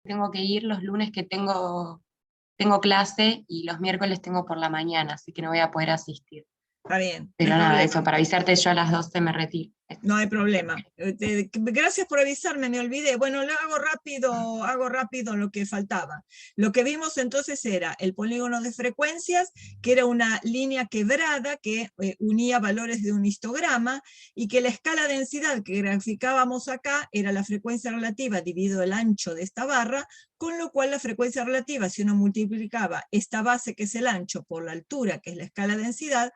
tengo que ir los lunes que tengo clase y los miércoles tengo por la mañana, así que no voy a poder asistir. Está bien, no Pero hay nada, problema. eso, para avisarte, yo a las 12 me retiro. No hay problema. Gracias por avisarme, me olvidé. Bueno, lo hago rápido lo que faltaba. Lo que vimos entonces era el polígono de frecuencias, que era una línea quebrada que unía valores de un histograma, y que la escala de densidad que graficábamos acá era la frecuencia relativa dividido el ancho de esta barra, con lo cual la frecuencia relativa, si uno multiplicaba esta base, que es el ancho, por la altura, que es la escala de densidad,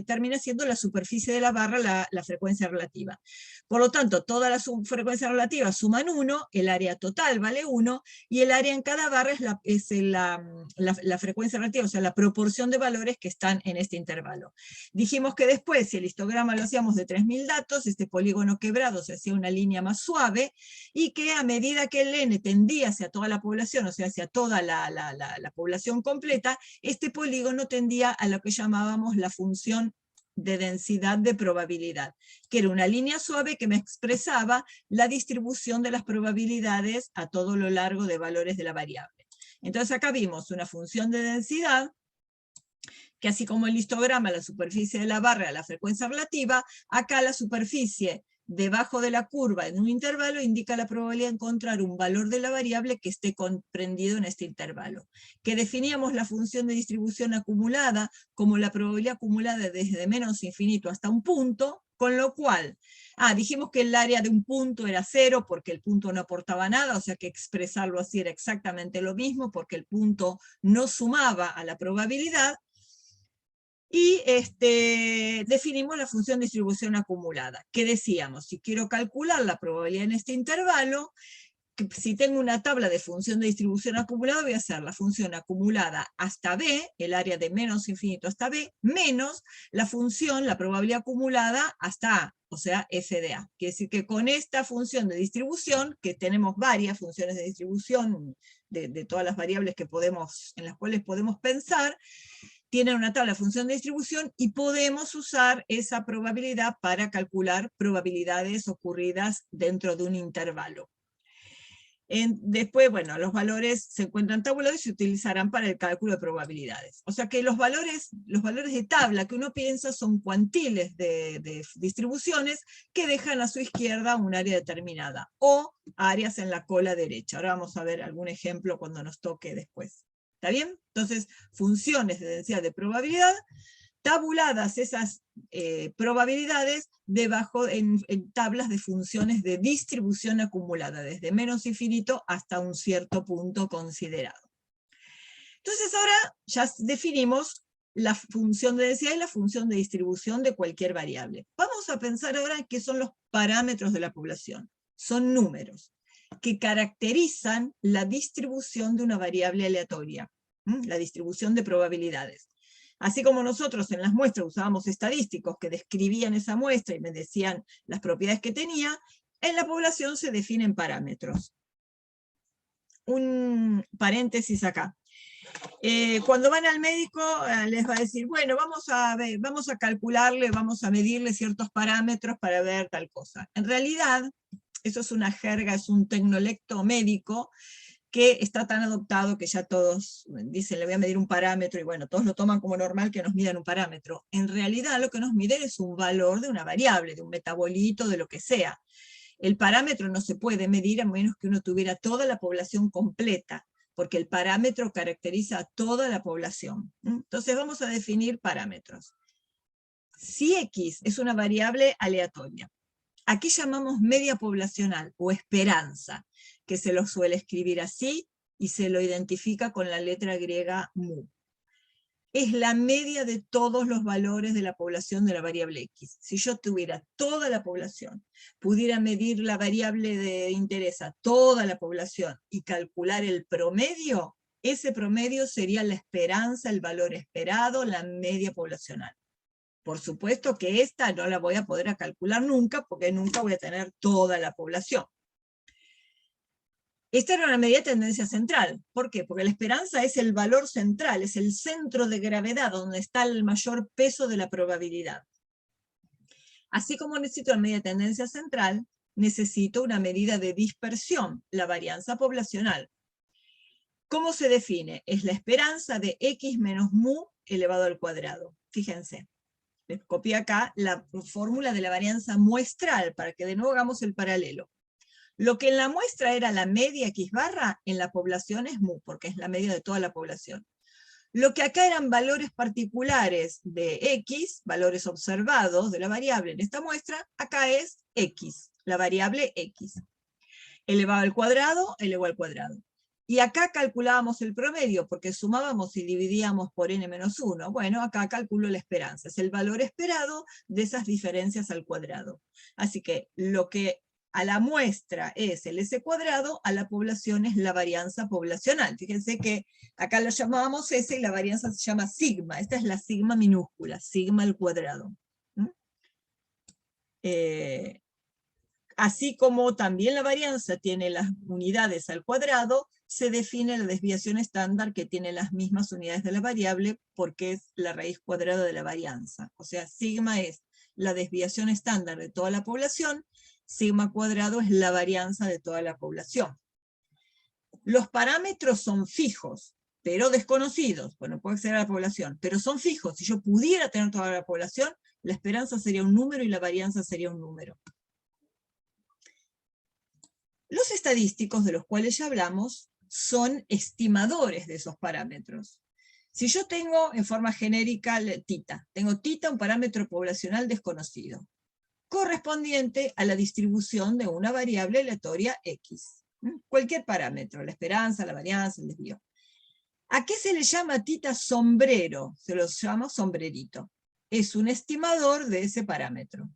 termina siendo la superficie de la barra la frecuencia relativa. Por lo tanto, todas las frecuencias relativas suman 1, el área total vale 1, y el área en cada barra es la frecuencia relativa, o sea, la proporción de valores que están en este intervalo. Dijimos que después, si el histograma lo hacíamos de 3000 datos, este polígono quebrado se hacía una línea más suave, y que a medida que el n tendía hacia toda la población, o sea, hacia toda la población completa, este polígono tendía a lo que llamábamos la función de densidad de probabilidad, que era una línea suave que me expresaba la distribución de las probabilidades a todo lo largo de valores de la variable. Entonces acá vimos una función de densidad, que así como el histograma, la superficie de la barra, la frecuencia relativa, acá la superficie debajo de la curva en un intervalo indica la probabilidad de encontrar un valor de la variable que esté comprendido en este intervalo. Que definíamos la función de distribución acumulada como la probabilidad acumulada desde menos infinito hasta un punto, con lo cual, dijimos que el área de un punto era 0 porque el punto no aportaba nada, o sea que expresarlo así era exactamente lo mismo porque el punto no sumaba a la probabilidad. Y definimos la función de distribución acumulada, que decíamos, si quiero calcular la probabilidad en este intervalo, si tengo una tabla de función de distribución acumulada, voy a hacer la función acumulada hasta b, el área de menos infinito hasta b, menos la función, la probabilidad acumulada hasta a, o sea, f de a. Quiere decir que con esta función de distribución, que tenemos varias funciones de distribución de todas las variables en las cuales podemos pensar, tienen una tabla de función de distribución y podemos usar esa probabilidad para calcular probabilidades ocurridas dentro de un intervalo. Después, bueno, los valores se encuentran tabulados y se utilizarán para el cálculo de probabilidades. O sea que los valores de tabla que uno piensa son cuantiles de distribuciones que dejan a su izquierda un área determinada, o áreas en la cola derecha. Ahora vamos a ver algún ejemplo cuando nos toque después. ¿Está bien? Entonces, funciones de densidad de probabilidad, tabuladas esas probabilidades debajo en tablas de funciones de distribución acumulada, desde menos infinito hasta un cierto punto considerado. Entonces ahora ya definimos la función de densidad y la función de distribución de cualquier variable. Vamos a pensar ahora en qué son los parámetros de la población. Son números que caracterizan la distribución de una variable aleatoria, la distribución de probabilidades. Así como nosotros en las muestras usábamos estadísticos que describían esa muestra y me decían las propiedades que tenía, en la población se definen parámetros. Un paréntesis acá. Cuando van al médico les va a decir, bueno, vamos a calcularle, vamos a medirle ciertos parámetros para ver tal cosa. En realidad, eso es una jerga, es un tecnolecto médico que está tan adoptado que ya todos dicen, le voy a medir un parámetro, y bueno, todos lo toman como normal que nos midan un parámetro. En realidad lo que nos miden es un valor de una variable, de un metabolito, de lo que sea. El parámetro no se puede medir a menos que uno tuviera toda la población completa, porque el parámetro caracteriza a toda la población. Entonces vamos a definir parámetros. Si X es una variable aleatoria, aquí llamamos media poblacional o esperanza, que se lo suele escribir así y se lo identifica con la letra griega mu. Es la media de todos los valores de la población de la variable X. Si yo tuviera toda la población, pudiera medir la variable de interés a toda la población y calcular el promedio, ese promedio sería la esperanza, el valor esperado, la media poblacional. Por supuesto que esta no la voy a poder calcular nunca, porque nunca voy a tener toda la población. Esta era una medida de tendencia central. ¿Por qué? Porque la esperanza es el valor central, es el centro de gravedad donde está el mayor peso de la probabilidad. Así como necesito una medida de tendencia central, necesito una medida de dispersión, la varianza poblacional. ¿Cómo se define? Es la esperanza de x menos mu elevado al cuadrado. Fíjense, les copié acá la fórmula de la varianza muestral, para que de nuevo hagamos el paralelo. Lo que en la muestra era la media x barra, en la población es mu, porque es la media de toda la población. Lo que acá eran valores particulares de x, valores observados de la variable en esta muestra, acá es x, la variable x. Elevado al cuadrado, elevado al cuadrado. Y acá calculábamos el promedio, porque sumábamos y dividíamos por n-1. Bueno, acá calculo la esperanza. Es el valor esperado de esas diferencias al cuadrado. Así que lo que a la muestra es el S cuadrado, a la población es la varianza poblacional. Fíjense que acá lo llamábamos S y la varianza se llama sigma. Esta es la sigma minúscula, sigma al cuadrado. Así como también la varianza tiene las unidades al cuadrado, se define la desviación estándar que tiene las mismas unidades de la variable porque es la raíz cuadrada de la varianza. O sea, sigma es la desviación estándar de toda la población, sigma cuadrado es la varianza de toda la población. Los parámetros son fijos, pero desconocidos. Bueno, puede ser a la población, pero son fijos. Si yo pudiera tener toda la población, la esperanza sería un número y la varianza sería un número. Los estadísticos de los cuales ya hablamos son estimadores de esos parámetros. Si yo tengo en forma genérica tita, tengo tita, un parámetro poblacional desconocido, correspondiente a la distribución de una variable aleatoria x. Cualquier parámetro, la esperanza, la varianza, el desvío. ¿A qué se le llama tita sombrero? Se lo llama sombrerito. Es un estimador de ese parámetro.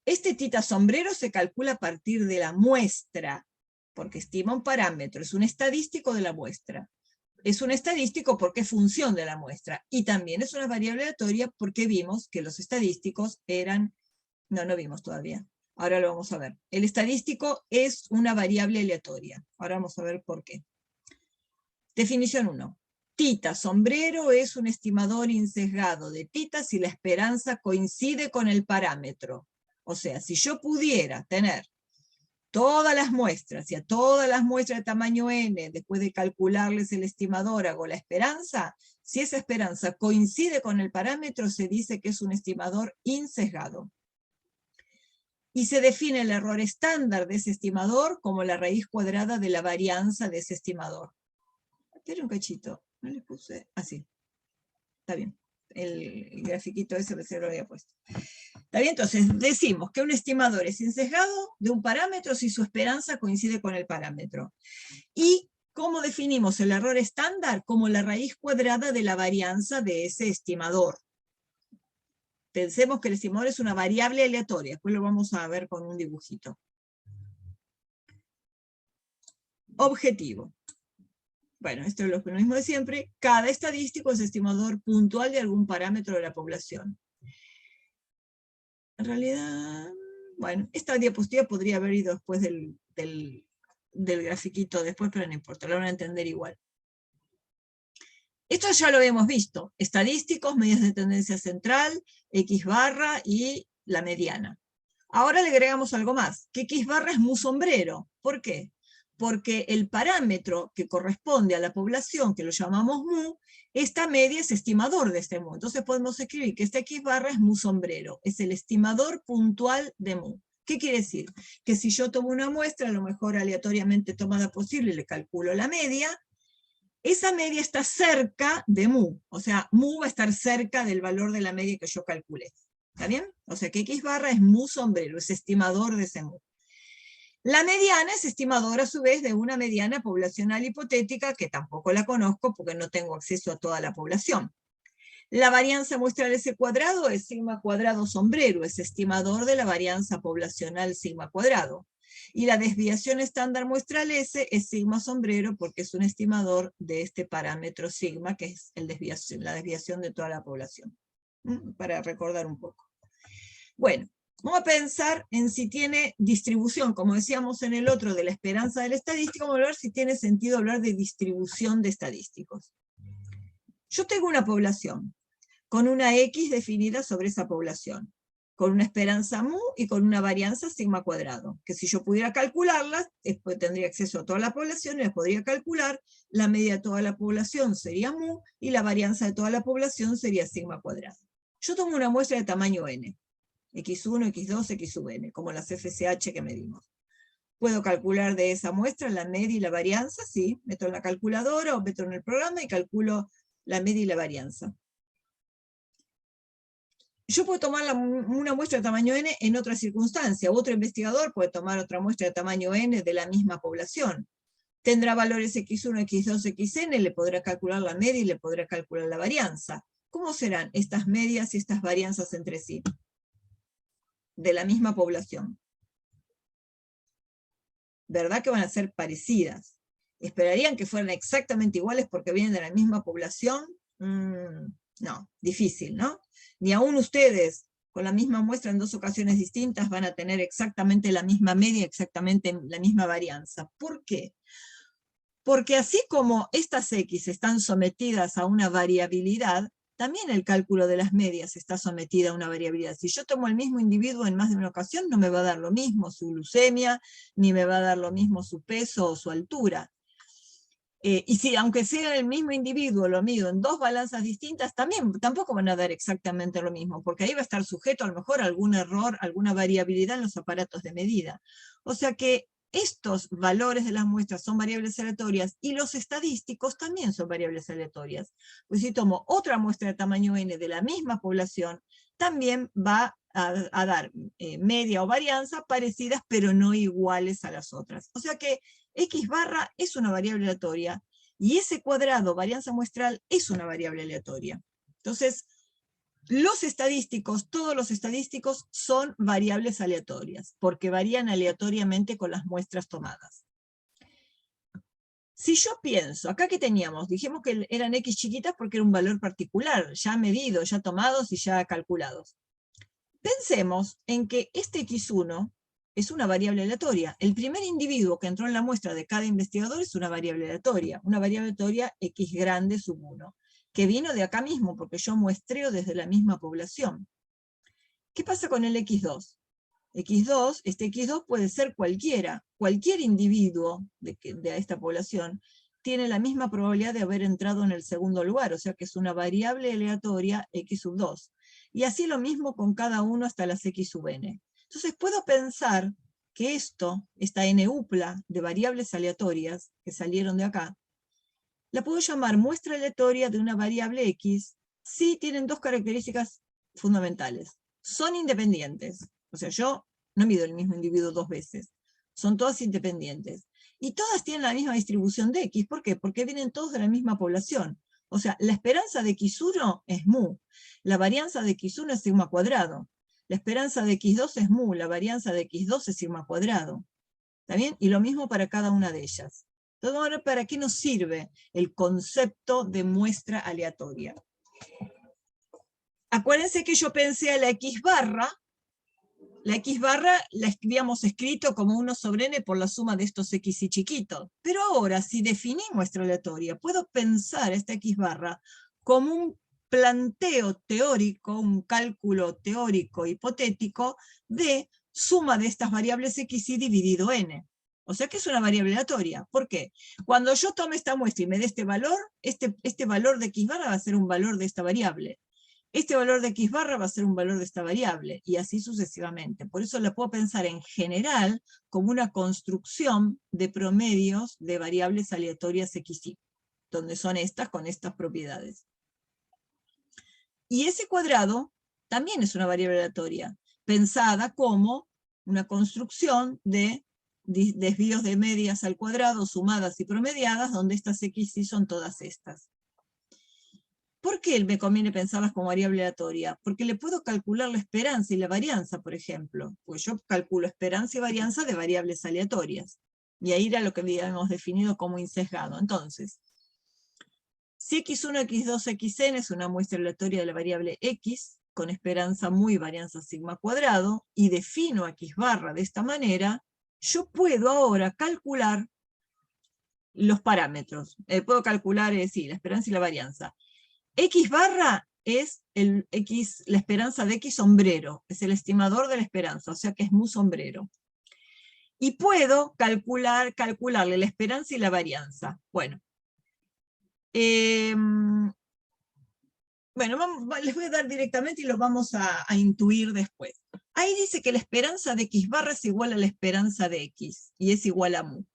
Este tita sombrero se calcula a partir de la muestra, porque estima un parámetro, es un estadístico de la muestra. Es un estadístico porque es función de la muestra, y también es una variable aleatoria porque vimos que los estadísticos eran... No vimos todavía, ahora lo vamos a ver. El estadístico es una variable aleatoria, ahora vamos a ver por qué. Definición 1. Tita sombrero es un estimador insesgado de tita si la esperanza coincide con el parámetro. O sea, si yo pudiera tener todas las muestras, y a todas las muestras de tamaño n, después de calcularles el estimador, hago la esperanza, si esa esperanza coincide con el parámetro, se dice que es un estimador insesgado. Y se define el error estándar de ese estimador como la raíz cuadrada de la varianza de ese estimador. Espera un cachito, no le puse así. Está bien. El grafiquito ese se lo había puesto. ¿Está bien? Entonces decimos que un estimador es insesgado de un parámetro si su esperanza coincide con el parámetro. ¿Y cómo definimos el error estándar? Como la raíz cuadrada de la varianza de ese estimador. Pensemos que el estimador es una variable aleatoria. Después lo vamos a ver con un dibujito. Objetivo. Bueno, esto es lo mismo de siempre. Cada estadístico es estimador puntual de algún parámetro de la población. En realidad, bueno, esta diapositiva podría haber ido después del grafiquito después, pero no importa, lo van a entender igual. Esto ya lo hemos visto. Estadísticos, medidas de tendencia central, X barra y la mediana. Ahora le agregamos algo más, que X barra es mu sombrero. ¿Por qué? Porque el parámetro que corresponde a la población, que lo llamamos mu, esta media es estimador de este mu. Entonces podemos escribir que este X barra es mu sombrero, es el estimador puntual de mu. ¿Qué quiere decir? Que si yo tomo una muestra, a lo mejor aleatoriamente tomada posible, le calculo la media, esa media está cerca de mu, o sea, mu va a estar cerca del valor de la media que yo calculé. ¿Está bien? O sea que X barra es mu sombrero, es estimador de ese mu. La mediana es estimadora a su vez de una mediana poblacional hipotética que tampoco la conozco porque no tengo acceso a toda la población. La varianza muestral S cuadrado es sigma cuadrado sombrero, es estimador de la varianza poblacional sigma cuadrado. Y la desviación estándar muestral S es sigma sombrero porque es un estimador de este parámetro sigma que es la desviación de toda la población. Para recordar un poco. Bueno. Vamos a pensar en si tiene distribución, como decíamos en el otro de la esperanza del estadístico, vamos a ver si tiene sentido hablar de distribución de estadísticos. Yo tengo una población, con una X definida sobre esa población. con una esperanza mu y con una varianza sigma cuadrado, que si yo pudiera calcularlas, después tendría acceso a toda la población y las podría calcular, la media de toda la población sería mu y la varianza de toda la población sería sigma cuadrado. Yo tomo una muestra de tamaño n, x1, x2, x sub n, como las FSH que medimos. ¿Puedo calcular de esa muestra la media y la varianza? Sí, meto en la calculadora o meto en el programa y calculo la media y la varianza. Yo puedo tomar una muestra de tamaño n en otra circunstancia. Otro investigador puede tomar otra muestra de tamaño n de la misma población. Tendrá valores x1, x2, xn, le podrá calcular la media y le podrá calcular la varianza. ¿Cómo serán estas medias y estas varianzas entre sí? De la misma población. ¿Verdad que van a ser parecidas? ¿Esperarían que fueran exactamente iguales porque vienen de la misma población? No, difícil, ¿no? Ni aún ustedes, con la misma muestra en dos ocasiones distintas, van a tener exactamente la misma media, exactamente la misma varianza. ¿Por qué? Porque así como estas X están sometidas a una variabilidad, también el cálculo de las medias está sometido a una variabilidad. Si yo tomo el mismo individuo en más de una ocasión, no me va a dar lo mismo su glucemia, ni me va a dar lo mismo su peso o su altura. Y si aunque sea el mismo individuo lo mido en dos balanzas distintas, tampoco van a dar exactamente lo mismo, porque ahí va a estar sujeto a lo mejor a algún error, alguna variabilidad en los aparatos de medida. O sea que estos valores de las muestras son variables aleatorias y los estadísticos también son variables aleatorias. Pues si tomo otra muestra de tamaño n de la misma población, también va a dar media o varianza parecidas pero no iguales a las otras. O sea que X barra es una variable aleatoria y ese cuadrado, varianza muestral, es una variable aleatoria. Entonces, los estadísticos, todos los estadísticos son variables aleatorias, porque varían aleatoriamente con las muestras tomadas. Si yo pienso, acá que teníamos, dijimos que eran X chiquitas porque era un valor particular, ya medido, ya tomados y ya calculados. Pensemos en que este X1 es una variable aleatoria. El primer individuo que entró en la muestra de cada investigador es una variable aleatoria X grande sub 1, que vino de acá mismo, porque yo muestreo desde la misma población. ¿Qué pasa con el X2? Este X2 puede ser cualquiera. Cualquier individuo de esta población tiene la misma probabilidad de haber entrado en el segundo lugar, o sea que es una variable aleatoria X sub 2. Y así lo mismo con cada uno hasta las X sub n. Entonces puedo pensar que esta n-upla de variables aleatorias que salieron de acá, la puedo llamar muestra aleatoria de una variable X si tienen dos características fundamentales. Son independientes. O sea, yo no mido el mismo individuo dos veces. Son todas independientes. Y todas tienen la misma distribución de X. ¿Por qué? Porque vienen todos de la misma población. O sea, la esperanza de X1 es mu. La varianza de X1 es sigma cuadrado. La esperanza de X2 es mu. La varianza de X2 es sigma cuadrado. ¿Está bien? Y lo mismo para cada una de ellas. Entonces, vamos a ver para qué nos sirve el concepto de muestra aleatoria. Acuérdense que yo pensé a la X barra la habíamos escrito como 1 sobre n por la suma de estos x y chiquitos. Pero ahora, si definí muestra aleatoria, puedo pensar esta X barra como un planteo teórico, un cálculo teórico hipotético de suma de estas variables x y dividido n. O sea que es una variable aleatoria. ¿Por qué? Cuando yo tome esta muestra y me dé este valor, este valor de X barra va a ser un valor de esta variable. Este valor de X barra va a ser un valor de esta variable, y así sucesivamente. Por eso la puedo pensar en general como una construcción de promedios de variables aleatorias XY, donde son estas con estas propiedades. Y ese cuadrado también es una variable aleatoria, pensada como una construcción de desvíos de medias al cuadrado, sumadas y promediadas, donde estas XY son todas estas. ¿Por qué me conviene pensarlas como variable aleatoria? Porque le puedo calcular la esperanza y la varianza, por ejemplo. Pues yo calculo esperanza y varianza de variables aleatorias. Y ahí era lo que habíamos definido como insesgado. Entonces, si x1, x2, xn es una muestra aleatoria de la variable x, con esperanza mu y varianza sigma cuadrado, y defino a x barra de esta manera, yo puedo ahora calcular los parámetros. Puedo calcular, la esperanza y la varianza. X barra es la esperanza de X sombrero, es el estimador de la esperanza, o sea que es mu sombrero. Y puedo calcularle la esperanza y la varianza. Bueno, les voy a dar directamente y lo vamos a intuir después. Ahí dice que la esperanza de X barra es igual a la esperanza de X, y es igual a mu.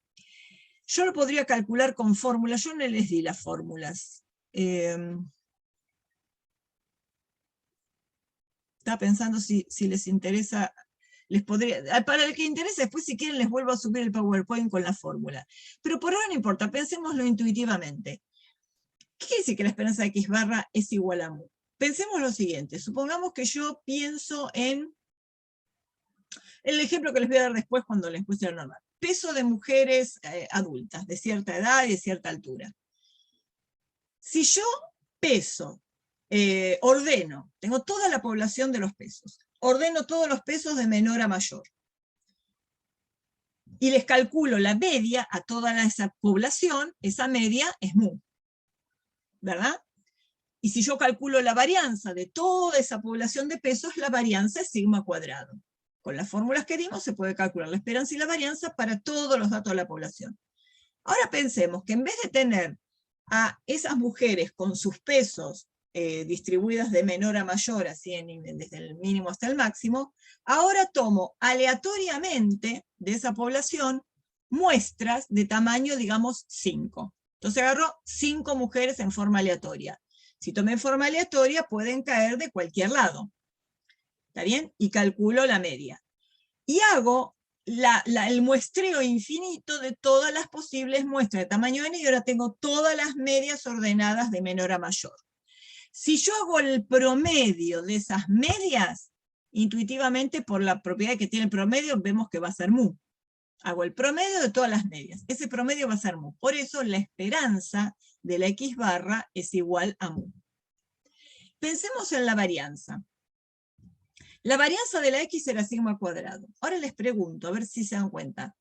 Yo lo podría calcular con fórmulas, yo no les di las fórmulas. Estaba pensando si les interesa, para el que interese después si quieren les vuelvo a subir el PowerPoint con la fórmula. Pero por ahora no importa, pensémoslo intuitivamente. ¿Qué quiere decir que la esperanza de X barra es igual a mu? Pensemos lo siguiente, supongamos que yo pienso en el ejemplo que les voy a dar después cuando les puse la normal. Peso de mujeres adultas, de cierta edad y de cierta altura. Si yo peso, ordeno, tengo toda la población de los pesos, ordeno todos los pesos de menor a mayor, y les calculo la media a toda esa población, esa media es mu, ¿verdad? Y si yo calculo la varianza de toda esa población de pesos, la varianza es sigma cuadrado. Con las fórmulas que dimos se puede calcular la esperanza y la varianza para todos los datos de la población. Ahora pensemos que en vez de tener a esas mujeres con sus pesos distribuidas de menor a mayor, así desde el mínimo hasta el máximo, ahora tomo aleatoriamente de esa población muestras de tamaño, digamos, 5. Entonces agarro 5 mujeres en forma aleatoria. Si tomé en forma aleatoria, pueden caer de cualquier lado. ¿Está bien? Y calculo la media. Y hago el muestreo infinito de todas las posibles muestras de tamaño n, y ahora tengo todas las medias ordenadas de menor a mayor. Si yo hago el promedio de esas medias, intuitivamente por la propiedad que tiene el promedio, vemos que va a ser mu. Hago el promedio de todas las medias. Ese promedio va a ser mu. Por eso la esperanza de la X barra es igual a mu. Pensemos en la varianza. La varianza de la X era sigma cuadrado. Ahora les pregunto, a ver si se dan cuenta.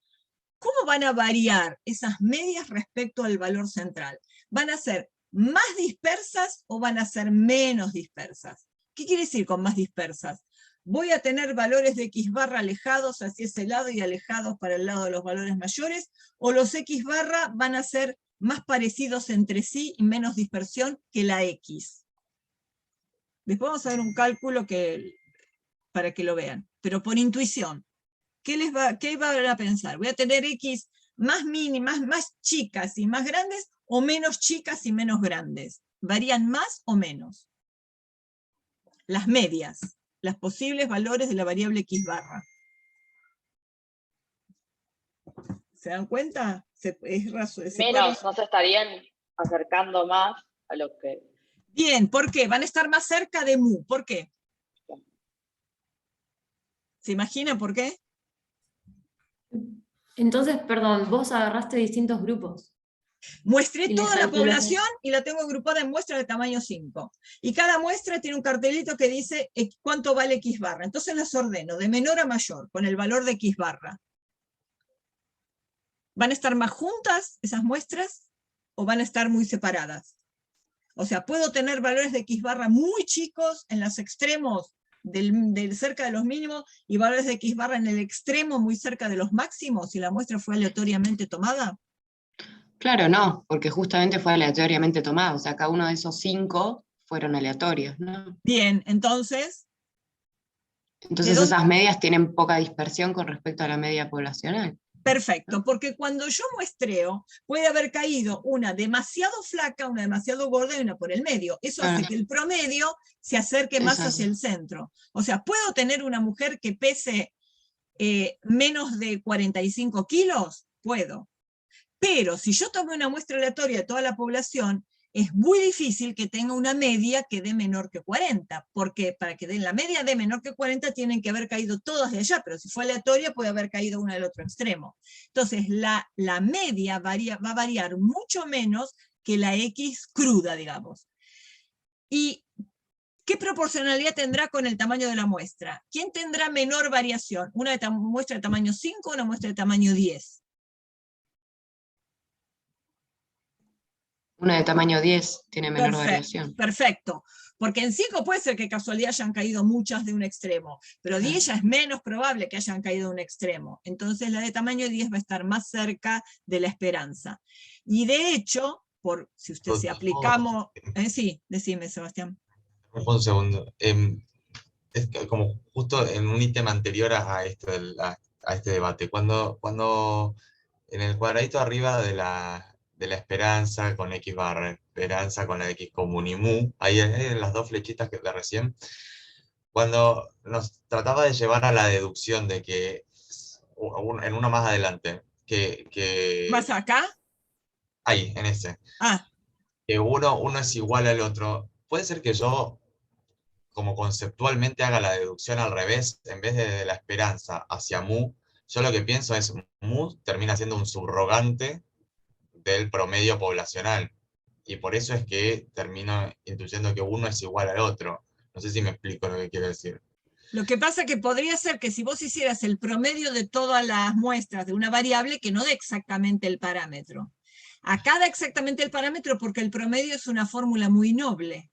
¿Cómo van a variar esas medias respecto al valor central? ¿Van a ser más dispersas o van a ser menos dispersas? ¿Qué quiere decir con más dispersas? Voy a tener valores de X barra alejados hacia ese lado y alejados para el lado de los valores mayores, o los X barra van a ser más parecidos entre sí y menos dispersión que la X. Después vamos a ver un cálculo para que lo vean, pero por intuición. ¿Qué van a pensar? ¿Voy a tener X más mínimas, más chicas y más grandes, o menos chicas y menos grandes? ¿Varían más o menos? Las medias, los posibles valores de la variable X barra. ¿Se dan cuenta? Menos, no se estarían acercando más a lo que... Bien, ¿por qué? Van a estar más cerca de mu. ¿Por qué? ¿Se imaginan por qué? Entonces, perdón, vos agarraste distintos grupos. Muestré Y toda les la calculaste. población y la tengo agrupada en muestras de tamaño 5. Y cada muestra tiene un cartelito que dice cuánto vale X barra. Entonces las ordeno de menor a mayor con el valor de X barra. ¿Van a estar más juntas esas muestras o van a estar muy separadas? O sea, puedo tener valores de X barra muy chicos en los extremos del cerca de los mínimos y valores de X barra en el extremo muy cerca de los máximos si la muestra fue aleatoriamente tomada. Claro, no, porque justamente fue aleatoriamente tomado, o sea, cada uno de esos 5 fueron aleatorios, ¿no? Bien, entonces... Entonces esas medias tienen poca dispersión con respecto a la media poblacional. Perfecto, porque cuando yo muestreo, puede haber caído una demasiado flaca, una demasiado gorda y una por el medio. Eso hace que el promedio se acerque más hacia el centro. O sea, ¿puedo tener una mujer que pese menos de 45 kilos? Puedo. Pero si yo tomo una muestra aleatoria de toda la población, es muy difícil que tenga una media que dé menor que 40, porque para que den la media de menor que 40 tienen que haber caído todas de allá, pero si fue aleatoria puede haber caído una del otro extremo. Entonces la media va a variar mucho menos que la X cruda, digamos. ¿Y qué proporcionalidad tendrá con el tamaño de la muestra? ¿Quién tendrá menor variación? ¿Una muestra de tamaño 5 o una muestra de tamaño 10? Una de tamaño 10 tiene menor variación. Perfecto. Porque en 5 puede ser que casualidad hayan caído muchas de un extremo, pero 10 ya es menos probable que hayan caído de un extremo. Entonces la de tamaño 10 va a estar más cerca de la esperanza. Y de hecho, si aplicamos... sí, decime, Sebastián. Un segundo. Es que como justo en un ítem anterior a este debate, cuando en el cuadradito arriba de la esperanza con X barra, esperanza con la X común y mu, ahí en las dos flechitas que de recién, cuando nos trataba de llevar a la deducción de que, en uno más adelante, ¿Más acá? ahí, en ese, Ah, que uno es igual al otro, puede ser que yo como conceptualmente haga la deducción al revés, en vez de la esperanza hacia mu, yo lo que pienso es mu termina siendo un subrogante del promedio poblacional. Y por eso es que termino intuyendo que uno es igual al otro. No sé si me explico lo que quiero decir. lo que pasa que podría ser que si vos hicieras el promedio de todas las muestras de una variable que no dé exactamente el parámetro. Acá da exactamente el parámetro porque el promedio es una fórmula muy noble.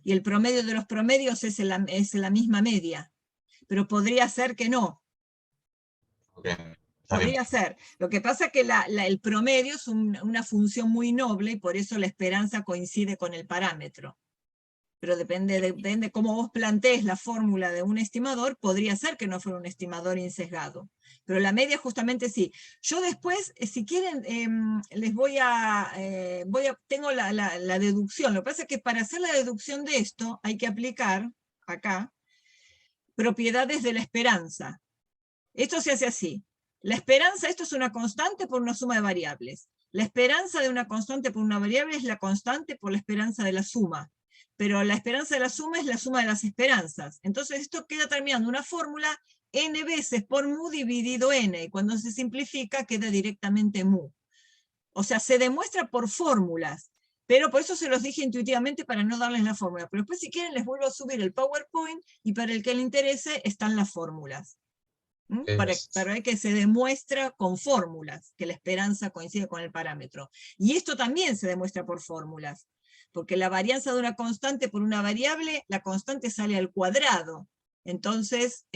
Y el promedio de los promedios es la misma media. Pero podría ser que no. Okay. Podría ser. Lo que pasa es que el promedio es una función muy noble y por eso la esperanza coincide con el parámetro. Pero depende cómo vos plantees la fórmula de un estimador, podría ser que no fuera un estimador insesgado. Pero la media justamente sí. Yo después, si quieren, les tengo la deducción. Lo que pasa es que para hacer la deducción de esto hay que aplicar, acá, propiedades de la esperanza. Esto se hace así. La esperanza, esto es una constante por una suma de variables. La esperanza de una constante por una variable es la constante por la esperanza de la suma. Pero la esperanza de la suma es la suma de las esperanzas. Entonces esto queda terminando una fórmula n veces por mu dividido n, y cuando se simplifica queda directamente mu. O sea, se demuestra por fórmulas, pero por eso se los dije intuitivamente para no darles la fórmula. Pero después si quieren les vuelvo a subir el PowerPoint y para el que le interese están las fórmulas. Para que se demuestra con fórmulas, que la esperanza coincide con el parámetro. Y esto también se demuestra por fórmulas, porque la varianza de una constante por una variable, la constante sale al cuadrado. Entonces,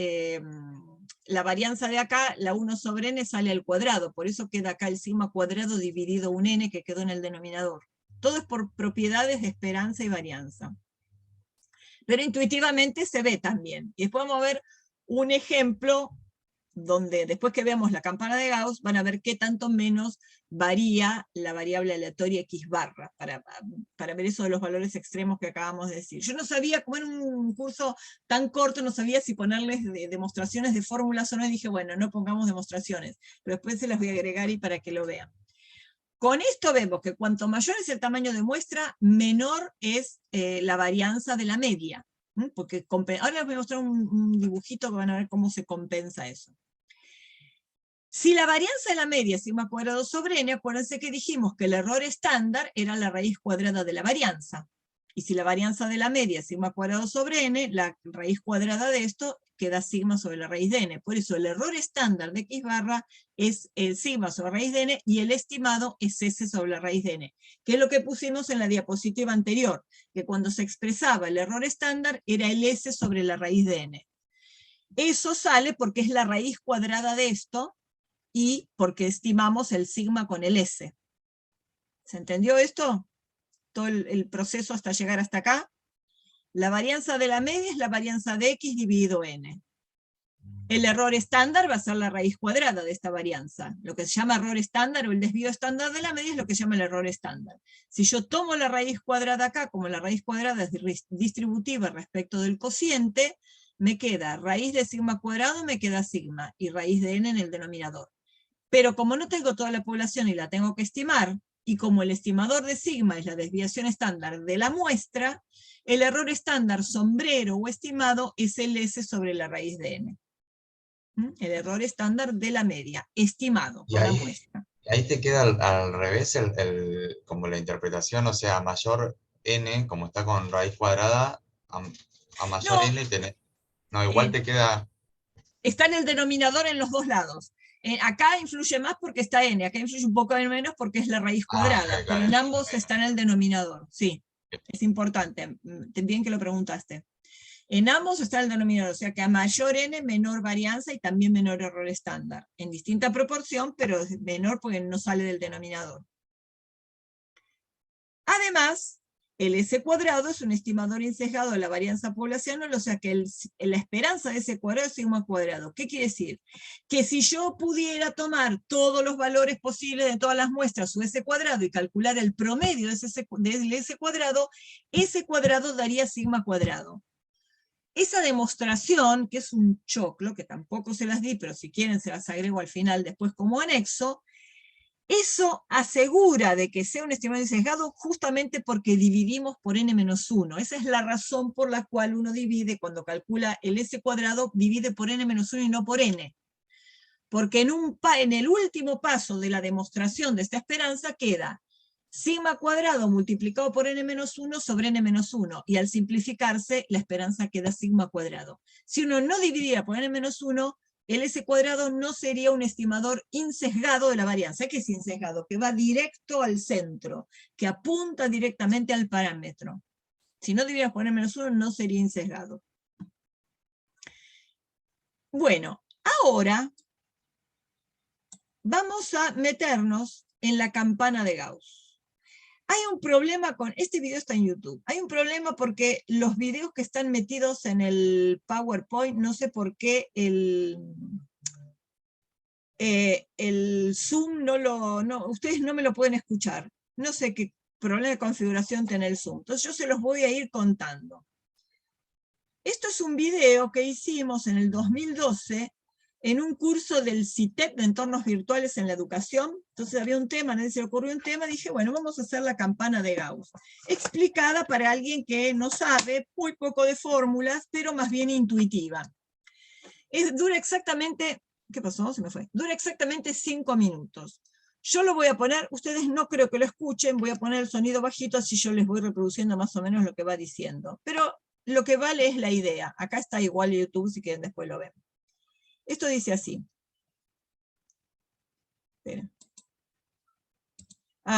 la varianza de acá, la 1 sobre n, sale al cuadrado. Por eso queda acá el sigma cuadrado dividido un n que quedó en el denominador. Todo es por propiedades de esperanza y varianza. Pero intuitivamente se ve también. Y después vamos a ver un ejemplo donde después que veamos la campana de Gauss, van a ver qué tanto menos varía la variable aleatoria X barra, para ver eso de los valores extremos que acabamos de decir. Yo no sabía, como era un curso tan corto, no sabía si ponerles demostraciones de fórmulas o no, y dije, bueno, no pongamos demostraciones, pero después se las voy a agregar y para que lo vean. Con esto vemos que cuanto mayor es el tamaño de muestra, menor es la varianza de la media. Porque ahora les voy a mostrar un dibujito que van a ver cómo se compensa eso. Si la varianza de la media es sigma cuadrado sobre n, acuérdense que dijimos que el error estándar era la raíz cuadrada de la varianza. Y si la varianza de la media es sigma cuadrado sobre n, la raíz cuadrada de esto queda sigma sobre la raíz de n. Por eso el error estándar de x barra es el sigma sobre la raíz de n y el estimado es s sobre la raíz de n, que es lo que pusimos en la diapositiva anterior, que cuando se expresaba el error estándar era el s sobre la raíz de n. Eso sale porque es la raíz cuadrada de esto, y porque estimamos el sigma con el S. ¿Se entendió esto? Todo el proceso hasta llegar hasta acá. La varianza de la media es la varianza de X dividido N. El error estándar va a ser la raíz cuadrada de esta varianza. Lo que se llama error estándar o el desvío estándar de la media es lo que se llama el error estándar. Si yo tomo la raíz cuadrada acá, como la raíz cuadrada es distributiva respecto del cociente, me queda raíz de sigma cuadrado, me queda sigma, y raíz de n en el denominador. Pero como no tengo toda la población y la tengo que estimar, y como el estimador de sigma es la desviación estándar de la muestra, el error estándar sombrero o estimado es el S sobre la raíz de n. El error estándar de la media, estimado por la muestra. Y ahí te queda al revés como la interpretación, o sea, a mayor n, como está con raíz cuadrada, a mayor n tenés... No, igual te queda... Está en el denominador en los dos lados. Acá influye más porque está n, acá influye un poco menos porque es la raíz cuadrada, pero en ambos está en el denominador, sí, es importante, bien que lo preguntaste. En ambos está el denominador, o sea que a mayor n, menor varianza y también menor error estándar, en distinta proporción, pero es menor porque no sale del denominador. Además, el S cuadrado es un estimador insesgado de la varianza poblacional, o sea que la esperanza de S cuadrado es sigma cuadrado. ¿Qué quiere decir? Que si yo pudiera tomar todos los valores posibles de todas las muestras, su S cuadrado, y calcular el promedio del S cuadrado daría sigma cuadrado. Esa demostración, que es un choclo, que tampoco se las di, pero si quieren se las agrego al final después como anexo, eso asegura de que sea un estimado sesgado justamente porque dividimos por n-1. Esa es la razón por la cual uno divide, cuando calcula el S cuadrado, divide por n-1 y no por n. Porque en el último paso de la demostración de esta esperanza queda sigma cuadrado multiplicado por n-1 sobre n-1, y al simplificarse la esperanza queda sigma cuadrado. Si uno no dividiera por n-1, el S cuadrado no sería un estimador insesgado de la varianza. ¿Qué es insesgado? Que va directo al centro, que apunta directamente al parámetro. Si no dividieras por n-1, no sería insesgado. Bueno, ahora vamos a meternos en la campana de Gauss. Hay un problema con, este video está en YouTube, hay un problema porque los videos que están metidos en el PowerPoint, no sé por qué el Zoom ustedes no me lo pueden escuchar. No sé qué problema de configuración tiene el Zoom. Entonces yo se los voy a ir contando. Esto es un video que hicimos en el 2012 en un curso del CITEP de entornos virtuales en la educación. Entonces había un tema, nadie se le ocurrió un tema, dije, bueno, vamos a hacer la campana de Gauss, explicada para alguien que no sabe, muy poco de fórmulas, pero más bien intuitiva. Dura exactamente, ¿qué pasó? Se me fue. Dura exactamente 5 minutos. Yo lo voy a poner, ustedes no creo que lo escuchen, voy a poner el sonido bajito, así yo les voy reproduciendo más o menos lo que va diciendo. Pero lo que vale es la idea. Acá está igual YouTube, si quieren después lo ven. Esto dice así. Espera.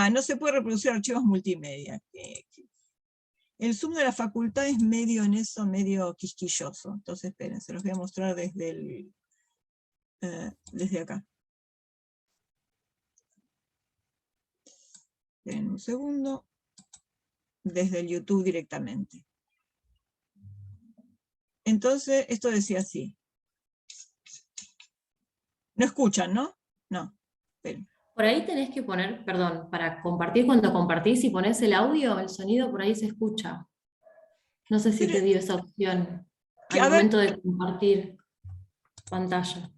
No se puede reproducir archivos multimedia. El Zoom de la facultad es medio en eso, medio quisquilloso. Entonces, esperen, se los voy a mostrar desde acá. Esperen un segundo. Desde el YouTube directamente. Entonces, esto decía así. No escuchan, ¿no? No. Esperen. Por ahí tenés que poner, perdón, para compartir, cuando compartís y ponés el audio, el sonido por ahí se escucha. No sé si te dio esa opción al momento de compartir pantalla.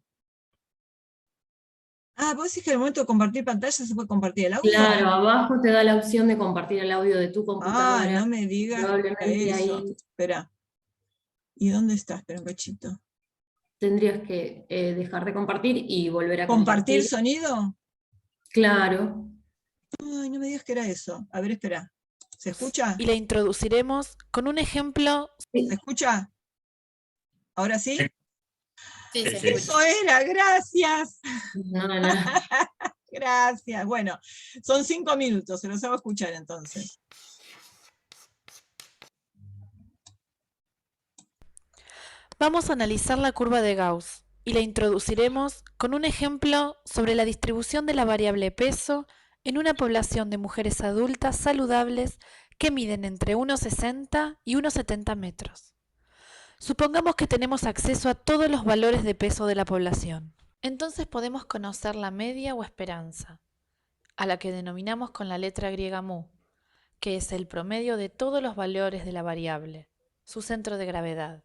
Vos decís que al momento de compartir pantalla se puede compartir el audio. Claro, abajo te da la opción de compartir el audio de tu computadora. No me digas Probablemente eso. ahí Espera. ¿Y dónde está? Espera un cachito. tendrías que dejar de compartir y volver a ¿Compartir compartir. sonido? Claro. Ay, no me digas que era eso. A ver, espera. ¿Se escucha? Y la introduciremos con un ejemplo. ¿Se escucha? ¿Ahora sí? Sí, se Eso escucha. era, gracias. No. Gracias. Bueno, son 5 minutos, se los hago escuchar entonces. Vamos a analizar la curva de Gauss y la introduciremos con un ejemplo sobre la distribución de la variable peso en una población de mujeres adultas saludables que miden entre 1,60 y 1,70 metros. Supongamos que tenemos acceso a todos los valores de peso de la población. Entonces podemos conocer la media o esperanza, a la que denominamos con la letra griega mu, que es el promedio de todos los valores de la variable, su centro de gravedad,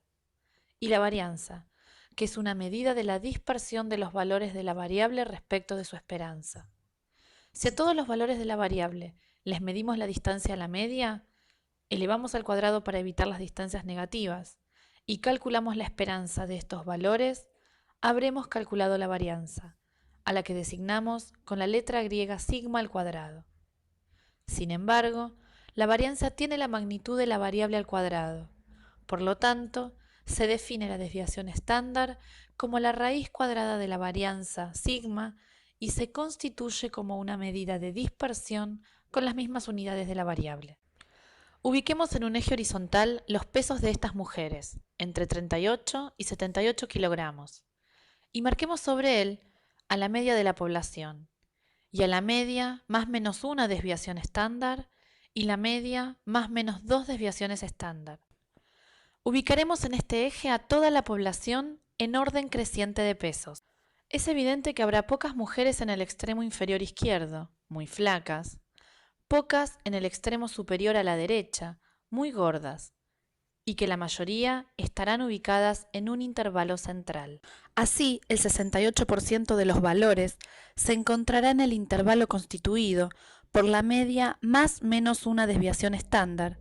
y la varianza, que es una medida de la dispersión de los valores de la variable respecto de su esperanza. Si a todos los valores de la variable les medimos la distancia a la media, elevamos al cuadrado para evitar las distancias negativas y calculamos la esperanza de estos valores, habremos calculado la varianza, a la que designamos con la letra griega sigma al cuadrado. Sin embargo, la varianza tiene la magnitud de la variable al cuadrado. Por lo tanto, se define la desviación estándar como la raíz cuadrada de la varianza sigma y se constituye como una medida de dispersión con las mismas unidades de la variable. Ubiquemos en un eje horizontal los pesos de estas mujeres, entre 38 y 78 kilogramos, y marquemos sobre él a la media de la población, y a la media más menos una desviación estándar, y la media más menos 2 desviaciones estándar. Ubicaremos en este eje a toda la población en orden creciente de pesos. Es evidente que habrá pocas mujeres en el extremo inferior izquierdo, muy flacas, pocas en el extremo superior a la derecha, muy gordas, y que la mayoría estarán ubicadas en un intervalo central. Así, el 68% de los valores se encontrará en el intervalo constituido por la media más menos una desviación estándar,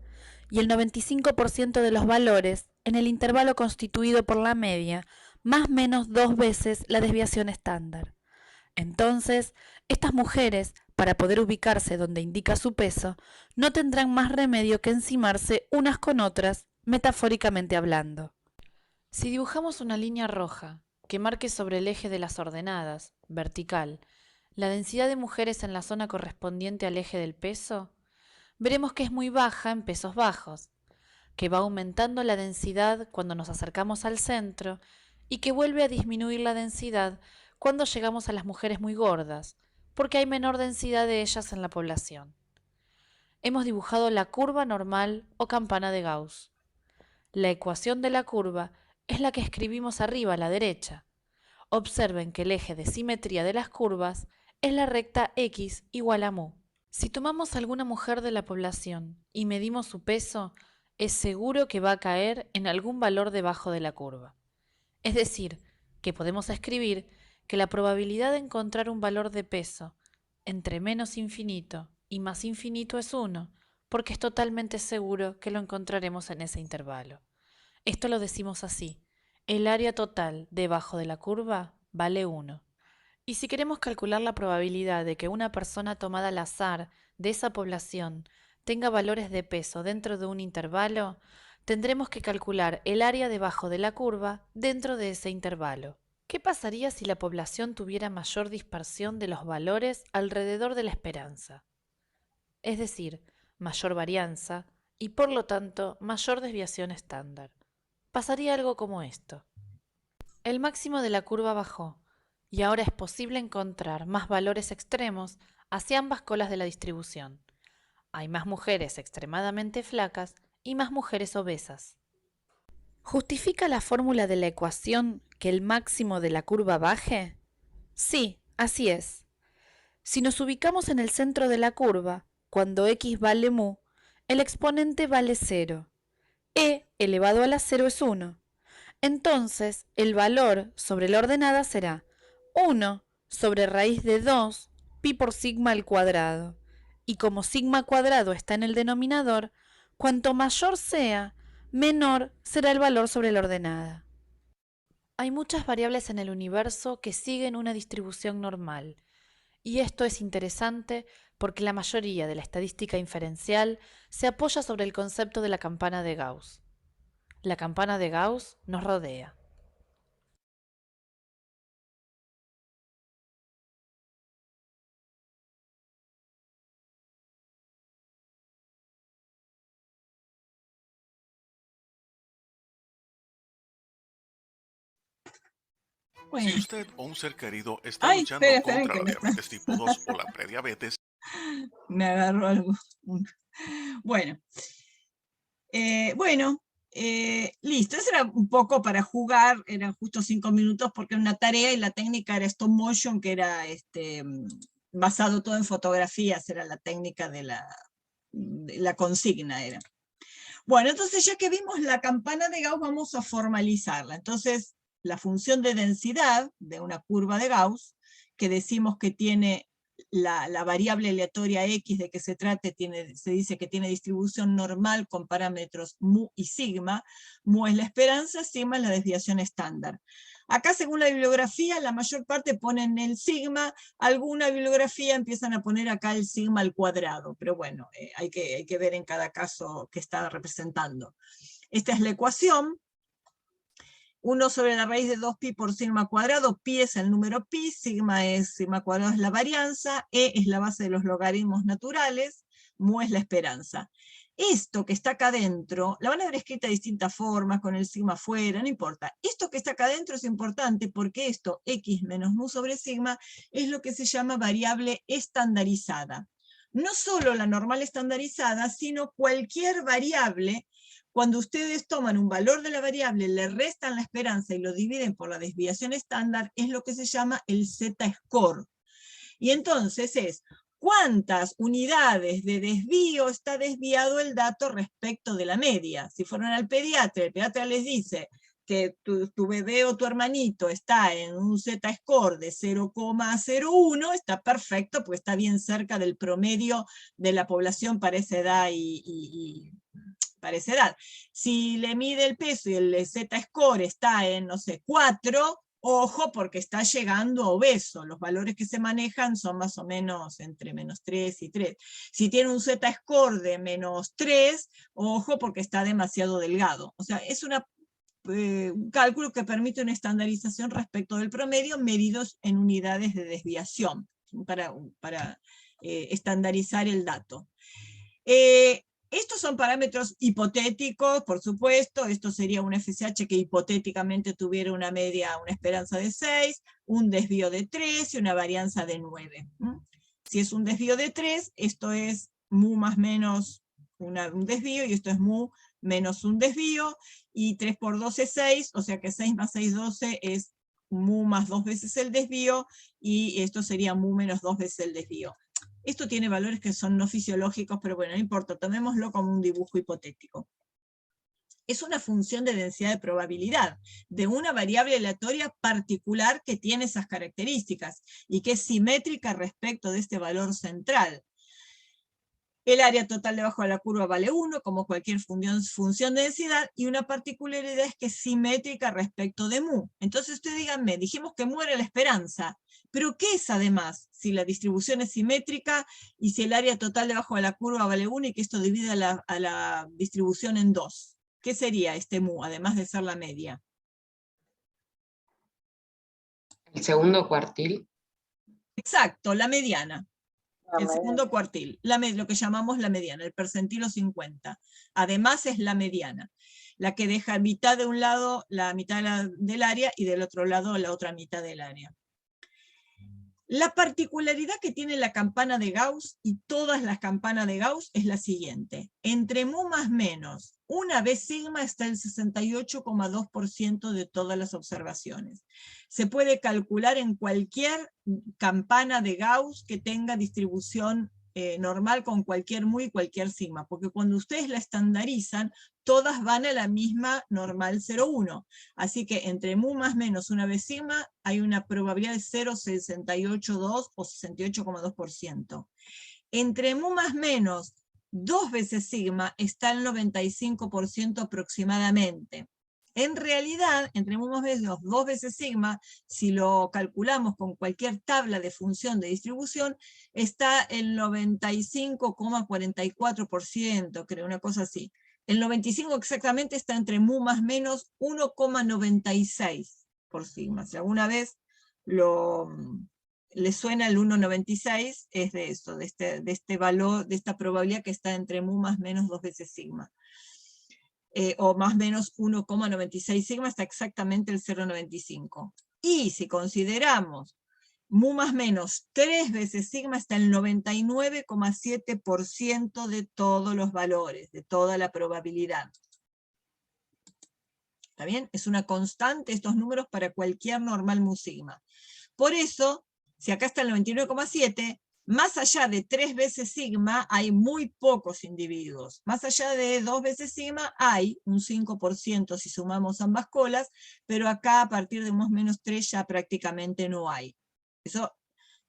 y el 95% de los valores en el intervalo constituido por la media más menos 2 veces la desviación estándar. Entonces, estas mujeres, para poder ubicarse donde indica su peso, no tendrán más remedio que encimarse unas con otras, metafóricamente hablando. Si dibujamos una línea roja que marque sobre el eje de las ordenadas, vertical, la densidad de mujeres en la zona correspondiente al eje del peso, veremos que es muy baja en pesos bajos, que va aumentando la densidad cuando nos acercamos al centro y que vuelve a disminuir la densidad cuando llegamos a las mujeres muy gordas, porque hay menor densidad de ellas en la población. Hemos dibujado la curva normal o campana de Gauss. La ecuación de la curva es la que escribimos arriba a la derecha. Observen que el eje de simetría de las curvas es la recta x igual a mu. Si tomamos alguna mujer de la población y medimos su peso, es seguro que va a caer en algún valor debajo de la curva. Es decir, que podemos escribir que la probabilidad de encontrar un valor de peso entre menos infinito y más infinito es 1, porque es totalmente seguro que lo encontraremos en ese intervalo. Esto lo decimos así: el área total debajo de la curva vale 1. Y si queremos calcular la probabilidad de que una persona tomada al azar de esa población tenga valores de peso dentro de un intervalo, tendremos que calcular el área debajo de la curva dentro de ese intervalo. ¿Qué pasaría si la población tuviera mayor dispersión de los valores alrededor de la esperanza? Es decir, mayor varianza y por lo tanto mayor desviación estándar. Pasaría algo como esto. El máximo de la curva bajó y ahora es posible encontrar más valores extremos hacia ambas colas de la distribución. Hay más mujeres extremadamente flacas y más mujeres obesas. ¿Justifica la fórmula de la ecuación que el máximo de la curva baje? Sí, así es. Si nos ubicamos en el centro de la curva, cuando x vale mu, el exponente vale 0. E elevado a la 0 es 1. Entonces, el valor sobre la ordenada será 1 sobre raíz de 2 pi por sigma al cuadrado. Y como sigma cuadrado está en el denominador, cuanto mayor sea, menor será el valor sobre la ordenada. Hay muchas variables en el universo que siguen una distribución normal, y esto es interesante porque la mayoría de la estadística inferencial se apoya sobre el concepto de la campana de Gauss. La campana de Gauss nos rodea. Bueno. Si usted o un ser querido está luchando contra la diabetes tipo 2 o la prediabetes... Me agarró algo. Bueno. Listo. Eso era un poco para jugar. Eran justo 5 minutos porque era una tarea y la técnica era stop motion, que era basado todo en fotografías. Era la técnica de la consigna. Era. Bueno, entonces ya que vimos la campana de Gauss, vamos a formalizarla. Entonces, la función de densidad de una curva de Gauss, que decimos que tiene la variable aleatoria x de que se trate, se dice que tiene distribución normal con parámetros mu y sigma. Mu es la esperanza, sigma es la desviación estándar. Acá, según la bibliografía, la mayor parte ponen el sigma, alguna bibliografía empiezan a poner acá el sigma al cuadrado, pero bueno, hay que ver en cada caso qué está representando. Esta es la ecuación. 1 sobre la raíz de 2pi por sigma cuadrado, pi es el número pi, sigma cuadrado es la varianza, e es la base de los logaritmos naturales, mu es la esperanza. Esto que está acá adentro, la van a ver escrita de distintas formas, con el sigma afuera, no importa. Esto que está acá adentro es importante porque esto, x menos mu sobre sigma, es lo que se llama variable estandarizada. No solo la normal estandarizada, sino cualquier variable. Cuando ustedes toman un valor de la variable, le restan la esperanza y lo dividen por la desviación estándar, es lo que se llama el z-score. Y entonces es cuántas unidades de desvío está desviado el dato respecto de la media. Si fueron al pediatra, el pediatra les dice que tu bebé o tu hermanito está en un z-score de 0,01, está perfecto, pues está bien cerca del promedio de la población para esa edad para esa edad. Si le mide el peso y el z-score está en, no sé, 4, ojo, porque está llegando a obeso. Los valores que se manejan son más o menos entre -3 y 3. Si tiene un z-score de -3, ojo, porque está demasiado delgado. O sea, es un cálculo que permite una estandarización respecto del promedio medidos en unidades de desviación para estandarizar el dato. Estos son parámetros hipotéticos, por supuesto. Esto sería un FSH que hipotéticamente tuviera una media, una esperanza de 6, un desvío de 3 y una varianza de 9. Si es un desvío de 3, esto es mu más menos un desvío, y esto es mu menos un desvío, y 3 por 2 es 6, o sea que 6 más 6, 12 es mu más 2 veces el desvío, y esto sería mu menos 2 veces el desvío. Esto tiene valores que son no fisiológicos, pero bueno, no importa, tomémoslo como un dibujo hipotético. Es una función de densidad de probabilidad, de una variable aleatoria particular que tiene esas características, y que es simétrica respecto de este valor central. El área total debajo de la curva vale 1, como cualquier función de densidad, y una particularidad es que es simétrica respecto de mu. Entonces ustedes díganme, dijimos que mu era la esperanza, pero ¿qué es además? Si la distribución es simétrica, y si el área total debajo de la curva vale 1, y que esto divide a la distribución en 2. ¿Qué sería este mu, además de ser la media? El segundo cuartil. Exacto, la mediana. El segundo cuartil, lo que llamamos la mediana, el percentilo 50. Además es la mediana, la que deja mitad de un lado la mitad del área y del otro lado la otra mitad del área. La particularidad que tiene la campana de Gauss y todas las campanas de Gauss es la siguiente. Entre mu más menos una vez sigma está el 68,2% de todas las observaciones. Se puede calcular en cualquier campana de Gauss que tenga distribución normal con cualquier mu y cualquier sigma, porque cuando ustedes la estandarizan, todas van a la misma normal 0,1. Así que entre mu más menos una vez sigma hay una probabilidad de 0,682 o 68,2%. Entre mu más menos 2 veces sigma está el 95% aproximadamente. En realidad, entre mu más menos 2 veces sigma, si lo calculamos con cualquier tabla de función de distribución, está el 95,44%, creo, una cosa así. El 95 exactamente está entre mu más menos 1,96 por sigma. Si alguna vez le suena el 1,96, es de eso, de este valor, de esta probabilidad que está entre mu más menos 2 veces sigma. O más menos 1,96 sigma, está exactamente el 0,95. Y si consideramos mu más menos 3 veces sigma, está el 99,7% de todos los valores, de toda la probabilidad. ¿Está bien? Es una constante estos números para cualquier normal mu sigma. Por eso, si acá está el 99,7, más allá de 3 veces sigma hay muy pocos individuos. Más allá de 2 veces sigma hay un 5% si sumamos ambas colas, pero acá a partir de más o menos 3 ya prácticamente no hay. Eso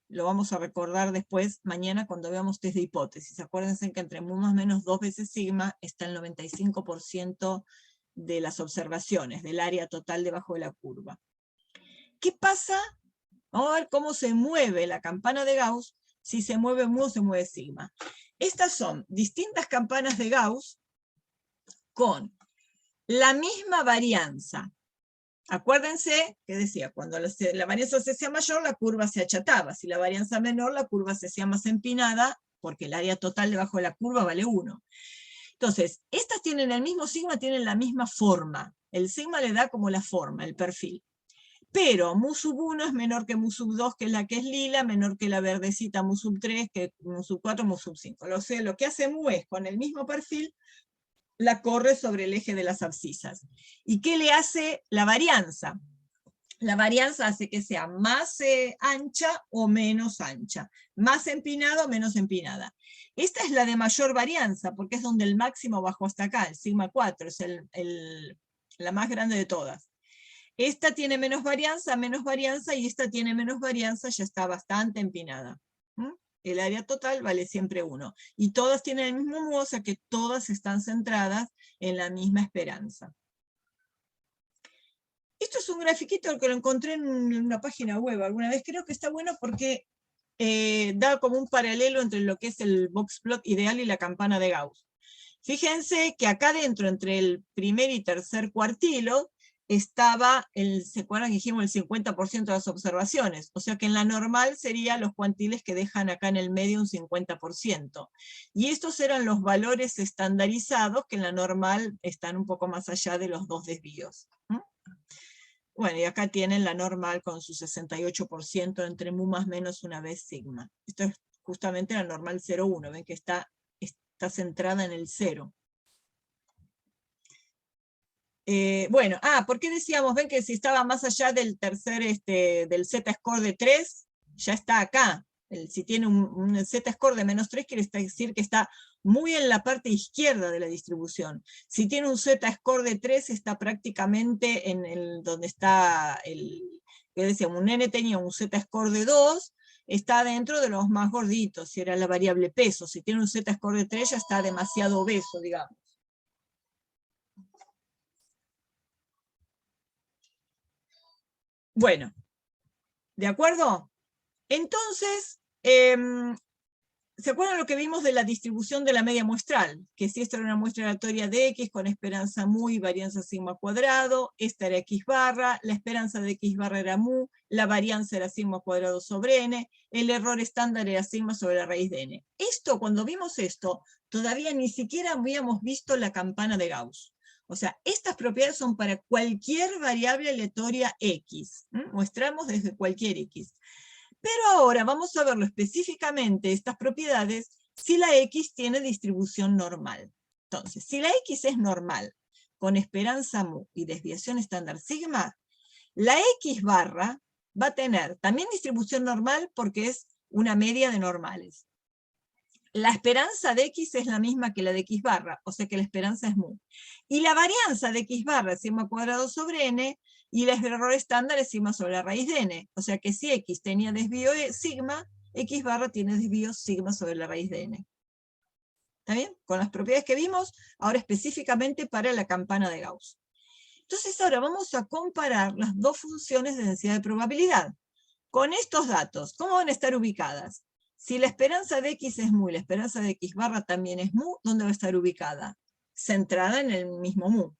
lo vamos a recordar después, mañana, cuando veamos test de hipótesis. Acuérdense que entre más o menos 2 veces sigma está el 95% de las observaciones, del área total debajo de la curva. ¿Qué pasa? Vamos a ver cómo se mueve la campana de Gauss, si se mueve mu o se mueve sigma. Estas son distintas campanas de Gauss con la misma varianza, Acuérdense que decía, cuando la varianza se hacía mayor, la curva se achataba. Si la varianza menor, la curva se hacía más empinada, porque el área total debajo de la curva vale 1. Entonces, estas tienen el mismo sigma, tienen la misma forma. El sigma le da como la forma, el perfil. Pero mu sub 1 es menor que mu sub 2, que es la que es lila, menor que la verdecita mu sub 3, que mu sub 4, mu sub 5. O sea, lo que hace mu es, con el mismo perfil, la corre sobre el eje de las abscisas. ¿Y qué le hace la varianza? La varianza hace que sea más ancha o menos ancha, más empinada o menos empinada. Esta es la de mayor varianza, porque es donde el máximo bajó hasta acá, el sigma 4, es la más grande de todas. Esta tiene menos varianza, y esta tiene menos varianza, ya está bastante empinada. El área total vale siempre 1. Y todas tienen el mismo mu, o sea que todas están centradas en la misma esperanza. Esto es un grafiquito que lo encontré en una página web alguna vez. Creo que está bueno porque da como un paralelo entre lo que es el box plot ideal y la campana de Gauss. Fíjense que acá dentro, entre el primer y tercer cuartilo, estaba, ¿se acuerdan que dijimos el 50% de las observaciones? O sea que en la normal serían los cuantiles que dejan acá en el medio un 50%. Y estos eran los valores estandarizados que en la normal están un poco más allá de los 2 desvíos. Bueno, y acá tienen la normal con su 68% entre mu más menos una vez sigma. Esto es justamente la normal 0,1. Ven que está centrada en el 0. Bueno, ¿por qué decíamos? Ven que si estaba más allá del tercer, del z-score de 3, ya está acá. Si tiene un z-score de menos 3, quiere decir que está muy en la parte izquierda de la distribución. Si tiene un z-score de 3, está prácticamente en donde está que decíamos, un n tenía un z-score de 2, está dentro de los más gorditos, si era la variable peso. Si tiene un z-score de 3, ya está demasiado obeso, digamos. Bueno, ¿de acuerdo? Entonces, ¿se acuerdan lo que vimos de la distribución de la media muestral? Que si esta era una muestra aleatoria de X con esperanza mu y varianza sigma cuadrado, esta era X barra, la esperanza de X barra era mu, la varianza era sigma cuadrado sobre n, el error estándar era sigma sobre la raíz de n. Esto, cuando vimos esto, todavía ni siquiera habíamos visto la campana de Gauss. O sea, estas propiedades son para cualquier variable aleatoria X. Muestramos desde cualquier X. Pero ahora vamos a verlo específicamente, estas propiedades, si la X tiene distribución normal. Entonces, si la X es normal, con esperanza mu y desviación estándar sigma, la X barra va a tener también distribución normal porque es una media de normales. La esperanza de X es la misma que la de X barra, o sea que la esperanza es mu. Y la varianza de X barra es sigma cuadrado sobre n, y el error estándar es sigma sobre la raíz de n. O sea que si X tenía desvío sigma, X barra tiene desvío sigma sobre la raíz de n. ¿Está bien? Con las propiedades que vimos, ahora específicamente para la campana de Gauss. Entonces ahora vamos a comparar las dos funciones de densidad de probabilidad. Con estos datos, ¿cómo van a estar ubicadas? Si la esperanza de X es mu y la esperanza de X barra también es mu, ¿dónde va a estar ubicada? Centrada en el mismo mu.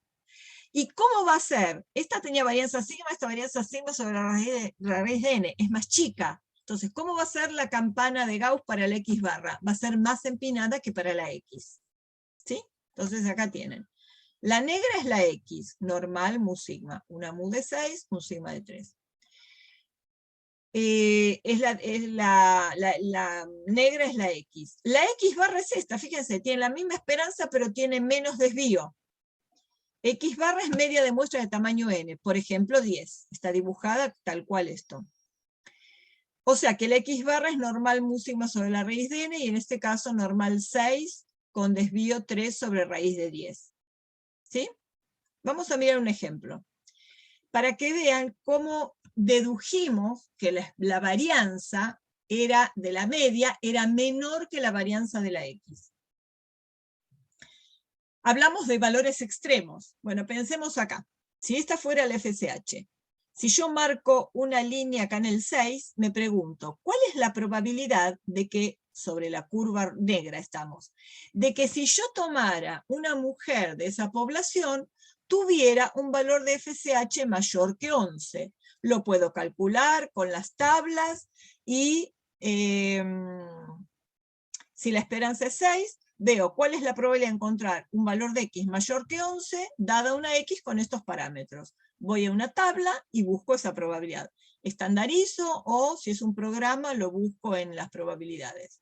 ¿Y cómo va a ser? Esta tenía varianza sigma, esta varianza sigma sobre la raíz de n, es más chica. Entonces, ¿cómo va a ser la campana de Gauss para la X barra? Va a ser más empinada que para la X. ¿Sí? Entonces acá tienen. La negra es la X, normal mu sigma. Una mu de 6, un sigma de 3. La negra es la X. La X barra es esta, fíjense, tiene la misma esperanza, pero tiene menos desvío. X barra es media de muestra de tamaño n, por ejemplo 10. Está dibujada tal cual esto. O sea que la X barra es normal mu sigma sobre la raíz de n, y en este caso normal 6 con desvío 3 sobre raíz de 10. ¿Sí? Vamos a mirar un ejemplo. Para que vean cómo dedujimos que la varianza de la media era menor que la varianza de la X. Hablamos de valores extremos. Bueno, pensemos acá. Si esta fuera la FSH, si yo marco una línea acá en el 6, me pregunto, ¿cuál es la probabilidad de que, sobre la curva negra estamos, de que si yo tomara una mujer de esa población, tuviera un valor de FSH mayor que 11. Lo puedo calcular con las tablas y si la esperanza es 6, veo cuál es la probabilidad de encontrar un valor de X mayor que 11, dada una X con estos parámetros. Voy a una tabla y busco esa probabilidad. Estandarizo o, si es un programa, lo busco en las probabilidades.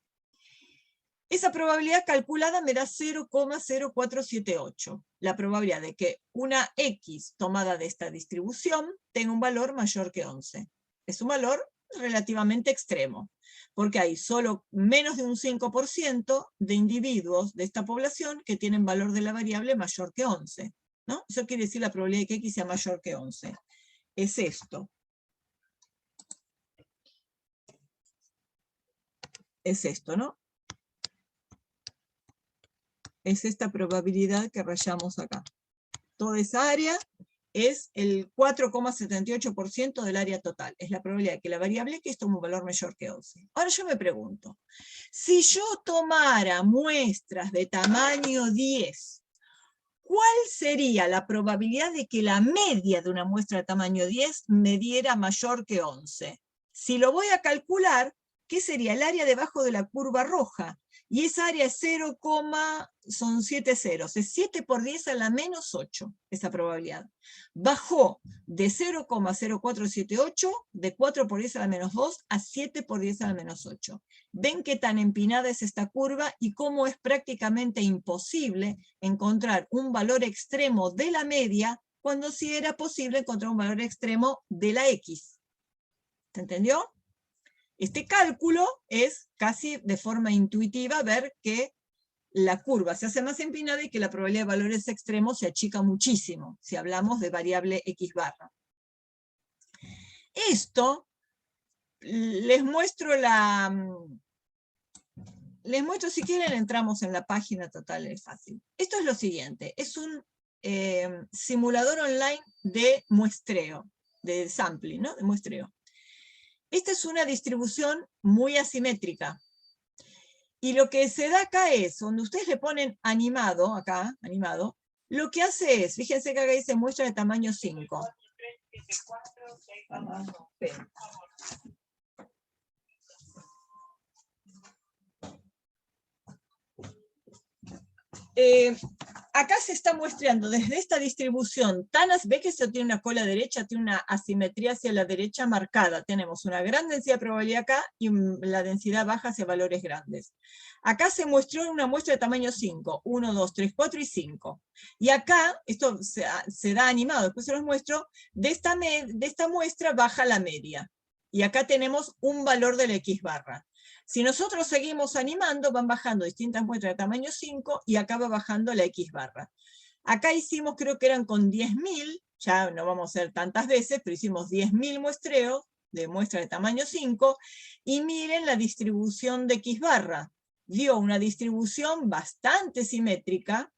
Esa probabilidad calculada me da 0,0478. La probabilidad de que una X tomada de esta distribución tenga un valor mayor que 11. Es un valor relativamente extremo, porque hay solo menos de un 5% de individuos de esta población que tienen valor de la variable mayor que 11. ¿No? Eso quiere decir la probabilidad de que X sea mayor que 11. Es esto. Es esto, ¿no? Es esta probabilidad que rayamos acá. Toda esa área es el 4,78% del área total. Es la probabilidad de que la variable X tome un valor mayor que 11. Ahora yo me pregunto, si yo tomara muestras de tamaño 10, ¿cuál sería la probabilidad de que la media de una muestra de tamaño 10 me diera mayor que 11? Si lo voy a calcular, ¿qué sería el área debajo de la curva roja? Y esa área es 0, son 7 ceros, es 7 por 10 a la menos 8, esa probabilidad. Bajó de 0,0478, de 4 por 10 a la menos 2, a 7 por 10 a la menos 8. ¿Ven qué tan empinada es esta curva y cómo es prácticamente imposible encontrar un valor extremo de la media cuando sí era posible encontrar un valor extremo de la X? ¿Se entendió? Este cálculo es casi de forma intuitiva ver que la curva se hace más empinada y que la probabilidad de valores extremos se achica muchísimo, si hablamos de variable X barra. Esto, les muestro si quieren entramos en la página, total, es fácil. Esto es lo siguiente, es un simulador online de muestreo, de sampling, ¿no? De muestreo. Esta es una distribución muy asimétrica. Y lo que se da acá es, donde ustedes le ponen animado, acá, animado, lo que hace es, fíjense que acá dice muestra de tamaño 5. Acá se está muestreando desde esta distribución, ve que esto tiene una cola derecha, tiene una asimetría hacia la derecha marcada. Tenemos una gran densidad de probabilidad acá y la densidad baja hacia valores grandes. Acá se muestró una muestra de tamaño 5, 1, 2, 3, 4 y 5. Y acá, esto se da animado, después se los muestro, de esta muestra baja la media. Y acá tenemos un valor de la X barra. Si nosotros seguimos animando, van bajando distintas muestras de tamaño 5 y acá va bajando la X barra. Acá hicimos, creo que eran con 10.000, ya no vamos a hacer tantas veces, pero hicimos 10.000 muestreos de muestras de tamaño 5 y miren la distribución de X barra. Dio una distribución bastante simétrica,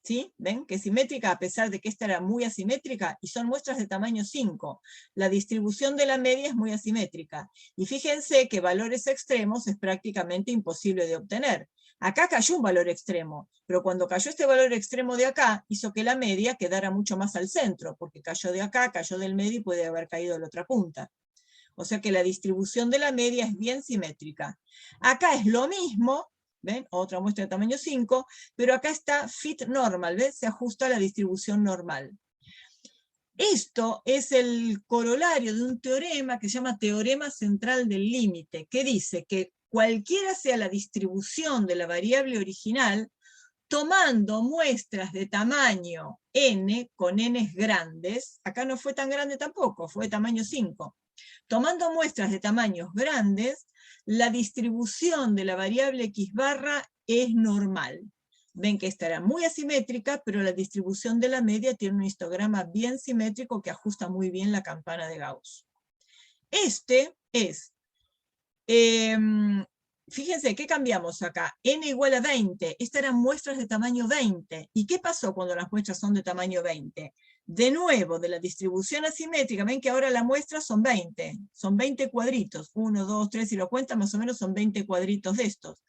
¿sí? ¿Ven? Que es simétrica a pesar de que esta era muy asimétrica y son muestras de tamaño 5. La distribución de la media es muy asimétrica. Y fíjense que valores extremos es prácticamente imposible de obtener. Acá cayó un valor extremo, pero cuando cayó este valor extremo de acá, hizo que la media quedara mucho más al centro, porque cayó de acá, cayó del medio y puede haber caído de la otra punta. O sea que la distribución de la media es bien simétrica. Acá es lo mismo, ¿ven? Otra muestra de tamaño 5, pero acá está fit normal, ¿ven? Se ajusta a la distribución normal. Esto es el corolario de un teorema que se llama teorema central del límite, que dice que cualquiera sea la distribución de la variable original, tomando muestras de tamaño n, con n's grandes, acá no fue tan grande tampoco, fue de tamaño 5, tomando muestras de tamaños grandes, la distribución de la variable X barra es normal. Ven que esta era muy asimétrica, pero la distribución de la media tiene un histograma bien simétrico que ajusta muy bien la campana de Gauss. Este es, fíjense, ¿qué cambiamos acá? N igual a 20, estas eran muestras de tamaño 20. ¿Y qué pasó cuando las muestras son de tamaño 20? De nuevo, de la distribución asimétrica, ven que ahora la muestra son 20 cuadritos, 1, 2, 3, si lo cuentan más o menos son 20 cuadritos de estos.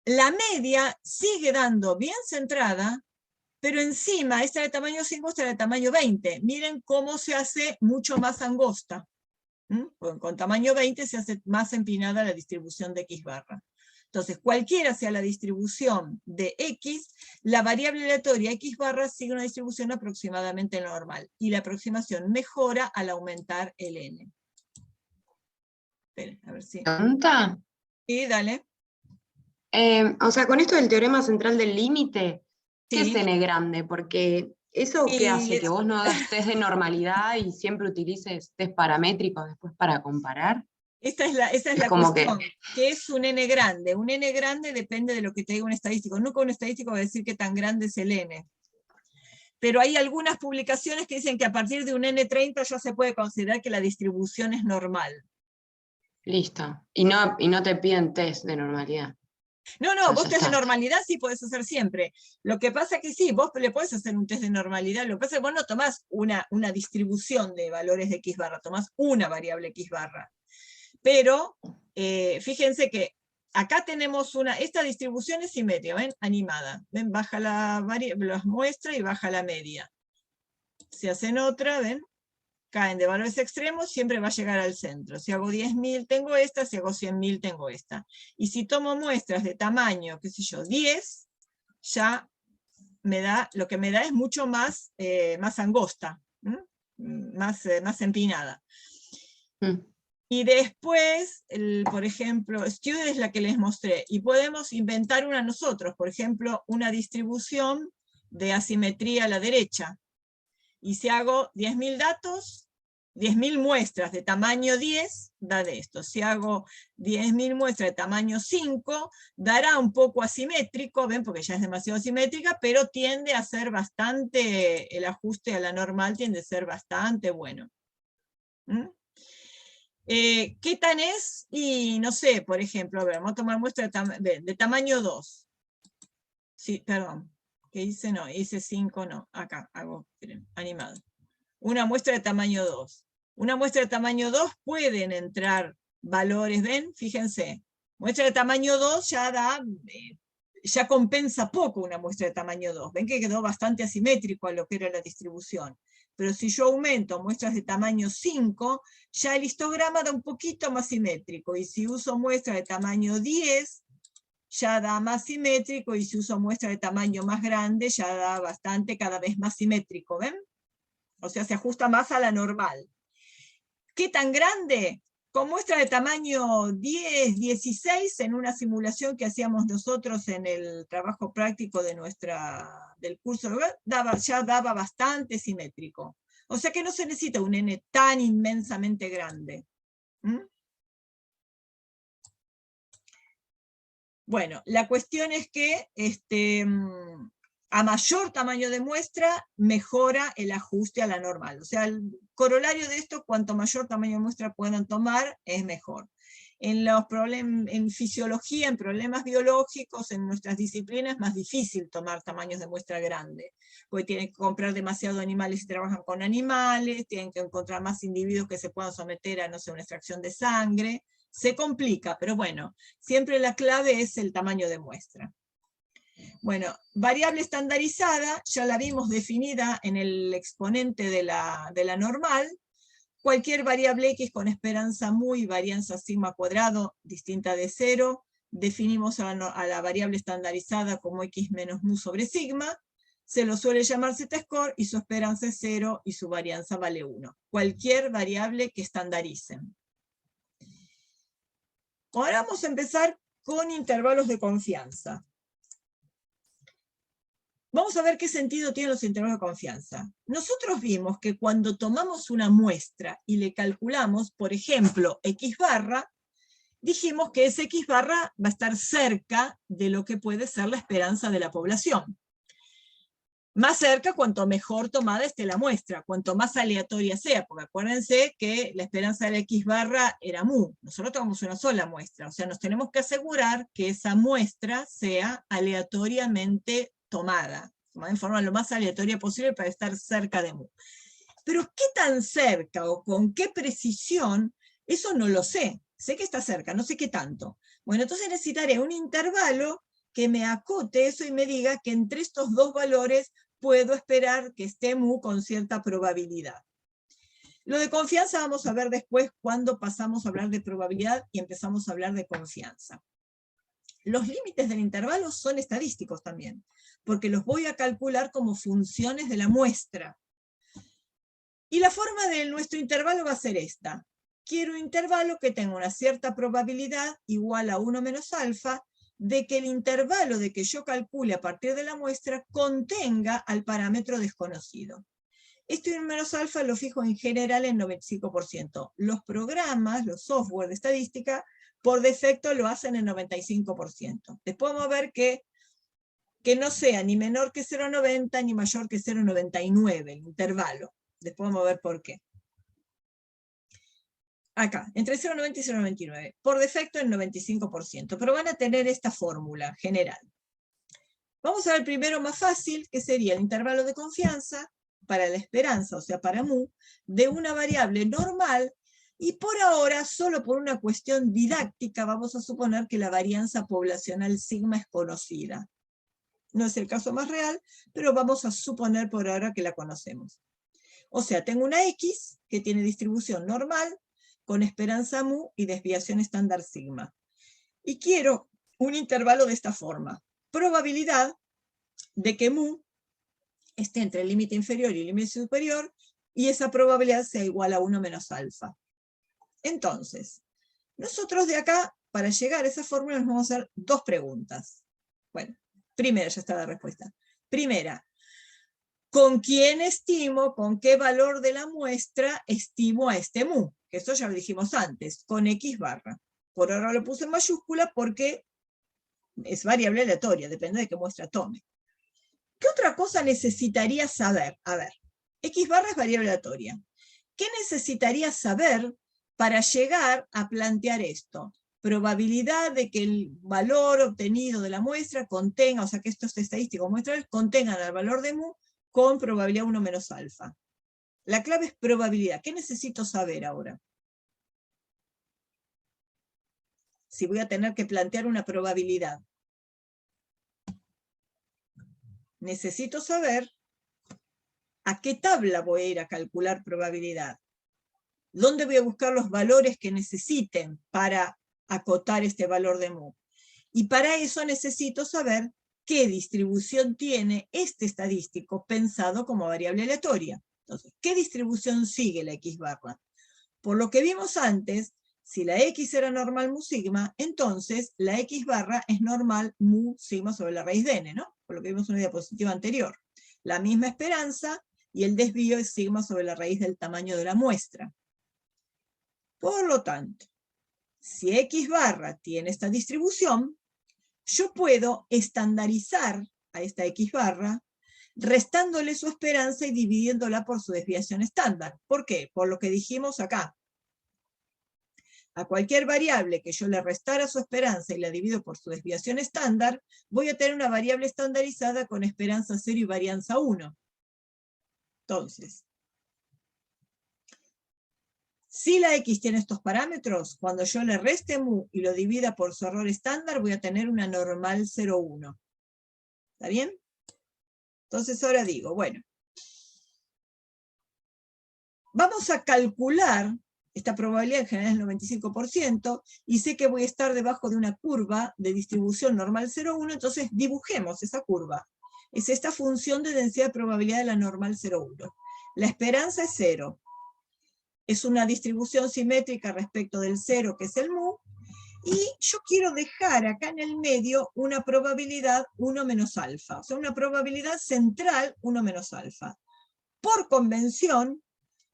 La media sigue dando bien centrada, pero encima esta de tamaño 5, esta de tamaño 20. Miren cómo se hace mucho más angosta. Con tamaño 20 se hace más empinada la distribución de X barra. Entonces, cualquiera sea la distribución de X, la variable aleatoria X barra sigue una distribución aproximadamente normal, y la aproximación mejora al aumentar el n. Esperen, a ver si... ¿Pregunta? Sí, dale. O sea, con esto del teorema central del límite, ¿qué es Sí. n grande? Porque ¿eso qué hace? ¿Que vos no hagas test de normalidad y siempre utilices test paramétricos después para comparar? Esa es la como cuestión, que es un n grande. Un n grande depende de lo que te diga un estadístico. Nunca un estadístico va a decir qué tan grande es el n. Pero hay algunas publicaciones que dicen que a partir de un n30 ya se puede considerar que la distribución es normal. Listo. Y no te piden test de normalidad. No, Ya vos test de está. normalidad sí podés hacer siempre. Lo que pasa que sí, vos le podés hacer un test de normalidad. Lo que pasa es que vos no tomás una distribución de valores de X barra, tomás una variable X barra. Pero fíjense que acá tenemos esta distribución es simétrica, ¿ven? Animada. ¿Ven? Baja las muestras y baja la media. Si hacen otra, ¿ven? Caen de valores extremos, siempre va a llegar al centro. Si hago 10.000 tengo esta, si hago 100.000 tengo esta. Y si tomo muestras de tamaño, qué sé yo, 10, ya lo que me da es mucho más, más angosta, más empinada. Y después, por ejemplo, Student es la que les mostré, y podemos inventar una nosotros, por ejemplo, una distribución de asimetría a la derecha. Y si hago 10.000 datos, 10.000 muestras de tamaño 10, da de esto. Si hago 10.000 muestras de tamaño 5, dará un poco asimétrico, ¿ven? Porque ya es demasiado asimétrica, pero tiende a ser bastante, el ajuste a la normal tiende a ser bastante bueno. ¿Qué tan es? Y no sé, por ejemplo, a ver, vamos a tomar muestra de tamaño 2. Sí, perdón. ¿Qué hice? No, hice 5, no. Acá, hago, miren, animado. Una muestra de tamaño 2. Una muestra de tamaño 2 pueden entrar valores, ¿ven? Fíjense. Muestra de tamaño 2 ya compensa poco una muestra de tamaño 2. Ven que quedó bastante asimétrico a lo que era la distribución. Pero si yo aumento muestras de tamaño 5, ya el histograma da un poquito más simétrico. Y si uso muestra de tamaño 10, ya da más simétrico, y si uso muestra de tamaño más grande, ya da bastante, cada vez más simétrico, ¿ven? O sea, se ajusta más a la normal. ¿Qué tan grande? Con muestra de tamaño 10, 16, en una simulación que hacíamos nosotros en el trabajo práctico del curso, ya daba bastante simétrico. O sea que no se necesita un n tan inmensamente grande. Bueno, la cuestión es que a mayor tamaño de muestra, mejora el ajuste a la normal. O sea, el corolario de esto, cuanto mayor tamaño de muestra puedan tomar, es mejor. En fisiología, en problemas biológicos, en nuestras disciplinas, es más difícil tomar tamaños de muestra grandes, porque tienen que comprar demasiados animales si trabajan con animales, tienen que encontrar más individuos que se puedan someter a, no sé, una extracción de sangre. Se complica, pero bueno, siempre la clave es el tamaño de muestra. Bueno, variable estandarizada, ya la vimos definida en el exponente de la normal. Cualquier variable x con esperanza mu y varianza sigma cuadrado distinta de 0, definimos a la variable estandarizada como x menos mu sobre sigma, se lo suele llamar z-score, y su esperanza es 0 y su varianza vale 1. Cualquier variable que estandaricen. Ahora vamos a empezar con intervalos de confianza. Vamos a ver qué sentido tienen los intervalos de confianza. Nosotros vimos que cuando tomamos una muestra y le calculamos, por ejemplo, x barra, dijimos que ese x barra va a estar cerca de lo que puede ser la esperanza de la población. Más cerca cuanto mejor tomada esté la muestra, cuanto más aleatoria sea, porque acuérdense que la esperanza de la x barra era mu. Nosotros tomamos una sola muestra, o sea, nos tenemos que asegurar que esa muestra sea aleatoriamente tomada en forma lo más aleatoria posible para estar cerca de mu. Pero qué tan cerca o con qué precisión, eso no lo sé. Sé que está cerca, no sé qué tanto. Bueno, entonces necesitaré un intervalo que me acote eso y me diga que entre estos dos valores puedo esperar que esté mu con cierta probabilidad. Lo de confianza vamos a ver después cuando pasamos a hablar de probabilidad y empezamos a hablar de confianza. Los límites del intervalo son estadísticos también, porque los voy a calcular como funciones de la muestra. Y la forma de nuestro intervalo va a ser esta. Quiero un intervalo que tenga una cierta probabilidad igual a 1 menos alfa, de que el intervalo de que yo calcule a partir de la muestra contenga al parámetro desconocido. Esto 1 menos alfa lo fijo en general en 95%. Los programas, los software de estadística, por defecto lo hacen en 95%. Después vamos a ver que no sea ni menor que 0,90 ni mayor que 0,99 el intervalo. Después vamos a ver por qué. Acá, entre 0,90 y 0,99. Por defecto en 95%, pero van a tener esta fórmula general. Vamos a ver primero más fácil, que sería el intervalo de confianza para la esperanza, o sea, para mu, de una variable normal, y por ahora, solo por una cuestión didáctica, vamos a suponer que la varianza poblacional sigma es conocida. No es el caso más real, pero vamos a suponer por ahora que la conocemos. O sea, tengo una X que tiene distribución normal, con esperanza mu y desviación estándar sigma. Y quiero un intervalo de esta forma. Probabilidad de que mu esté entre el límite inferior y el límite superior, y esa probabilidad sea igual a 1 menos alfa. Entonces, nosotros de acá, para llegar a esa fórmula, nos vamos a hacer dos preguntas. Bueno, primera, ya está la respuesta. Primera, ¿con quién estimo, con qué valor de la muestra estimo a este mu? Que esto ya lo dijimos antes, con X barra. Por ahora lo puse en mayúscula porque es variable aleatoria, depende de qué muestra tome. ¿Qué otra cosa necesitaría saber? A ver, X barra es variable aleatoria. ¿Qué necesitaría saber para llegar a plantear esto? Probabilidad de que el valor obtenido de la muestra contenga, o sea que estos estadísticos muestrales contengan el valor de mu con probabilidad 1 menos alfa. La clave es probabilidad. ¿Qué necesito saber ahora? Si voy a tener que plantear una probabilidad. Necesito saber a qué tabla voy a ir a calcular probabilidad. ¿Dónde voy a buscar los valores que necesiten para acotar este valor de mu? Y para eso necesito saber qué distribución tiene este estadístico pensado como variable aleatoria. Entonces, ¿qué distribución sigue la X barra? Por lo que vimos antes, si la X era normal mu sigma, entonces la X barra es normal mu sigma sobre la raíz de n, ¿no? Por lo que vimos en una diapositiva anterior. La misma esperanza y el desvío es sigma sobre la raíz del tamaño de la muestra. Por lo tanto, si X barra tiene esta distribución, yo puedo estandarizar a esta X barra restándole su esperanza y dividiéndola por su desviación estándar. ¿Por qué? Por lo que dijimos acá. A cualquier variable que yo le restara su esperanza y la divido por su desviación estándar, voy a tener una variable estandarizada con esperanza 0 y varianza 1. Entonces, si la X tiene estos parámetros, cuando yo le reste mu y lo divida por su error estándar, voy a tener una normal 0,1. ¿Está bien? Entonces ahora digo, bueno, vamos a calcular, esta probabilidad en general es el 95%, y sé que voy a estar debajo de una curva de distribución normal 0,1, entonces dibujemos esa curva. Es esta función de densidad de probabilidad de la normal 0,1. La esperanza es 0. Es una distribución simétrica respecto del 0, que es el mu, y yo quiero dejar acá en el medio una probabilidad 1 menos alfa, o sea, una probabilidad central 1 menos alfa. Por convención,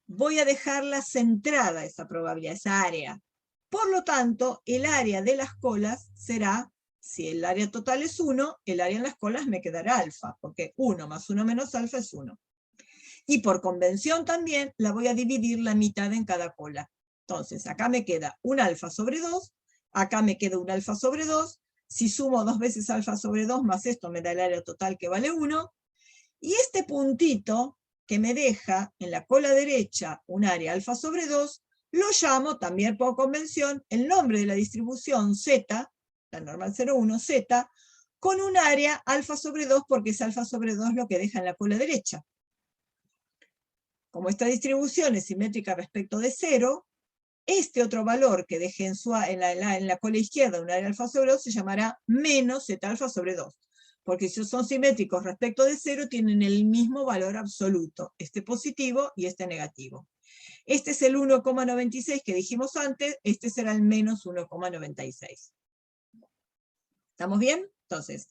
voy a dejarla centrada esa probabilidad, esa área. Por lo tanto, el área de las colas será, si el área total es 1, el área en las colas me quedará alfa, porque 1 más 1 menos alfa es 1. Y por convención también la voy a dividir la mitad en cada cola. Entonces, acá me queda un alfa sobre 2, acá me queda un alfa sobre 2, si sumo 2 veces alfa sobre 2 más esto me da el área total que vale 1, y este puntito que me deja en la cola derecha un área alfa sobre 2, lo llamo también por convención el nombre de la distribución z, la normal 0,1, z, con un área alfa sobre 2, porque es alfa sobre 2 lo que deja en la cola derecha. Como esta distribución es simétrica respecto de 0, este otro valor que deje en la cola izquierda un área alfa sobre 2 se llamará menos zeta alfa sobre 2. Porque si son simétricos respecto de 0, tienen el mismo valor absoluto, este positivo y este negativo. Este es el 1,96 que dijimos antes, este será el menos 1,96. ¿Estamos bien? Entonces,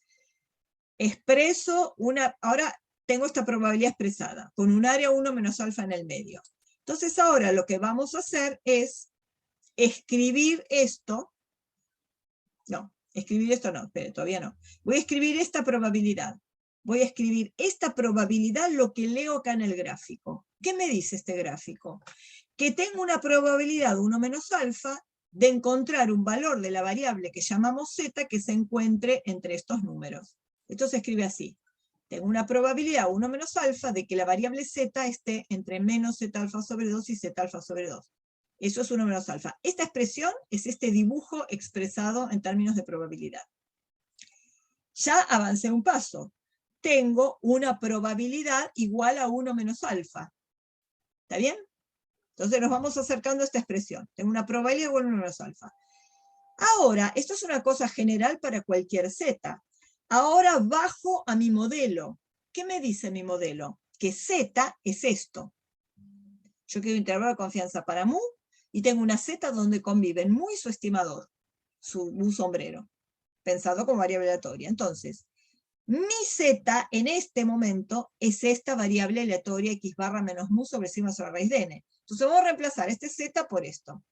expreso ahora tengo esta probabilidad expresada, con un área 1 menos alfa en el medio. Entonces ahora lo que vamos a hacer es escribir esto. No, escribir esto no, espere, todavía no. Voy a escribir esta probabilidad. Voy a escribir esta probabilidad, lo que leo acá en el gráfico. ¿Qué me dice este gráfico? Que tengo una probabilidad 1 menos alfa de encontrar un valor de la variable que llamamos z que se encuentre entre estos números. Esto se escribe así. Tengo una probabilidad 1 menos alfa de que la variable z esté entre menos z alfa sobre 2 y z alfa sobre 2. Eso es 1 menos alfa. Esta expresión es este dibujo expresado en términos de probabilidad. Ya avancé un paso. Tengo una probabilidad igual a 1 menos alfa. ¿Está bien? Entonces nos vamos acercando a esta expresión. Tengo una probabilidad igual a 1 menos alfa. Ahora, esto es una cosa general para cualquier z. Ahora bajo a mi modelo. ¿Qué me dice mi modelo? Que z es esto. Yo quiero un intervalo de confianza para mu, y tengo una z donde conviven mu y su estimador, su mu sombrero, pensado como variable aleatoria. Entonces, mi z en este momento es esta variable aleatoria x barra menos mu sobre sigma sobre raíz de n. Entonces vamos a reemplazar este z por esto.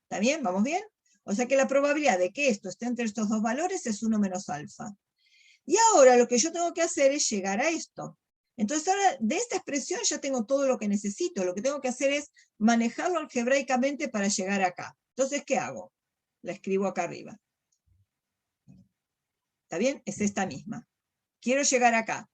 ¿Está bien? ¿Vamos bien? O sea que la probabilidad de que esto esté entre estos dos valores es 1 menos alfa. Y ahora lo que yo tengo que hacer es llegar a esto. Entonces ahora de esta expresión ya tengo todo lo que necesito. Lo que tengo que hacer es manejarlo algebraicamente para llegar acá. Entonces, ¿qué hago? La escribo acá arriba. ¿Está bien? Es esta misma. Quiero llegar acá.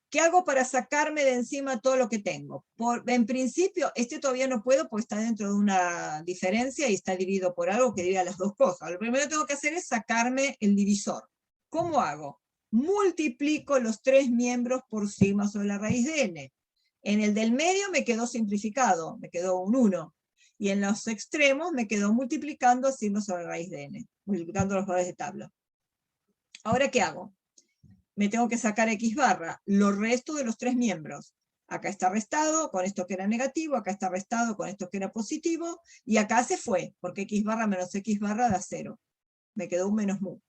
¿Qué hago para sacarme de encima todo lo que tengo? En principio, este todavía no puedo porque está dentro de una diferencia y está dividido por algo que divide las dos cosas. Lo primero que tengo que hacer es sacarme el divisor. ¿Cómo hago? Multiplico los tres miembros por sigma sobre la raíz de n. En el del medio me quedó simplificado, me quedó un 1. Y en los extremos me quedó multiplicando sigma sobre la raíz de n, multiplicando los valores de tabla. Ahora, ¿qué hago? Me tengo que sacar x barra, lo resto de los tres miembros. Acá está restado con esto que era negativo, acá está restado con esto que era positivo, y acá se fue, porque x barra menos x barra da 0. Me quedó un menos mu.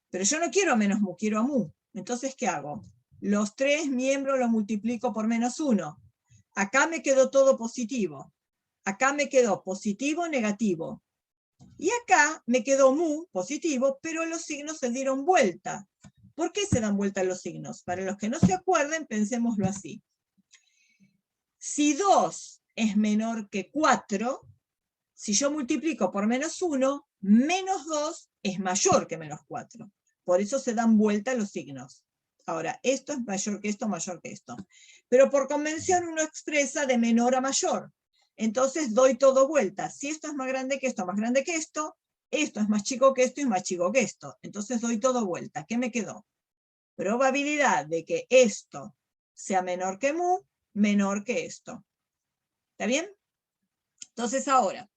Pero yo no quiero a menos mu, quiero a mu. Entonces, ¿qué hago? Los tres miembros los multiplico por menos 1. Acá me quedó todo positivo. Acá me quedó positivo, negativo. Y acá me quedó mu, positivo, pero los signos se dieron vuelta. ¿Por qué se dan vuelta los signos? Para los que no se acuerden, pensémoslo así. Si 2 es menor que 4, si yo multiplico por menos 1, menos 2 es mayor que menos 4. Por eso se dan vuelta los signos. Ahora, esto es mayor que esto, mayor que esto. Pero por convención uno expresa de menor a mayor. Entonces doy todo vuelta. Si esto es más grande que esto, más grande que esto es más chico que esto y más chico que esto. Entonces doy todo vuelta. ¿Qué me quedó? Probabilidad de que esto sea menor que mu, menor que esto. ¿Está bien? Entonces ahora,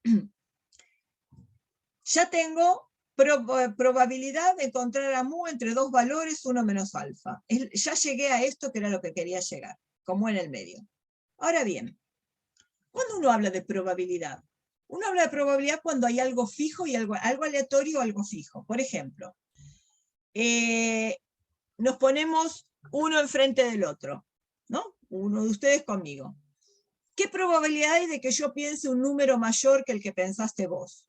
ya tengo probabilidad de encontrar a mu entre dos valores, 1 menos alfa. Ya llegué a esto que era lo que quería llegar, como en el medio. Ahora bien, ¿cuándo uno habla de probabilidad? Uno habla de probabilidad cuando hay algo fijo y algo aleatorio o algo fijo. Por ejemplo, nos ponemos uno enfrente del otro, ¿no? Uno de ustedes conmigo. ¿Qué probabilidad hay de que yo piense un número mayor que el que pensaste vos?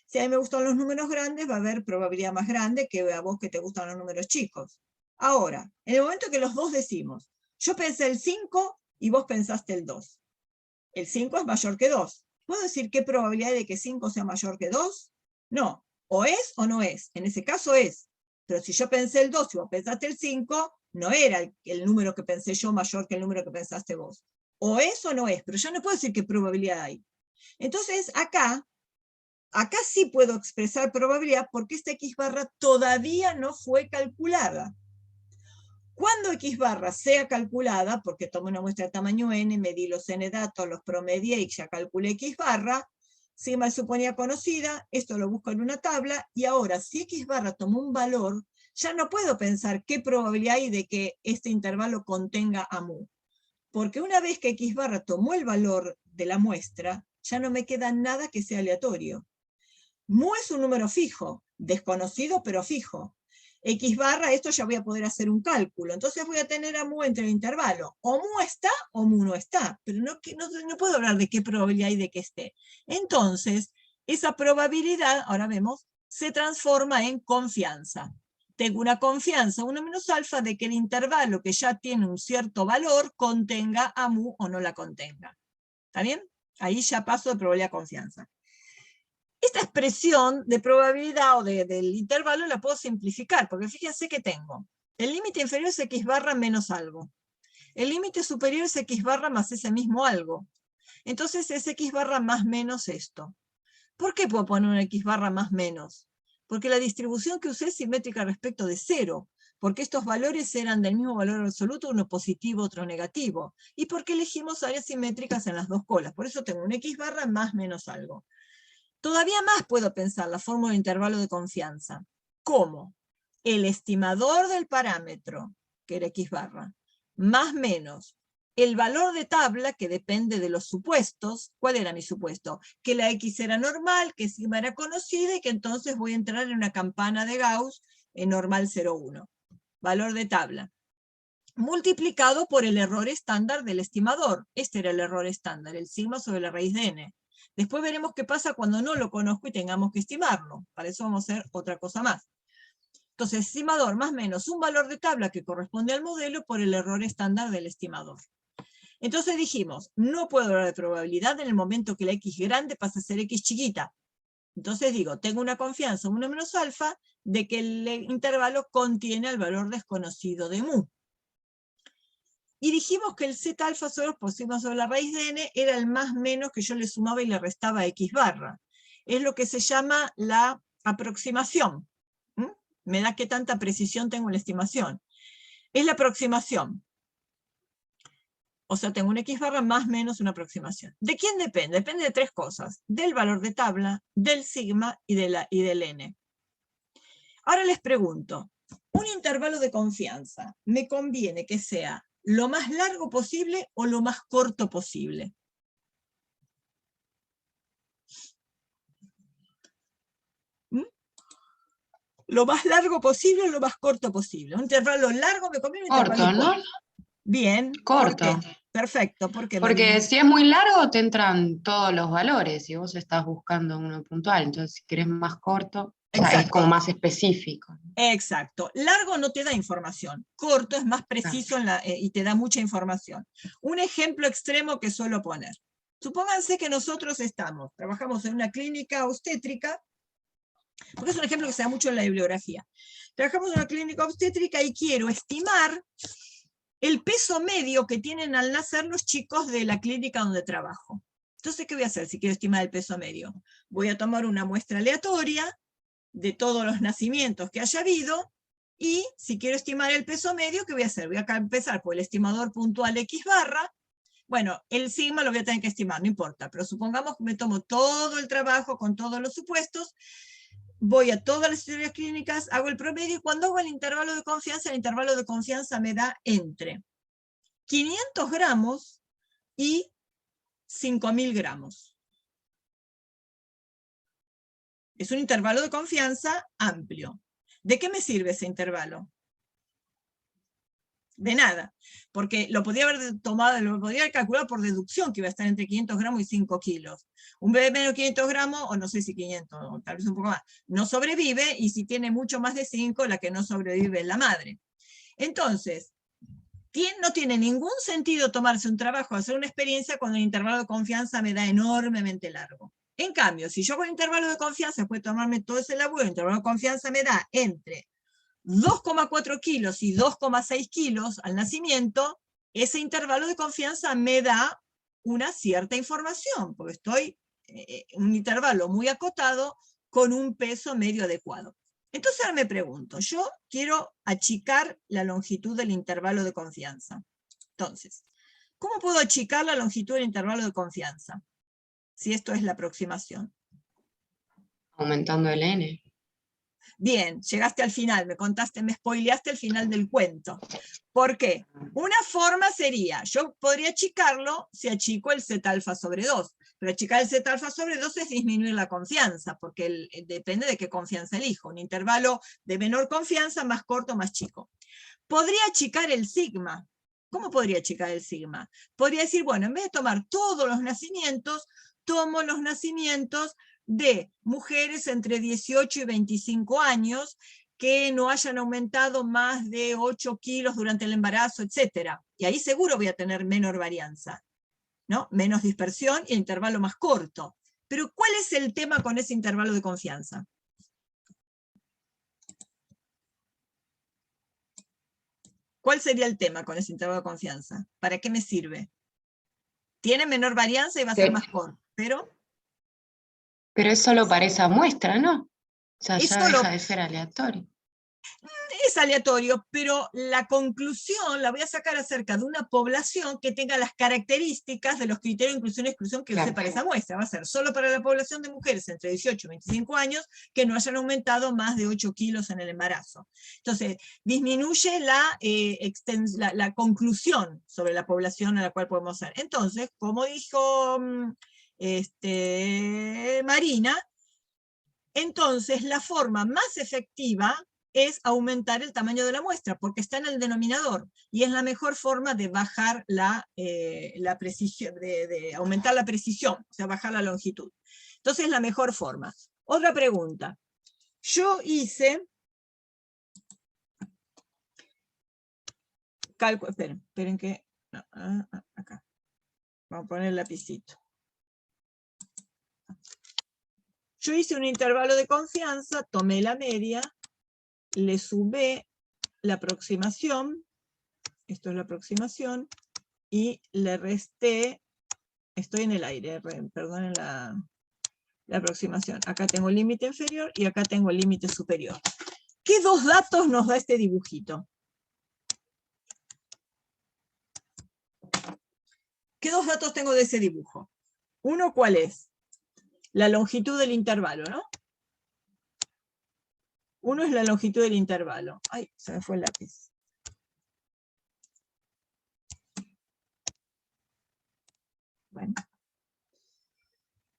Si a mí me gustan los números grandes, va a haber probabilidad más grande que a vos que te gustan los números chicos. Ahora, en el momento que los dos decimos, yo pensé el 5 y vos pensaste el 2. El 5 es mayor que 2. ¿Puedo decir qué probabilidad hay de que 5 sea mayor que 2? No. O es o no es. En ese caso es. Pero si yo pensé el 2 y vos pensaste el 5, no era el número que pensé yo mayor que el número que pensaste vos. O es o no es. Pero yo no puedo decir qué probabilidad hay. Entonces, acá, acá sí puedo expresar probabilidad porque esta X barra todavía no fue calculada. Cuando X barra sea calculada, porque tomo una muestra de tamaño n, medí los n datos, los promedié y ya calculé X barra, sigma suponía conocida, esto lo busco en una tabla, y ahora si X barra tomó un valor, ya no puedo pensar qué probabilidad hay de que este intervalo contenga a mu. Porque una vez que X barra tomó el valor de la muestra, ya no me queda nada que sea aleatorio. Mu es un número fijo, desconocido pero fijo. X barra, esto ya voy a poder hacer un cálculo. Entonces voy a tener a mu entre el intervalo. O mu está o mu no está. Pero no puedo hablar de qué probabilidad hay de que esté. Entonces, esa probabilidad, ahora vemos, se transforma en confianza. Tengo una confianza, 1 menos alfa, de que el intervalo que ya tiene un cierto valor contenga a mu o no la contenga. ¿Está bien? Ahí ya paso de probabilidad a confianza. Esta expresión de probabilidad o del intervalo la puedo simplificar, porque fíjense que tengo. El límite inferior es X barra menos algo. El límite superior es X barra más ese mismo algo. Entonces es X barra más menos esto. ¿Por qué puedo poner un X barra más menos? Porque la distribución que usé es simétrica respecto de 0, porque estos valores eran del mismo valor absoluto, uno positivo, otro negativo, y porque elegimos áreas simétricas en las dos colas. Por eso tengo un X barra más menos algo. Todavía más puedo pensar la fórmula de intervalo de confianza. ¿Cómo? El estimador del parámetro, que era X barra, más menos el valor de tabla, que depende de los supuestos. ¿Cuál era mi supuesto? Que la X era normal, que sigma era conocida, y que entonces voy a entrar en una campana de Gauss en normal 0,1. Valor de tabla. Multiplicado por el error estándar del estimador. Este era el error estándar, el sigma sobre la raíz de n. Después veremos qué pasa cuando no lo conozco y tengamos que estimarlo. Para eso vamos a hacer otra cosa más. Entonces, estimador más menos un valor de tabla que corresponde al modelo por el error estándar del estimador. Entonces dijimos, no puedo hablar de probabilidad en el momento que la X grande pasa a ser X chiquita. Entonces digo, tengo una confianza 1 menos alfa de que el intervalo contiene el valor desconocido de mu. Y dijimos que el z alfa por sigma sobre la raíz de n era el más menos que yo le sumaba y le restaba a X barra. Es lo que se llama la aproximación. Me da qué tanta precisión tengo en la estimación. Es la aproximación. O sea, tengo un X barra más menos una aproximación. ¿De quién depende? Depende de tres cosas. Del valor de tabla, del sigma y del n. Ahora les pregunto, un intervalo de confianza, ¿me conviene que sea lo más largo posible o lo más corto posible? ¿Lo más largo posible o lo más corto posible? Un intervalo largo me conviene. Corto, ¿no? Bien. Corto. ¿Por qué? Perfecto. ¿Por qué, Porque Marina? si es muy largo te entran todos los valores y vos estás buscando uno puntual. Entonces, si querés más corto, o sea, es como más específico. Exacto. Largo no te da información. Corto es más preciso y te da mucha información. Un ejemplo extremo que suelo poner. Supónganse que nosotros trabajamos en una clínica obstétrica, porque es un ejemplo que se da mucho en la bibliografía. Trabajamos en una clínica obstétrica y quiero estimar el peso medio que tienen al nacer los chicos de la clínica donde trabajo. Entonces, ¿qué voy a hacer si quiero estimar el peso medio? Voy a tomar una muestra aleatoria de todos los nacimientos que haya habido, y si quiero estimar el peso medio, ¿qué voy a hacer? Voy a empezar por el estimador puntual X barra. Bueno, el sigma lo voy a tener que estimar, no importa, pero supongamos que me tomo todo el trabajo con todos los supuestos, voy a todas las historias clínicas, hago el promedio, y cuando hago el intervalo de confianza me da entre 500 gramos y 5.000 gramos. Es un intervalo de confianza amplio. ¿De qué me sirve ese intervalo? De nada, porque lo podía haber calculado por deducción, que iba a estar entre 500 gramos y 5 kilos. Un bebé menos de 500 gramos, o no sé si 500, o tal vez un poco más, no sobrevive, y si tiene mucho más de 5, la que no sobrevive es la madre. Entonces, no tiene ningún sentido tomarse un trabajo, hacer una experiencia cuando el intervalo de confianza me da enormemente largo. En cambio, si yo con el intervalo de confianza puedo tomarme todo ese laburo, el intervalo de confianza me da entre 2,4 kilos y 2,6 kilos al nacimiento, ese intervalo de confianza me da una cierta información, porque estoy un intervalo muy acotado con un peso medio adecuado. Entonces ahora me pregunto, yo quiero achicar la longitud del intervalo de confianza. Entonces, ¿cómo puedo achicar la longitud del intervalo de confianza? Si esto es la aproximación. Aumentando el n. Bien, llegaste al final, me spoileaste el final del cuento. ¿Por qué? Una forma sería, yo podría achicarlo si achico el z alfa sobre 2, pero achicar el z alfa sobre 2 es disminuir la confianza, porque depende de qué confianza elijo. Un intervalo de menor confianza, más corto, más chico. Podría achicar el sigma. ¿Cómo podría achicar el sigma? Podría decir, bueno, en vez de tomar todos los nacimientos, tomo los nacimientos de mujeres entre 18 y 25 años que no hayan aumentado más de 8 kilos durante el embarazo, etc. Y ahí seguro voy a tener menor varianza, ¿no? Menos dispersión y intervalo más corto. Pero ¿cuál es el tema con ese intervalo de confianza? ¿Cuál sería el tema con ese intervalo de confianza? ¿Para qué me sirve? Tiene menor varianza y va a ser más corto, pero es solo para esa muestra, ¿no? O sea, es ya solo, deja de ser aleatorio. es aleatorio, pero la conclusión la voy a sacar acerca de una población que tenga las características de los criterios de inclusión y exclusión que use para esa muestra. Va a ser solo para la población de mujeres entre 18 y 25 años que no hayan aumentado más de 8 kilos en el embarazo. Entonces, disminuye la conclusión sobre la población a la cual podemos hacer. Entonces, como dijo Marina, entonces la forma más efectiva es aumentar el tamaño de la muestra, porque está en el denominador, y es la mejor forma de bajar la precisión, de aumentar la precisión, o sea, bajar la longitud. Entonces es la mejor forma. Otra pregunta. Yo hice, esperen que, no, acá, vamos a poner el lapicito. Yo hice un intervalo de confianza, tomé la media, le sumé la aproximación, esto es la aproximación, y le resté, estoy en el aire, perdonen la aproximación. Acá tengo el límite inferior y acá tengo el límite superior. ¿Qué dos datos nos da este dibujito? ¿Qué dos datos tengo de ese dibujo? Uno, ¿cuál es? La longitud del intervalo, ¿no? Uno es la longitud del intervalo. Ay, se me fue el lápiz. Bueno.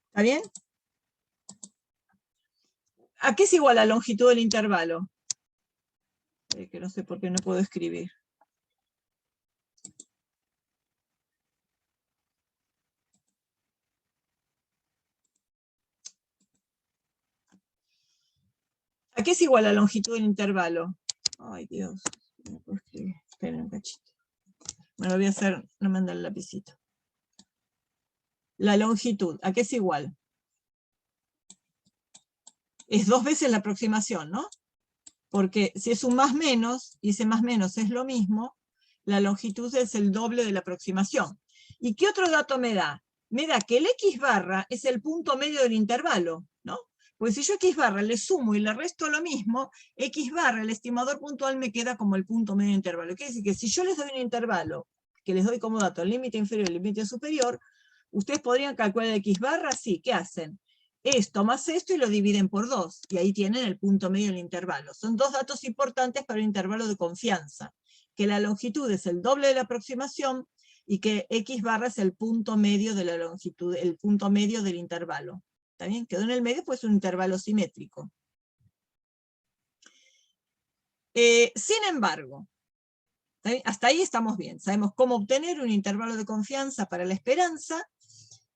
¿Está bien? ¿A qué es igual la longitud del intervalo? Que no sé por qué no puedo escribir. ¿A qué es igual la longitud del intervalo? Ay, Dios. No puedo escribir. Esperen un cachito. Bueno, lo voy a hacer, no me anda el lapicito. La longitud, ¿a qué es igual? Es 2 veces la aproximación, ¿no? Porque si es un más menos, y ese más menos es lo mismo, la longitud es el doble de la aproximación. ¿Y qué otro dato me da? Me da que el X barra es el punto medio del intervalo, ¿no? Pues si yo X barra le sumo y le resto lo mismo, X barra, el estimador puntual, me queda como el punto medio del intervalo. Quiere decir que si yo les doy un intervalo, que les doy como dato el límite inferior y el límite superior, ustedes podrían calcular el X barra, sí, ¿qué hacen? Esto más esto y lo dividen por 2, y ahí tienen el punto medio del intervalo. Son dos datos importantes para el intervalo de confianza, que la longitud es el doble de la aproximación y que X barra es el punto medio de la longitud, el punto medio del intervalo. ¿Está bien? Quedó en el medio, pues un intervalo simétrico. Sin embargo, hasta ahí estamos bien. Sabemos cómo obtener un intervalo de confianza para la esperanza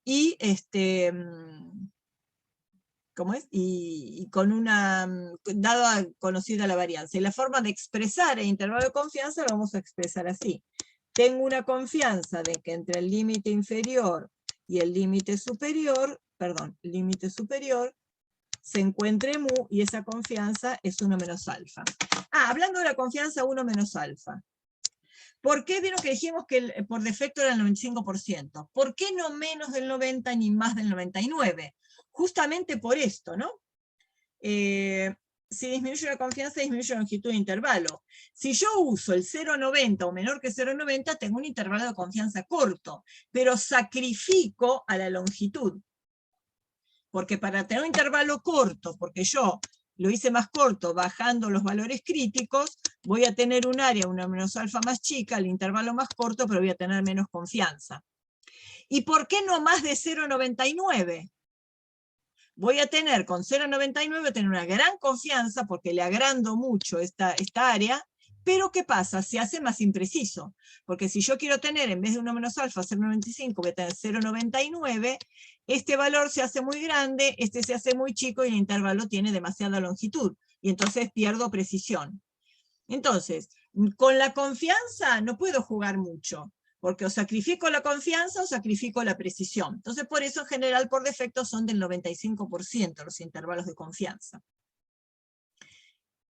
y ¿cómo es? Y con una, dada conocida la varianza. Y la forma de expresar el intervalo de confianza lo vamos a expresar así. Tengo una confianza de que entre el límite inferior y el límite superior, se encuentre mu, y esa confianza es 1 menos alfa. Hablando de la confianza 1 menos alfa. ¿Por qué vieron que dijimos que por defecto era el 95%? ¿Por qué no menos del 90 ni más del 99? Justamente por esto, ¿no? Si disminuye la confianza, disminuye la longitud de intervalo. Si yo uso el 0,90 o menor que 0,90, tengo un intervalo de confianza corto, pero sacrifico a la longitud. Porque para tener un intervalo corto, porque yo lo hice más corto bajando los valores críticos, voy a tener un área, una menos alfa más chica, el intervalo más corto, pero voy a tener menos confianza. ¿Y por qué no más de 0,99? Voy a tener con 0,99 tener una gran confianza porque le agrando mucho esta área, pero ¿qué pasa? Se hace más impreciso, porque si yo quiero tener en vez de 1 menos alfa 0,95, voy a tener 0,99, este valor se hace muy grande, este se hace muy chico y el intervalo tiene demasiada longitud, y entonces pierdo precisión. Entonces, con la confianza no puedo jugar mucho, porque o sacrifico la confianza o sacrifico la precisión. Entonces, por eso en general, por defecto, son del 95% los intervalos de confianza.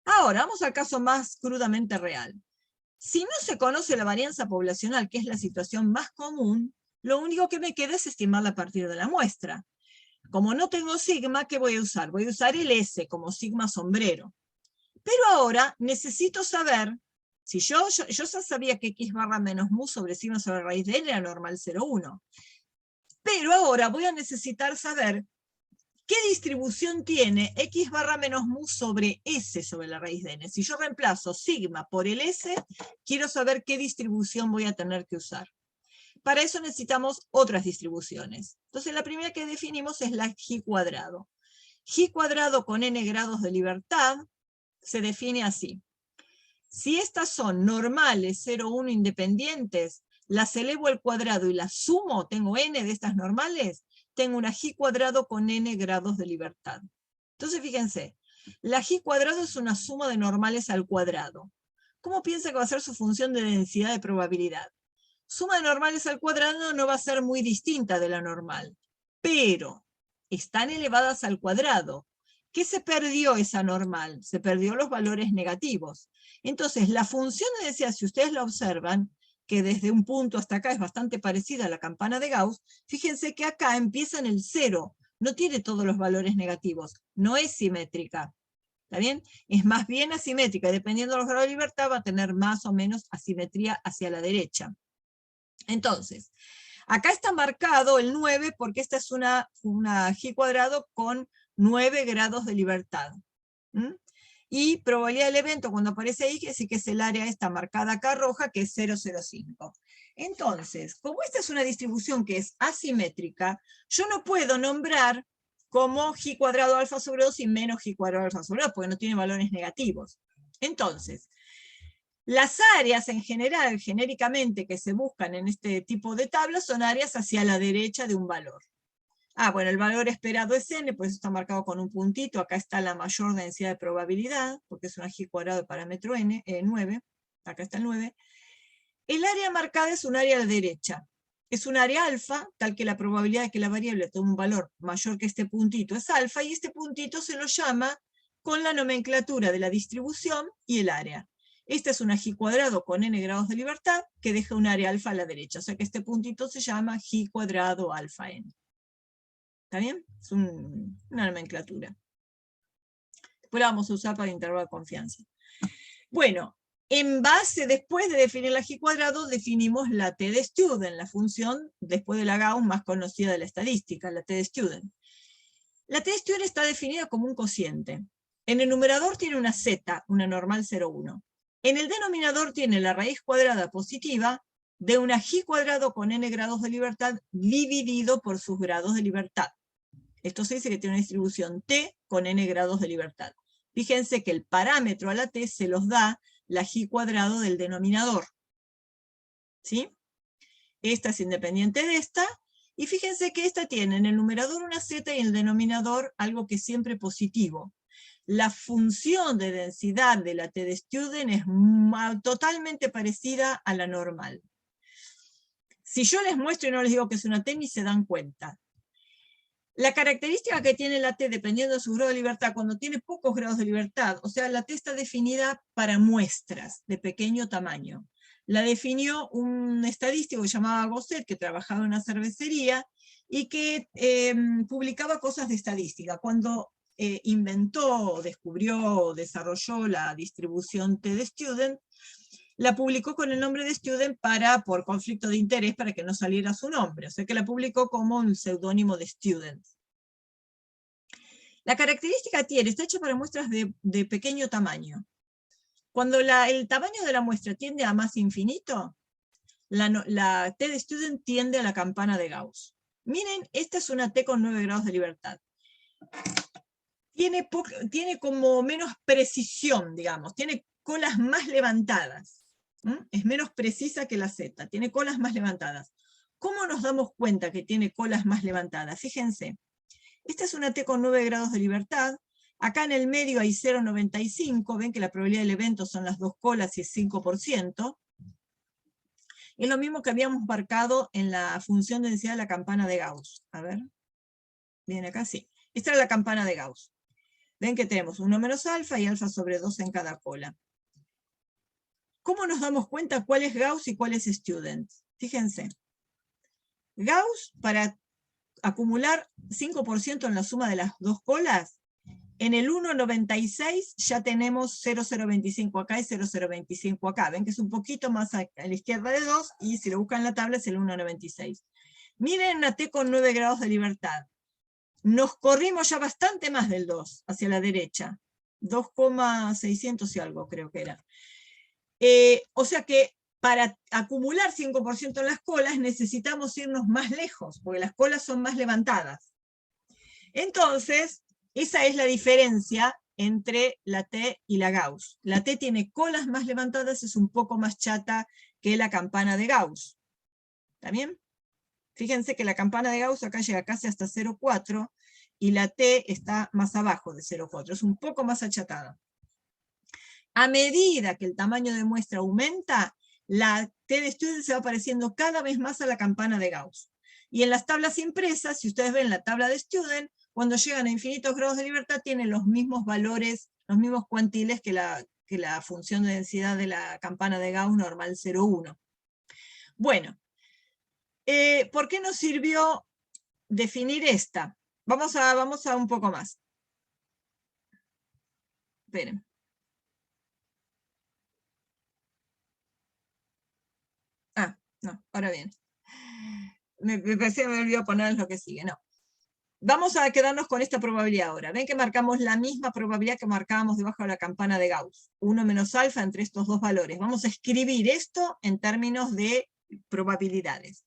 Ahora, vamos al caso más crudamente real. Si no se conoce la varianza poblacional, que es la situación más común, lo único que me queda es estimarla a partir de la muestra. Como no tengo sigma, ¿qué voy a usar? Voy a usar el S como sigma sombrero. Pero ahora necesito saber, si yo ya sabía que x barra menos mu sobre sigma sobre raíz de n era normal 0,1. Pero ahora voy a necesitar saber qué distribución tiene x barra menos mu sobre s sobre la raíz de n. Si yo reemplazo sigma por el s, quiero saber qué distribución voy a tener que usar. Para eso necesitamos otras distribuciones. Entonces la primera que definimos es la G cuadrado. G cuadrado con n grados de libertad se define así. Si estas son normales 0, 1 independientes, las elevo al cuadrado y las sumo, tengo n de estas normales, tengo una G cuadrado con n grados de libertad. Entonces fíjense, la G cuadrado es una suma de normales al cuadrado. ¿Cómo piensa que va a ser su función de densidad de probabilidad? Suma de normales al cuadrado no va a ser muy distinta de la normal, pero están elevadas al cuadrado. ¿Qué se perdió esa normal? Se perdió los valores negativos. Entonces, la función de densidad, si ustedes la observan, que desde un punto hasta acá es bastante parecida a la campana de Gauss, fíjense que acá empieza en el 0, no tiene todos los valores negativos, no es simétrica. ¿Está bien? Es más bien asimétrica, dependiendo de los grados de libertad va a tener más o menos asimetría hacia la derecha. Entonces, acá está marcado el 9 porque esta es una G cuadrado con 9 grados de libertad. Y probabilidad del evento cuando aparece ahí, que sí que es el área esta marcada acá roja, que es 0,05. Entonces, como esta es una distribución que es asimétrica, yo no puedo nombrar como G cuadrado alfa sobre 2 y menos G cuadrado alfa sobre 2, porque no tiene valores negativos. Entonces, las áreas en general, genéricamente, que se buscan en este tipo de tablas, son áreas hacia la derecha de un valor. Bueno, el valor esperado es n, por eso está marcado con un puntito. Acá está la mayor densidad de probabilidad, porque es una G cuadrado de parámetro n, 9. Acá está el 9. El área marcada es un área a la derecha. Es un área alfa, tal que la probabilidad de que la variable tome un valor mayor que este puntito es alfa, y este puntito se lo llama con la nomenclatura de la distribución y el área. Esta es una G cuadrado con n grados de libertad, que deja un área alfa a la derecha. O sea que este puntito se llama G cuadrado alfa n. ¿Está bien? Es una nomenclatura. Después la vamos a usar para el intervalo de confianza. Bueno, en base, después de definir la G cuadrado, definimos la T de Student, la función, después de la Gauss, más conocida de la estadística, la T de Student. La T de Student está definida como un cociente. En el numerador tiene una Z, una normal 0,1. En el denominador tiene la raíz cuadrada positiva de una G cuadrado con n grados de libertad dividido por sus grados de libertad. Esto se dice que tiene una distribución T con n grados de libertad. Fíjense que el parámetro a la T se los da la G cuadrado del denominador. ¿Sí? Esta es independiente de esta. Y fíjense que esta tiene en el numerador una Z y en el denominador algo que es siempre positivo. La función de densidad de la T de Student es totalmente parecida a la normal. Si yo les muestro y no les digo que es una T, ni se dan cuenta. La característica que tiene la T, dependiendo de su grado de libertad, cuando tiene pocos grados de libertad, o sea, la T está definida para muestras de pequeño tamaño. la definió un estadístico que se llamaba Gosset, que trabajaba en una cervecería, y que publicaba cosas de estadística. Cuando inventó, descubrió, desarrolló la distribución T-de-Student, la publicó con el nombre de Student por conflicto de interés, para que no saliera su nombre, o sea que la publicó como un seudónimo de Student. La característica tiene, está hecha para muestras de pequeño tamaño. Cuando el tamaño de la muestra tiende a más infinito, la T de Student tiende a la campana de Gauss. Miren, esta es una T con 9 grados de libertad. Tiene como menos precisión, digamos, tiene colas más levantadas. Es menos precisa que la Z, tiene colas más levantadas. ¿Cómo nos damos cuenta que tiene colas más levantadas? Fíjense, esta es una T con 9 grados de libertad, acá en el medio hay 0,95, ven que la probabilidad del evento son las dos colas y es 5%. Es lo mismo que habíamos marcado en la función de densidad de la campana de Gauss. A ver, bien acá, sí. Esta es la campana de Gauss. Ven que tenemos 1 menos alfa y alfa sobre 2 en cada cola. ¿Cómo nos damos cuenta cuál es Gauss y cuál es Student? Fíjense. Gauss, para acumular 5% en la suma de las dos colas, en el 1,96 ya tenemos 0,025 acá y 0,025 acá. Ven que es un poquito más a la izquierda de 2, y si lo buscan en la tabla es el 1,96. Miren una T con 9 grados de libertad. Nos corrimos ya bastante más del 2 hacia la derecha. 2,600 y algo creo que era. O sea que para acumular 5% en las colas necesitamos irnos más lejos, porque las colas son más levantadas. Entonces, esa es la diferencia entre la T y la Gauss. La T tiene colas más levantadas, es un poco más chata que la campana de Gauss. ¿Está bien? Fíjense que la campana de Gauss acá llega casi hasta 0,4 y la T está más abajo de 0,4, es un poco más achatada. A medida que el tamaño de muestra aumenta, la T de Student se va pareciendo cada vez más a la campana de Gauss. Y en las tablas impresas, si ustedes ven la tabla de Student, cuando llegan a infinitos grados de libertad tienen los mismos valores, los mismos cuantiles que la función de densidad de la campana de Gauss normal 0,1. Bueno, ¿por qué nos sirvió definir esta? Vamos a un poco más. Esperen. Ah, no, ahora bien. Me olvidó poner lo que sigue, no. Vamos a quedarnos con esta probabilidad ahora. Ven que marcamos la misma probabilidad que marcábamos debajo de la campana de Gauss. 1 menos alfa entre estos dos valores. Vamos a escribir esto en términos de probabilidades.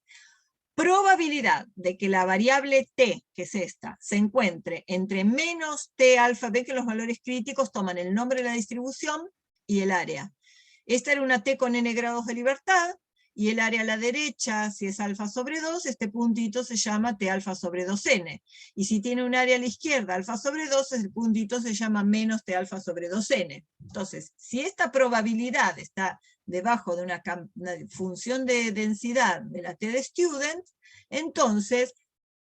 Probabilidad de que la variable t, que es esta, se encuentre entre menos t alfa. Ven que los valores críticos toman el nombre de la distribución y el área. Esta era una t con n grados de libertad, y el área a la derecha, si es alfa sobre 2, este puntito se llama t alfa sobre 2n. Y si tiene un área a la izquierda, alfa sobre 2, el puntito se llama menos t alfa sobre 2n. Entonces, si esta probabilidad está debajo de una función de densidad de la t de Student, entonces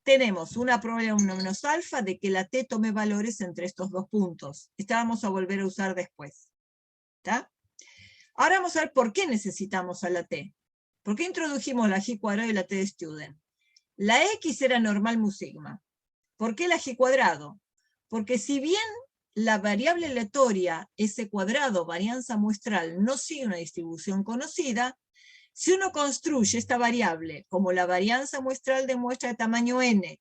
tenemos una probabilidad 1 menos alfa de que la t tome valores entre estos dos puntos. Esta vamos a volver a usar después. ¿Está? Ahora vamos a ver por qué necesitamos a la t. ¿Por qué introdujimos la G cuadrado y la T de Student? La X era normal mu sigma. ¿Por qué la G cuadrado? Porque si bien la variable aleatoria S cuadrado, varianza muestral, no sigue una distribución conocida, si uno construye esta variable como la varianza muestral de muestra de tamaño n,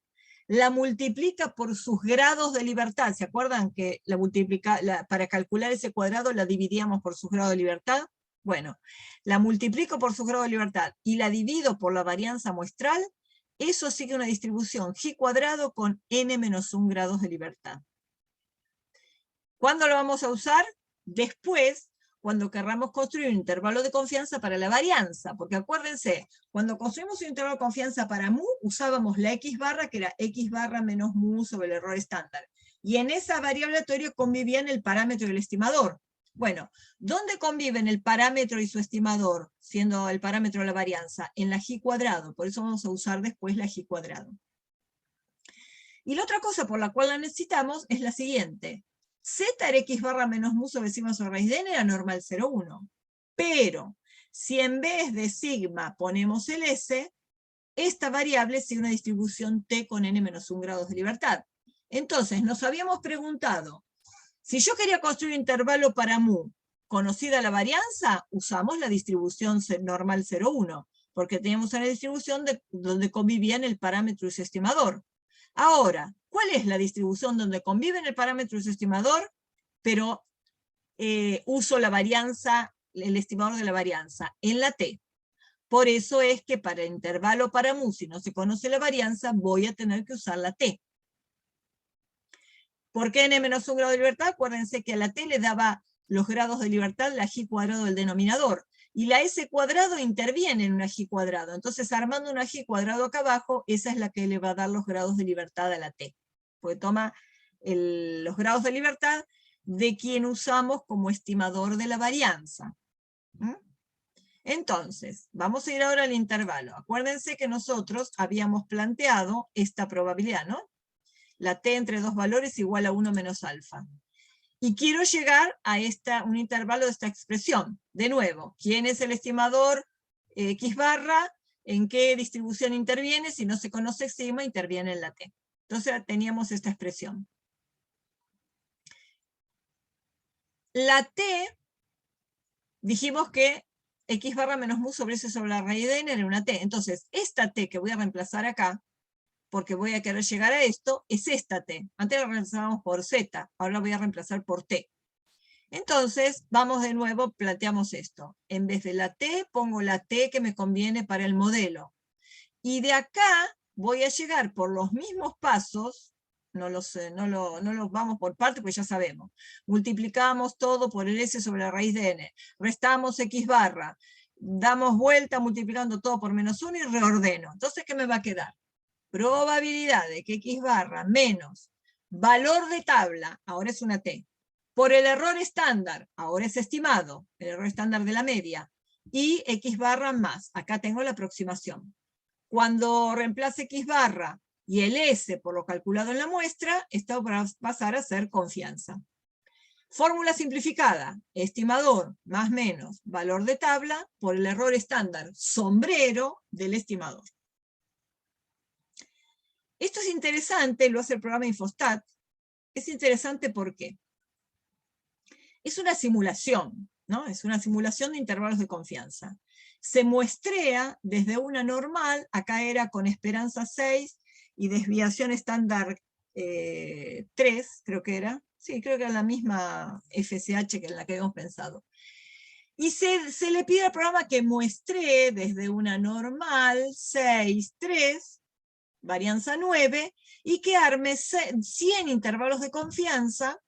la multiplica por sus grados de libertad. ¿Se acuerdan que para calcular ese cuadrado la dividíamos por sus grados de libertad? Bueno, la multiplico por su grado de libertad y la divido por la varianza muestral, eso sigue una distribución G cuadrado con n menos 1 grados de libertad. ¿Cuándo lo vamos a usar? Después, cuando querramos construir un intervalo de confianza para la varianza, porque acuérdense, cuando construimos un intervalo de confianza para mu, usábamos la X barra, que era X barra menos mu sobre el error estándar. Y en esa variable aleatoria convivían el parámetro y el estimador. Bueno, ¿dónde conviven el parámetro y su estimador, siendo el parámetro de la varianza? En la G cuadrado, por eso vamos a usar después la G cuadrado. Y la otra cosa por la cual la necesitamos es la siguiente. Z era X barra menos mu sobre sigma sobre raíz de n era normal 0,1. Pero, Si en vez de sigma ponemos el S, esta variable sigue una distribución T con n-1 grados de libertad. Entonces, nos habíamos preguntado, si yo quería construir un intervalo para mu, conocida la varianza, usamos la distribución normal 0,1, porque teníamos una distribución donde convivían el parámetro y su estimador. Ahora, ¿cuál es la distribución donde conviven el parámetro y su estimador, pero uso la varianza, el estimador de la varianza? En la T. Por eso es que para el intervalo para mu, si no se conoce la varianza, voy a tener que usar la T. ¿Por qué n-1 grado de libertad? Acuérdense que a la T le daba los grados de libertad la g cuadrado del denominador. Y la s cuadrado interviene en una g cuadrado. Entonces, armando una g cuadrado acá abajo, esa es la que le va a dar los grados de libertad a la T. Porque toma los grados de libertad de quien usamos como estimador de la varianza. Entonces, vamos a ir ahora al intervalo. Acuérdense que nosotros habíamos planteado esta probabilidad, ¿no? La T entre dos valores igual a 1 menos alfa. Y quiero llegar a un intervalo de esta expresión. De nuevo, ¿quién es el estimador X barra? ¿En qué distribución interviene? Si no se conoce sigma, interviene en la T. Entonces teníamos esta expresión. La T, dijimos que X barra menos mu sobre S sobre la raíz de n era una T. Entonces, esta T que voy a reemplazar acá, porque voy a querer llegar a esto, es esta T. Antes la reemplazábamos por Z, ahora la voy a reemplazar por T. Entonces, vamos de nuevo, planteamos esto. En vez de la T, pongo la T que me conviene para el modelo. Y de acá voy a llegar por los mismos pasos, no los vamos por parte, pues ya sabemos. Multiplicamos todo por el S sobre la raíz de n. Restamos X barra. Damos vuelta multiplicando todo por menos 1 y reordeno. Entonces, ¿qué me va a quedar? Probabilidad de que X barra menos valor de tabla, ahora es una T, por el error estándar, ahora es estimado, el error estándar de la media, y X barra más, acá tengo la aproximación. Cuando reemplace X barra y el S por lo calculado en la muestra, esto va a pasar a ser confianza. Fórmula simplificada, estimador más menos valor de tabla por el error estándar sombrero del estimador. Esto es interesante, lo hace el programa Infostat. Es interesante porque es una simulación, ¿no? Es una simulación de intervalos de confianza. Se muestrea desde una normal, acá era con esperanza 6 y desviación estándar 3, creo que era. Sí, creo que era la misma FSH que en la que habíamos pensado. Y se le pide al programa que muestre desde una normal 6, 3, varianza 9, y que arme 100 intervalos de confianza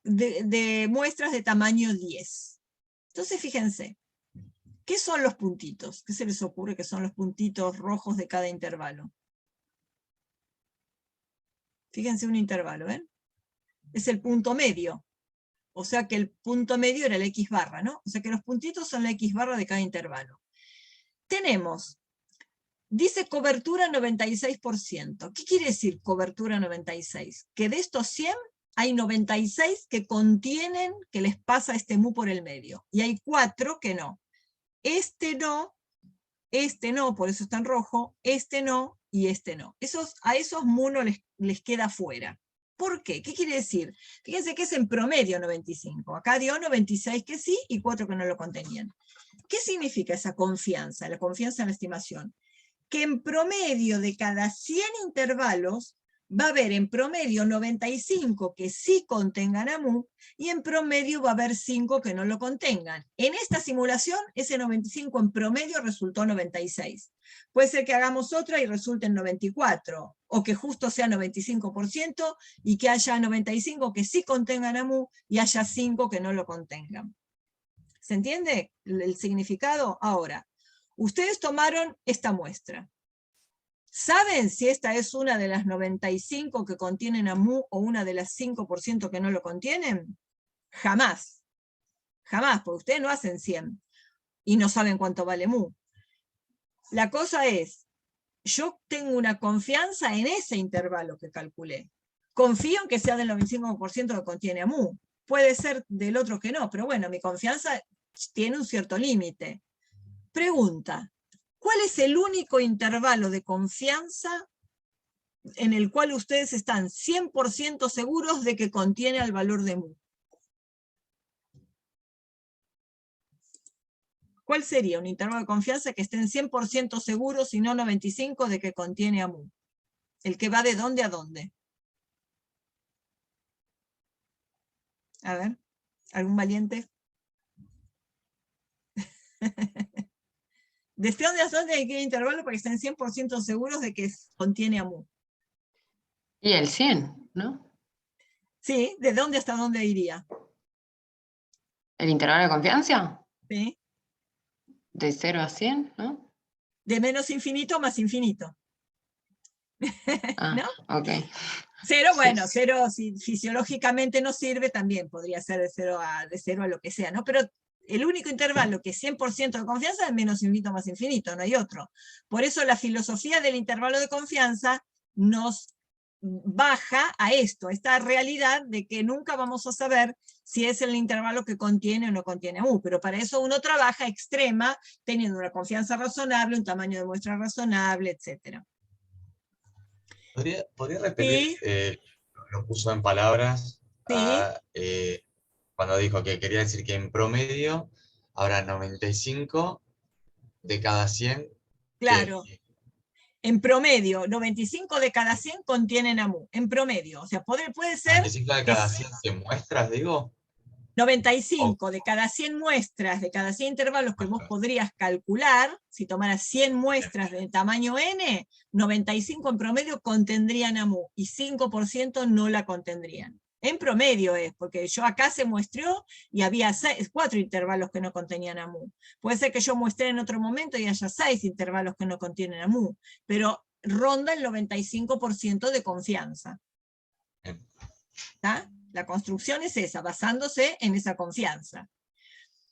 de muestras de tamaño 10. Entonces, fíjense, ¿qué son los puntitos? ¿Qué se les ocurre que son los puntitos rojos de cada intervalo? Fíjense un intervalo, ¿ven? Es el punto medio. O sea que el punto medio era el X barra, ¿no? O sea que los puntitos son la X barra de cada intervalo. Tenemos... Dice cobertura 96%. ¿Qué quiere decir cobertura 96? Que de estos 100 hay 96 que contienen que les pasa este mu por el medio. Y hay 4 que no. Este no, por eso está en rojo, este no y este no. A esos mu no les queda fuera. ¿Por qué? ¿Qué quiere decir? Fíjense que es en promedio 95. Acá dio 96 que sí y 4 que no lo contenían. ¿Qué significa esa confianza? La confianza en la estimación. Que en promedio de cada 100 intervalos va a haber en promedio 95 que sí contengan a mu y en promedio va a haber 5 que no lo contengan. En esta simulación ese 95 en promedio resultó 96. Puede ser que hagamos otra y resulte en 94 o que justo sea 95% y que haya 95 que sí contengan a mu y haya 5 que no lo contengan. ¿Se entiende el significado? Ahora, ustedes tomaron esta muestra. ¿Saben si esta es una de las 95 que contienen a mu o una de las 5% que no lo contienen? Jamás. Jamás, porque ustedes no hacen 100 y no saben cuánto vale mu. La cosa es, yo tengo una confianza en ese intervalo que calculé. Confío en que sea del 95% que contiene a mu. Puede ser del otro que no, pero bueno, mi confianza tiene un cierto límite. Pregunta, ¿cuál es el único intervalo de confianza en el cual ustedes están 100% seguros de que contiene el valor de mu? ¿Cuál sería un intervalo de confianza que estén 100% seguros y no 95% de que contiene a mu? El que va de dónde a dónde. A ver, ¿algún valiente? ¿Desde dónde a dónde hay que intervalo para que estén 100% seguros de que contiene a mu? Y el 100, ¿no? Sí, ¿de dónde hasta dónde iría? ¿El intervalo de confianza? ¿Sí? De 0 a 100, ¿no? De menos infinito a más infinito. Ah, ¿No? ok. Cero, bueno, Sí. cero si fisiológicamente no sirve, también podría ser de cero a lo que sea, ¿no? Pero el único intervalo que es 100% de confianza es menos infinito más infinito, no hay otro. Por eso la filosofía del intervalo de confianza nos baja a esto, a esta realidad de que nunca vamos a saber si es el intervalo que contiene o no contiene mu, pero para eso uno trabaja extrema, teniendo una confianza razonable, un tamaño de muestra razonable, etc. ¿Podría repetir Sí, lo puso en palabras sí, cuando dijo que quería decir que en promedio habrá 95 de cada 100 que... claro. En promedio, 95 de cada 100 contienen AMU, en promedio. O sea, puede ser 95 de que cada 100 muestras, digo. 95 de cada 100 muestras, de cada 100 intervalos que vos podrías calcular, si tomaras 100 muestras de tamaño n, 95 en promedio contendrían AMU y 5% no la contendrían. En promedio es, porque yo acá se muestró y había 4 intervalos que no contenían AMU. Puede ser que yo muestré en otro momento y haya 6 intervalos que no contienen AMU, pero ronda el 95% de confianza. ¿Está? La construcción es esa, basándose en esa confianza.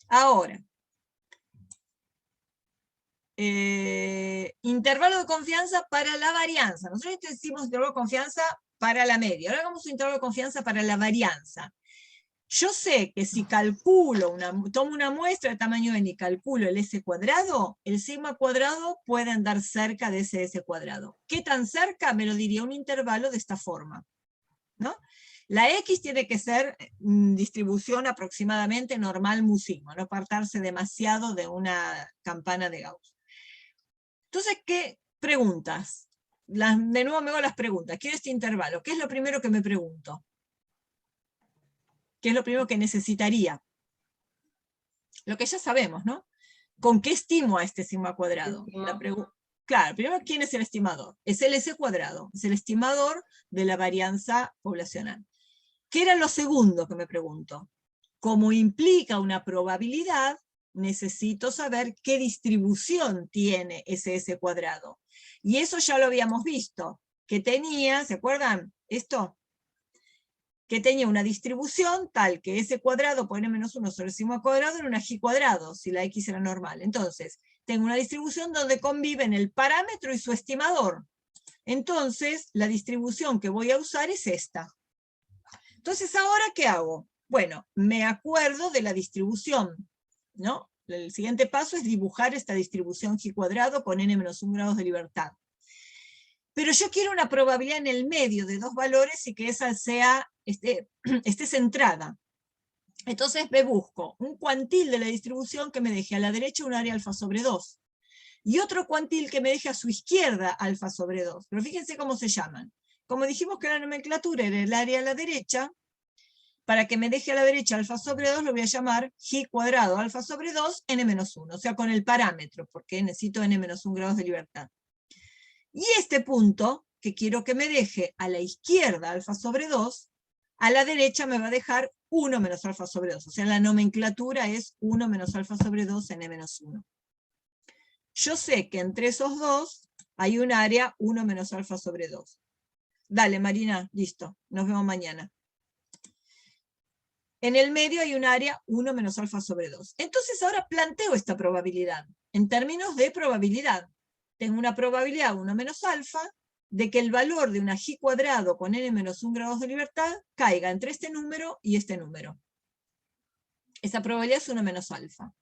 Ahora, intervalo de confianza para la varianza. Nosotros decimos intervalo de confianza para la media. Ahora hagamos un intervalo de confianza para la varianza. Yo sé que si calculo, tomo una muestra de tamaño n y calculo el s cuadrado, el sigma cuadrado puede andar cerca de ese s cuadrado. ¿Qué tan cerca? Me lo diría un intervalo de esta forma, ¿no? La X tiene que ser distribución aproximadamente normal mu sigma, no apartarse demasiado de una campana de Gauss. Entonces, ¿qué preguntas? De nuevo me hago las preguntas. Quiero este intervalo. ¿Qué es lo primero que me pregunto? ¿Qué es lo primero que necesitaría? Lo que ya sabemos, ¿no? ¿Con qué estimo a este sigma cuadrado? Claro, primero, ¿quién es el estimador? Es el S cuadrado, es el estimador de la varianza poblacional. ¿Qué era lo segundo que me pregunto? Como implica una probabilidad, necesito saber qué distribución tiene ese S cuadrado. Y eso ya lo habíamos visto, que tenía, ¿se acuerdan? Esto, que tenía una distribución tal que S cuadrado por n-1 sobre el sigma cuadrado era una G cuadrado, si la X era normal. Entonces, tengo una distribución donde conviven el parámetro y su estimador. Entonces, la distribución que voy a usar es esta. Entonces, ¿ahora qué hago? Bueno, me acuerdo de la distribución, ¿no? El siguiente paso es dibujar esta distribución G cuadrado con n-1 grados de libertad. Pero yo quiero una probabilidad en el medio de dos valores y que esa sea, esté centrada. Entonces me busco un cuantil de la distribución que me deje a la derecha un área alfa sobre 2. Y otro cuantil que me deje a su izquierda alfa sobre 2. Pero fíjense cómo se llaman. Como dijimos que la nomenclatura era el área a la derecha, para que me deje a la derecha alfa sobre 2 lo voy a llamar G cuadrado alfa sobre 2 n-1, o sea con el parámetro, porque necesito n-1 grados de libertad. Y este punto, que quiero que me deje a la izquierda alfa sobre 2, a la derecha me va a dejar 1 menos alfa sobre 2, o sea la nomenclatura es 1 menos alfa sobre 2 n-1. Yo sé que entre esos dos hay un área 1 menos alfa sobre 2. Dale, Marina, listo, nos vemos mañana. En el medio hay un área 1 menos alfa sobre 2. Entonces ahora planteo esta probabilidad, en términos de probabilidad. Tengo una probabilidad 1 menos alfa de que el valor de una G cuadrado con n-1 grados de libertad caiga entre este número y este número. Esa probabilidad es 1 menos alfa.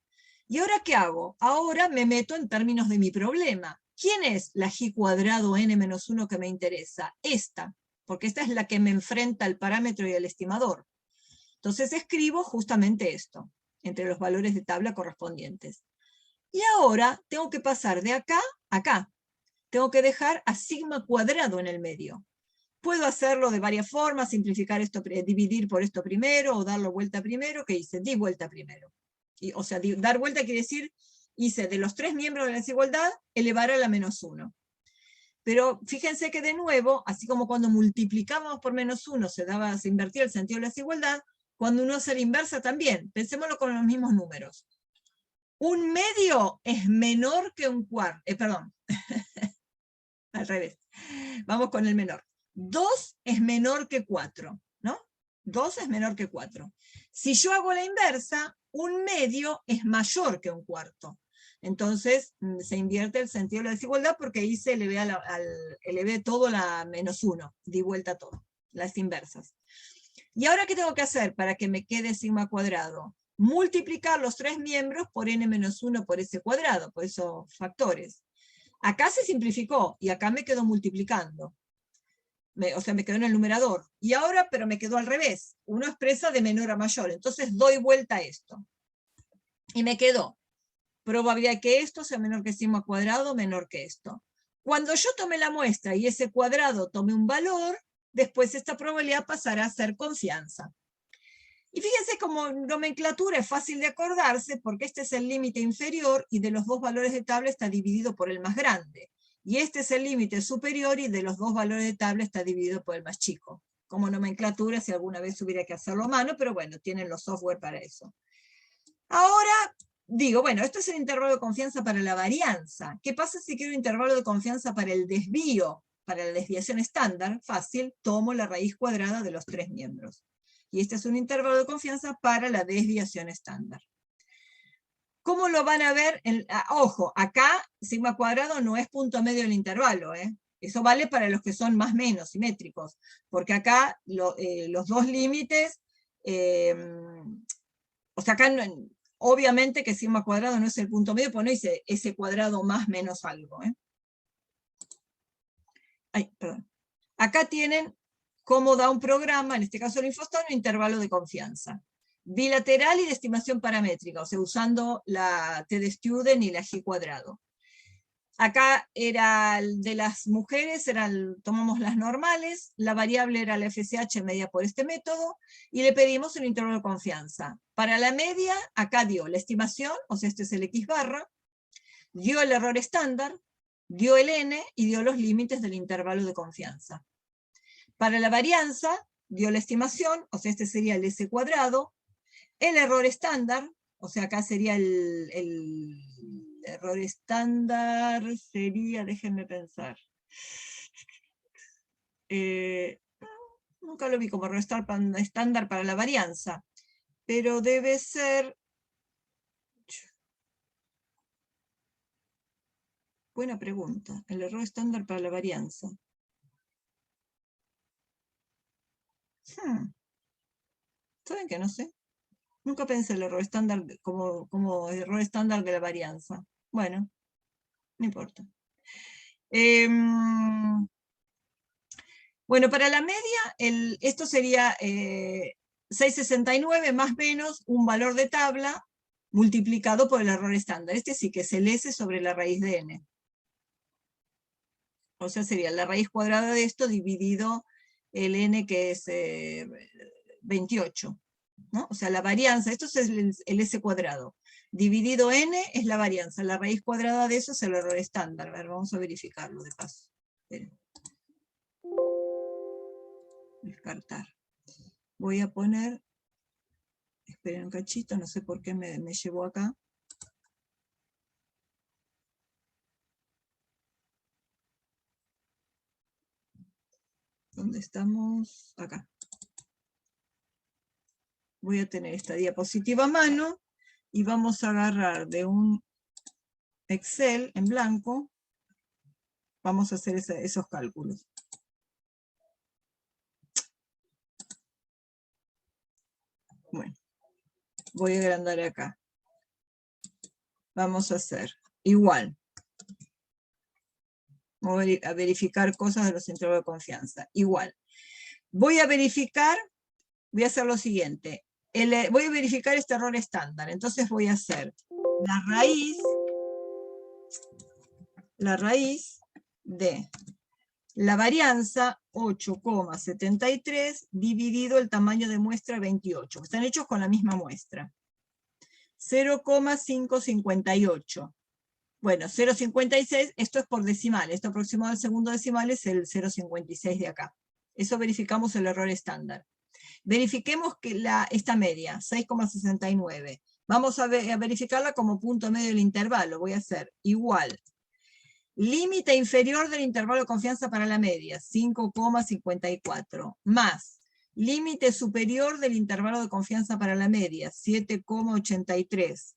¿Y ahora qué hago? Ahora me meto en términos de mi problema. ¿Quién es la g cuadrado n-1 que me interesa? Esta, porque esta es la que me enfrenta al parámetro y al estimador. Entonces escribo justamente esto, entre los valores de tabla correspondientes. Y ahora tengo que pasar de acá a acá. Tengo que dejar a sigma cuadrado en el medio. Puedo hacerlo de varias formas, simplificar esto, dividir por esto primero, o darlo vuelta primero. ¿Qué hice? Di vuelta primero. O sea, dar vuelta quiere decir, hice de los 3 miembros de la desigualdad, elevar a la -1. Pero fíjense que de nuevo, así como cuando multiplicábamos por -1 se invertía el sentido de la desigualdad, cuando uno hace la inversa también. Pensémoslo con los mismos números. Un medio es menor que un cuarto. Perdón. Al revés. Vamos con el menor. 2 es menor que 4, ¿no? 2 es menor que 4. Si yo hago la inversa, un medio es mayor que un cuarto. Entonces se invierte el sentido de la desigualdad porque ahí se elevé todo la -1, di vuelta todo, las inversas. ¿Y ahora qué tengo que hacer para que me quede sigma cuadrado? Multiplicar los 3 miembros por n-1 por ese cuadrado, por esos factores. Acá se simplificó y acá me quedó multiplicando. O sea, me quedó en el numerador. Y ahora, pero me quedó al revés. Uno expresa de menor a mayor. Entonces doy vuelta a esto. Y me quedó probabilidad que esto sea menor que sigma cuadrado, menor que esto. Cuando yo tome la muestra y ese cuadrado tome un valor, después esta probabilidad pasará a ser confianza. Y fíjense como nomenclatura es fácil de acordarse porque este es el límite inferior y de los dos valores de tabla está dividido por el más grande. Y este es el límite superior y de los dos valores de tabla está dividido por el más chico. Como nomenclatura, si alguna vez hubiera que hacerlo a mano, pero bueno, tienen los software para eso. Ahora, digo, bueno, esto es el intervalo de confianza para la varianza. ¿Qué pasa si quiero intervalo de confianza para el desvío? Para la desviación estándar, fácil, tomo la raíz cuadrada de los 3 miembros. Y este es un intervalo de confianza para la desviación estándar. ¿Cómo lo van a ver? Ojo, acá sigma cuadrado no es punto medio del intervalo, ¿eh? Eso vale para los que son más o menos simétricos, porque acá los dos límites, o sea, acá obviamente que sigma cuadrado no es el punto medio, pues no dice ese cuadrado más menos algo, ¿eh? Ay, perdón. Acá tienen cómo da un programa, en este caso el Infostar, un intervalo de confianza. Bilateral y de estimación paramétrica, o sea, usando la T de Student y la G cuadrado. Acá era de las mujeres, tomamos las normales, la variable era la FSH medida por este método, y le pedimos un intervalo de confianza. Para la media, acá dio la estimación, o sea, este es el X barra, dio el error estándar, dio el N y dio los límites del intervalo de confianza. Para la varianza, dio la estimación, o sea, este sería el S cuadrado, el error estándar, o sea, acá sería el error estándar, sería, déjenme pensar. Nunca lo vi como error estándar para la varianza, pero debe ser... Buena pregunta, el error estándar para la varianza. ¿Saben que no sé? Nunca pensé el error estándar como error estándar de la varianza. Bueno, no importa. Bueno, para la media, esto sería 669 más menos un valor de tabla multiplicado por el error estándar. Este sí que es el S sobre la raíz de n. O sea, sería la raíz cuadrada de esto dividido el n que es 28. ¿No? O sea, la varianza, esto es el S cuadrado. Dividido n es la varianza. La raíz cuadrada de eso es el error estándar. A ver, vamos a verificarlo de paso. Esperen. Descartar. Voy a poner, esperen un cachito, no sé por qué me llevó acá. ¿Dónde estamos? Acá. Voy a tener esta diapositiva a mano y vamos a agarrar de un Excel en blanco, vamos a hacer esos cálculos. Bueno, voy a agrandar acá. vamos a hacer igual. Voy a verificar cosas de los intervalos de confianza. Igual. Voy a verificar, voy a hacer lo siguiente. Voy a verificar este error estándar. Entonces voy a hacer la raíz de la varianza 8,73 dividido el tamaño de muestra 28. Están hechos con la misma muestra. 0,558. Bueno, 0,56, esto es por decimal. Esto aproximado al segundo decimal es el 0,56 de acá. Eso verificamos el error estándar. Verifiquemos que esta media, 6,69. Vamos a verificarla como punto medio del intervalo. Voy a hacer igual. Límite inferior del intervalo de confianza para la media, 5,54. Más límite superior del intervalo de confianza para la media, 7,83.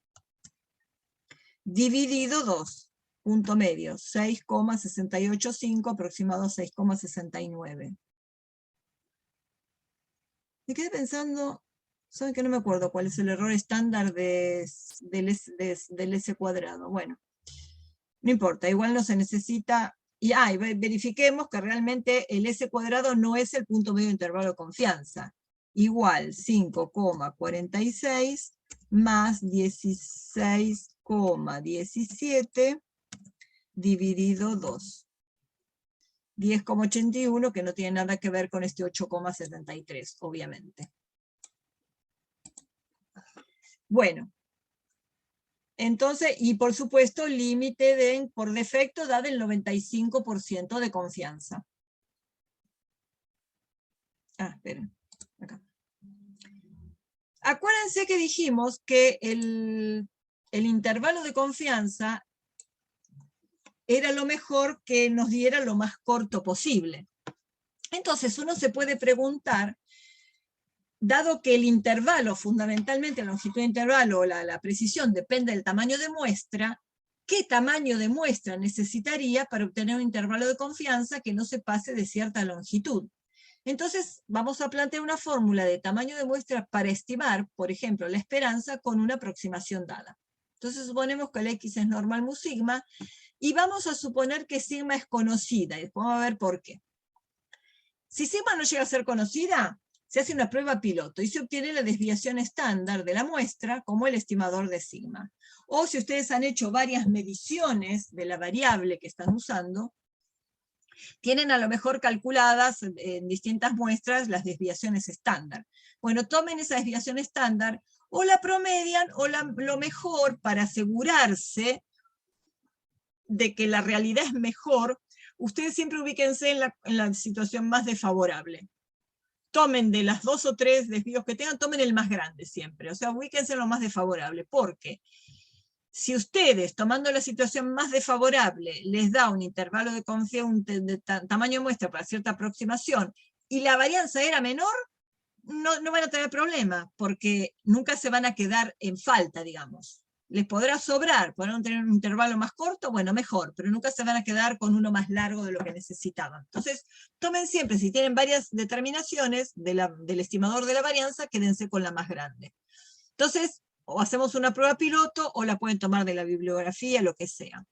Dividido 2, punto medio, 6,685, aproximado a 6,69. Me quedé pensando, ¿saben que no me acuerdo cuál es el error estándar del S cuadrado? Bueno, no importa, igual no se necesita. Y verifiquemos que realmente el S cuadrado no es el punto medio de intervalo de confianza. Igual 5,46 más 16,17 dividido 2. 10,81, que no tiene nada que ver con este 8,73, obviamente. Bueno. Entonces, y por supuesto, límite por defecto da del 95% de confianza. Esperen. Acá. Acuérdense que dijimos que el intervalo de confianza era lo mejor que nos diera lo más corto posible. Entonces uno se puede preguntar, dado que el intervalo, fundamentalmente la longitud de intervalo o la precisión depende del tamaño de muestra, ¿qué tamaño de muestra necesitaría para obtener un intervalo de confianza que no se pase de cierta longitud? Entonces vamos a plantear una fórmula de tamaño de muestra para estimar, por ejemplo, la esperanza con una aproximación dada. Entonces suponemos que el X es normal mu sigma, y vamos a suponer que sigma es conocida, y vamos a ver por qué. Si sigma no llega a ser conocida, se hace una prueba piloto y se obtiene la desviación estándar de la muestra como el estimador de sigma. O si ustedes han hecho varias mediciones de la variable que están usando, tienen a lo mejor calculadas en distintas muestras las desviaciones estándar. Bueno, tomen esa desviación estándar, o la promedian, o lo mejor para asegurarse de que la realidad es mejor, ustedes siempre ubíquense en la situación más desfavorable. Tomen de las 2 o 3 desvíos que tengan, tomen el más grande siempre. O sea, ubíquense en lo más desfavorable. Porque si ustedes, tomando la situación más desfavorable, les da un intervalo de confianza, de tamaño de muestra para cierta aproximación, y la varianza era menor, no van a tener problema, porque nunca se van a quedar en falta, digamos. Les podrá sobrar, podrán tener un intervalo más corto, bueno, mejor, pero nunca se van a quedar con uno más largo de lo que necesitaban. Entonces, tomen siempre, si tienen varias determinaciones del estimador de la varianza, quédense con la más grande. Entonces, o hacemos una prueba piloto, o la pueden tomar de la bibliografía, lo que sea.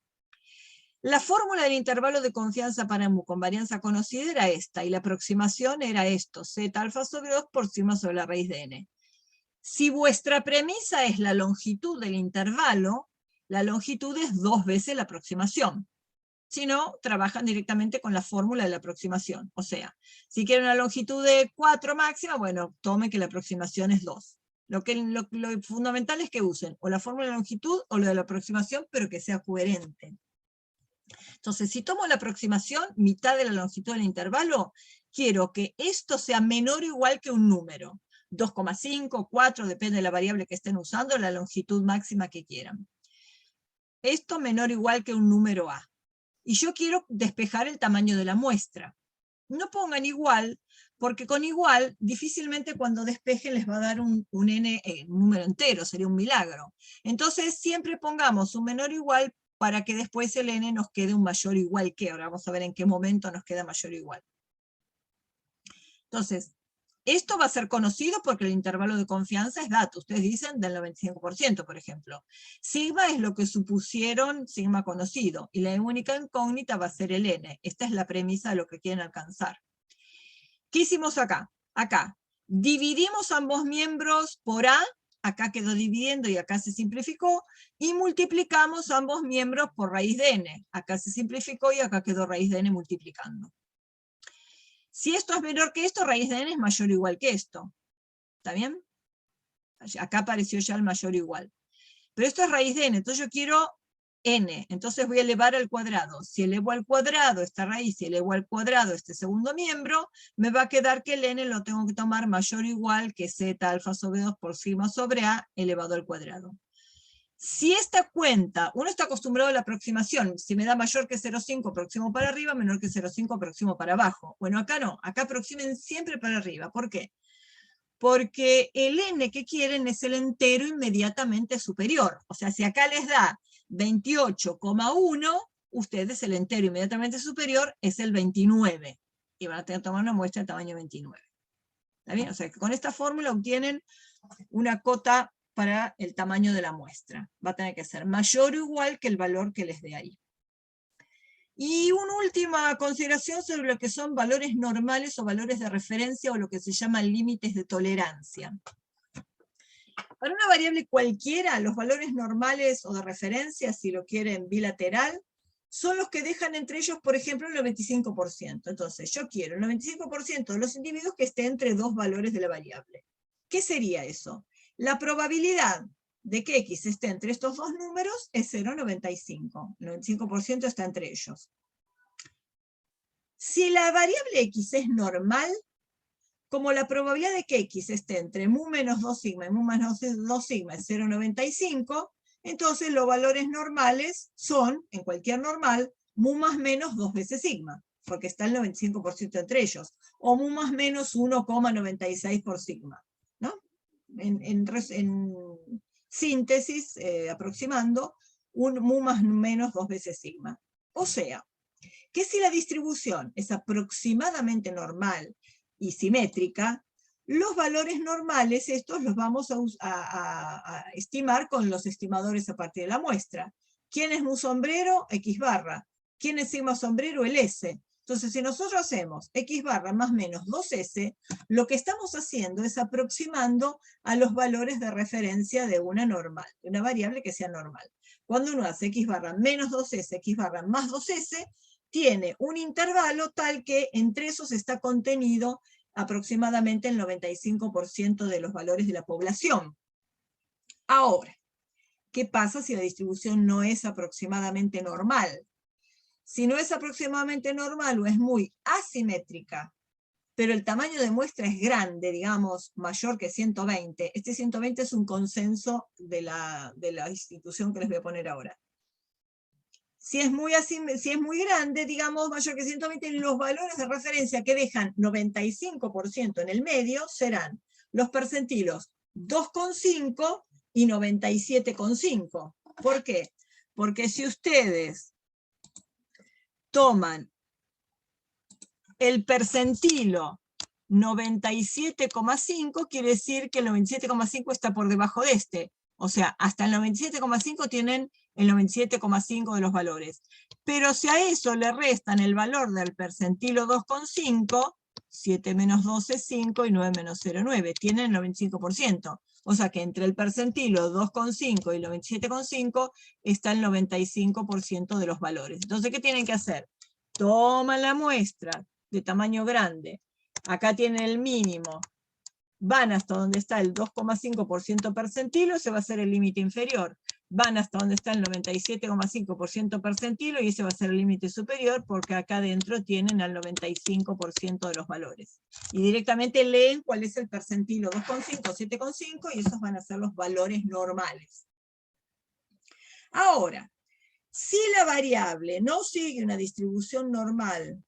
La fórmula del intervalo de confianza para mu con varianza conocida era esta, y la aproximación era esto, z alfa sobre 2 por sigma sobre la raíz de n. Si vuestra premisa es la longitud del intervalo, la longitud es 2 veces la aproximación. Si no, trabajan directamente con la fórmula de la aproximación. O sea, si quieren una longitud de 4 máxima, bueno, tomen que la aproximación es 2. Lo fundamental es que usen o la fórmula de longitud o lo de la aproximación, pero que sea coherente. Entonces, si tomo la aproximación, mitad de la longitud del intervalo, quiero que esto sea menor o igual que un número. 2,5, 4, depende de la variable que estén usando, la longitud máxima que quieran. Esto menor o igual que un número A. Y yo quiero despejar el tamaño de la muestra. No pongan igual, porque con igual, difícilmente cuando despejen les va a dar un n, un número entero, sería un milagro. Entonces siempre pongamos un menor o igual para que después el n nos quede un mayor o igual que. Ahora vamos a ver en qué momento nos queda mayor o igual. Entonces, Esto va a ser conocido porque el intervalo de confianza es dato. Ustedes dicen del 95%, por ejemplo. Sigma es lo que supusieron sigma conocido, y la única incógnita va a ser el n. Esta es la premisa de lo que quieren alcanzar. ¿Qué hicimos acá? Acá. Dividimos ambos miembros por a, acá quedó dividiendo y acá se simplificó, y multiplicamos ambos miembros por raíz de n. Acá se simplificó y acá quedó raíz de n multiplicando. Si esto es menor que esto, raíz de n es mayor o igual que esto. ¿Está bien? Acá apareció ya el mayor o igual. Pero esto es raíz de n, entonces yo quiero n. Entonces voy a elevar al cuadrado. Si elevo al cuadrado esta raíz, si elevo al cuadrado este segundo miembro, me va a quedar que el n lo tengo que tomar mayor o igual que z alfa sobre 2 por sigma sobre a elevado al cuadrado. Si esta cuenta, uno está acostumbrado a la aproximación, si me da mayor que 0,5 aproximo para arriba, menor que 0,5 aproximo para abajo. Bueno, acá no, acá aproximen siempre para arriba. ¿Por qué? Porque el n que quieren es el entero inmediatamente superior. O sea, si acá les da 28,1, ustedes el entero inmediatamente superior es el 29. Y van a tener que tomar una muestra de tamaño 29. ¿Está bien? O sea, que con esta fórmula obtienen una cota para el tamaño de la muestra. Va a tener que ser mayor o igual que el valor que les dé ahí. Y una última consideración sobre lo que son valores normales o valores de referencia o lo que se llaman límites de tolerancia. Para una variable cualquiera, los valores normales o de referencia, si lo quieren bilateral, son los que dejan entre ellos, por ejemplo, el 95%. Entonces, yo quiero el 95% de los individuos que esté entre dos valores de la variable. ¿Qué sería eso? La probabilidad de que X esté entre estos dos números es 0,95. El 95% está entre ellos. Si la variable X es normal, como la probabilidad de que X esté entre mu menos 2 sigma y mu menos 2 sigma es 0,95, entonces los valores normales son, en cualquier normal, mu más menos 2 veces sigma, porque está el 95% entre ellos, o mu más menos 1,96 por sigma, ¿no? En síntesis, aproximando, un mu más menos 2 veces sigma. O sea, que si la distribución es aproximadamente normal y simétrica, los valores normales, estos los vamos a estimar con los estimadores a partir de la muestra. ¿Quién es mu sombrero? X barra. ¿Quién es sigma sombrero? El S. Entonces, si nosotros hacemos X barra más menos 2S, lo que estamos haciendo es aproximando a los valores de referencia de una normal, de una variable que sea normal. Cuando uno hace X barra menos 2S, X barra más 2S, tiene un intervalo tal que entre esos está contenido aproximadamente el 95% de los valores de la población. Ahora, ¿qué pasa si la distribución no es aproximadamente normal? Si no es aproximadamente normal o es muy asimétrica, pero el tamaño de muestra es grande, digamos, mayor que 120, este 120 es un consenso de la institución que les voy a poner ahora. Si es muy grande, digamos, mayor que 120, los valores de referencia que dejan 95% en el medio serán los percentilos 2,5 y 97,5. ¿Por qué? Porque si ustedes toman el percentilo 97,5, quiere decir que el 97,5 está por debajo de este. O sea, hasta el 97,5 tienen el 97,5 de los valores. Pero si a eso le restan el valor del percentilo 2,5, 7 menos 12 es 5 y 9 menos 0,9, tienen el 95%. O sea que entre el percentilo 2,5 y el 97,5 está el 95% de los valores. Entonces, ¿qué tienen que hacer? Toman la muestra de tamaño grande, acá tienen el mínimo, van hasta donde está el 2,5% percentilo, ese va a ser el límite inferior. Van hasta donde está el 97,5% percentilo y ese va a ser el límite superior porque acá adentro tienen al 95% de los valores. Y directamente leen cuál es el percentilo 2,5, 7,5 y esos van a ser los valores normales. Ahora, si la variable no sigue una distribución normal,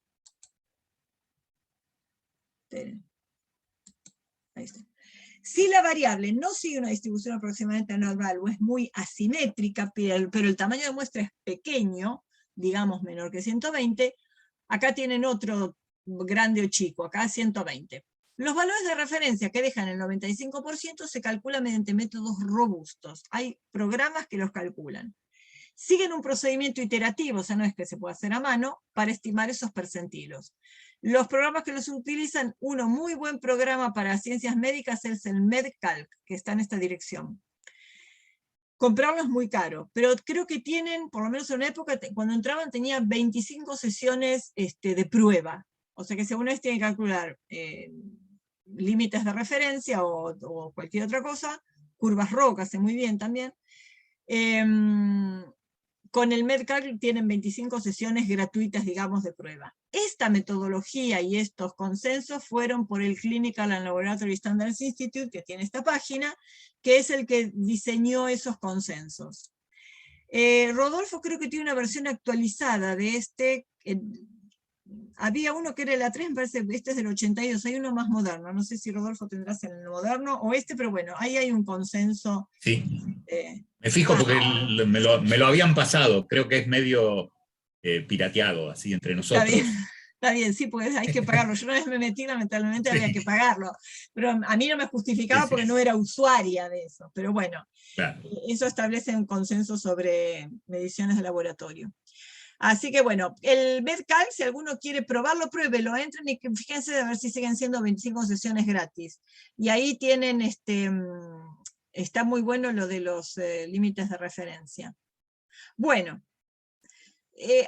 ahí está. Si la variable no sigue una distribución aproximadamente normal o es muy asimétrica, pero el tamaño de muestra es pequeño, digamos menor que 120, acá tienen otro grande o chico, acá 120. Los valores de referencia que dejan el 95% se calculan mediante métodos robustos. Hay programas que los calculan. Siguen un procedimiento iterativo, o sea, no es que se pueda hacer a mano, para estimar esos percentilos. Los programas que los utilizan, uno muy buen programa para ciencias médicas es el MedCalc, que está en esta dirección. Comprarlo es muy caro, pero creo que tienen, por lo menos en una época, cuando entraban tenía 25 sesiones de prueba. O sea que si uno tiene que calcular límites de referencia o cualquier otra cosa, curvas ROC hace muy bien también. Con el MedCalc tienen 25 sesiones gratuitas, digamos, de prueba. Esta metodología y estos consensos fueron por el Clinical and Laboratory Standards Institute, que tiene esta página, que es el que diseñó esos consensos. Rodolfo creo que tiene una versión actualizada de este. Había uno que era el A3, me parece, este es del 82, hay uno más moderno, no sé si Rodolfo tendrás el moderno o este, pero bueno, ahí hay un consenso. Sí, me fijo porque me lo habían pasado, creo que es medio pirateado, así entre nosotros. Está bien, sí, porque hay que pagarlo. Yo una vez me metí, lamentablemente había que pagarlo, pero a mí no me justificaba porque no era usuaria de eso, pero bueno, claro. Eso establece un consenso sobre mediciones de laboratorio. Así que bueno, el MedCalc, si alguno quiere probarlo, pruébelo, entren y fíjense a ver si siguen siendo 25 sesiones gratis. Y ahí tienen, está muy bueno lo de los límites de referencia. Bueno,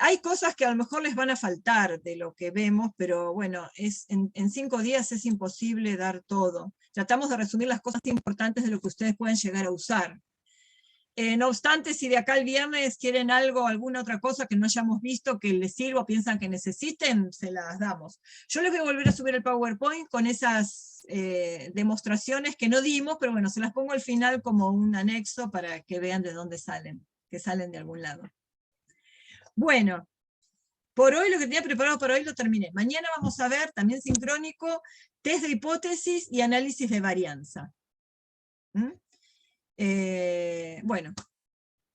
hay cosas que a lo mejor les van a faltar de lo que vemos, pero bueno, en 5 días es imposible dar todo. Tratamos de resumir las cosas importantes de lo que ustedes pueden llegar a usar. No obstante, si de acá al viernes quieren algo, alguna otra cosa que no hayamos visto, que les sirva o piensan que necesiten, se las damos. Yo les voy a volver a subir el PowerPoint con esas demostraciones que no dimos, pero bueno, se las pongo al final como un anexo para que vean de dónde salen, que salen de algún lado. Bueno, por hoy lo que tenía preparado para hoy lo terminé. Mañana vamos a ver, también sincrónico, test de hipótesis y análisis de varianza. Bueno,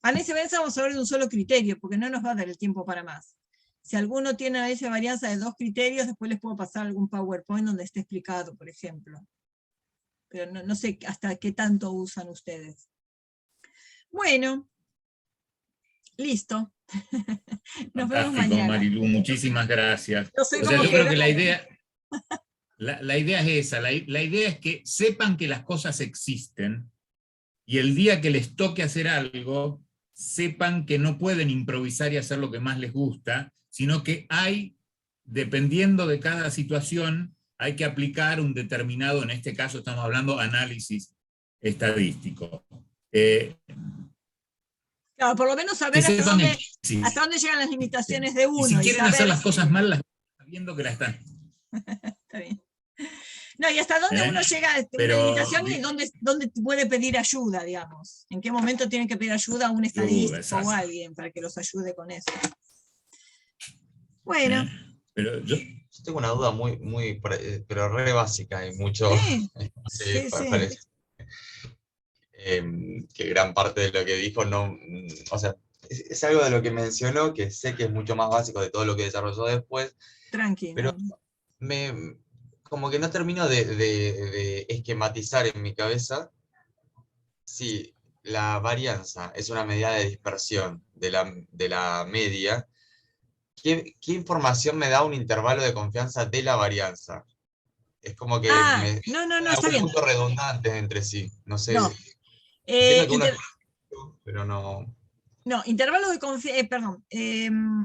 análisis de varianza vamos a hablar de un solo criterio, porque no nos va a dar el tiempo para más. Si alguno tiene análisis de varianza de 2 criterios, después les puedo pasar algún PowerPoint donde esté explicado, por ejemplo. Pero no sé hasta qué tanto usan ustedes. Bueno, listo. Nos vemos mañana. Marilu, muchísimas gracias. Yo creo que la idea es esa, la idea es que sepan que las cosas existen, y el día que les toque hacer algo, sepan que no pueden improvisar y hacer lo que más les gusta, sino que dependiendo de cada situación, hay que aplicar un determinado, en este caso estamos hablando análisis estadístico. Claro, por lo menos saber hasta dónde llegan las limitaciones de uno. Y si quieren hacer las cosas mal, las sabiendo que las están. Está bien. No, y hasta dónde uno llega a una limitación y dónde puede pedir ayuda, digamos. En qué momento tienen que pedir ayuda a un estadístico o a alguien para que los ayude con eso. Bueno. Pero yo tengo una duda pero re básica y mucho. Sí. Parece que gran parte de lo que dijo no. O sea, es algo de lo que mencionó que sé que es mucho más básico de todo lo que desarrolló después. Tranquilo. Pero como que no termino de esquematizar en mi cabeza si la varianza es una medida de dispersión de la media. ¿Qué información me da un intervalo de confianza de la varianza? Es como que no, está bien. Puntos redundantes entre sí. No sé. No. Pero no. No, intervalos de confianza,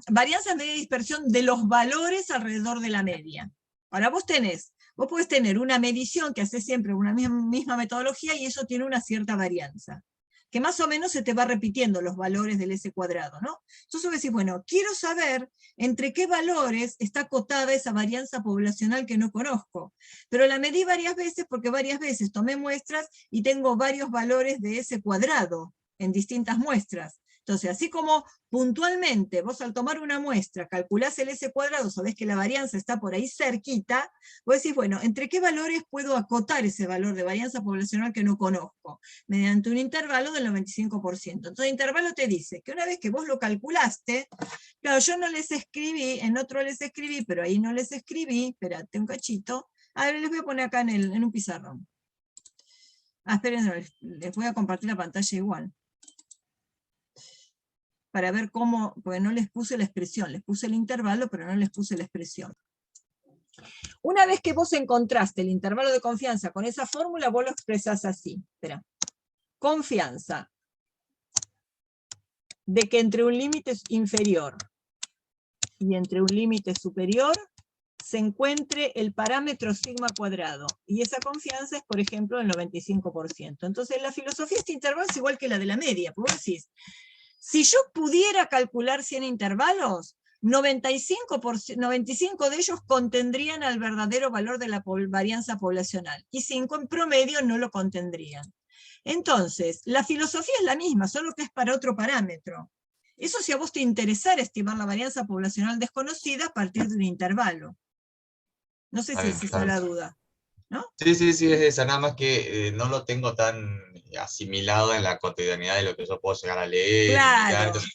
varianza medida de dispersión de los valores alrededor de la media. Ahora vos podés tener una medición que hace siempre una misma metodología y eso tiene una cierta varianza, que más o menos se te va repitiendo los valores del S cuadrado, ¿no? Entonces vos decís, bueno, quiero saber entre qué valores está acotada esa varianza poblacional que no conozco, pero la medí varias veces porque varias veces tomé muestras y tengo varios valores de S cuadrado en distintas muestras. Entonces, así como puntualmente vos al tomar una muestra calculás el S cuadrado, sabés que la varianza está por ahí cerquita, vos decís, bueno, ¿entre qué valores puedo acotar ese valor de varianza poblacional que no conozco? Mediante un intervalo del 95%. Entonces el intervalo te dice que una vez que vos lo calculaste, claro, yo no les escribí, en otro les escribí, pero ahí no les escribí, espérate un cachito, A ver, les voy a poner acá en un pizarrón. Esperen, les voy a compartir la pantalla igual. Para ver cómo, porque no les puse la expresión, les puse el intervalo, pero no les puse la expresión. Una vez que vos encontraste el intervalo de confianza con esa fórmula, vos lo expresás así. Espera. Confianza de que entre un límite inferior y entre un límite superior se encuentre el parámetro sigma cuadrado. Y esa confianza es, por ejemplo, el 95%. Entonces, la filosofía de este intervalo es igual que la de la media. Vos decís, si yo pudiera calcular 100 intervalos, 95 de ellos contendrían al verdadero valor de la varianza poblacional, y 5 en promedio no lo contendrían. Entonces, la filosofía es la misma, solo que es para otro parámetro. Eso si a vos te interesara estimar la varianza poblacional desconocida a partir de un intervalo. No sé si es esa la duda, ¿no? Sí, es esa, nada más que no lo tengo tan asimilado en la cotidianidad de lo que yo puedo llegar a leer. Claro, Mirar, entonces,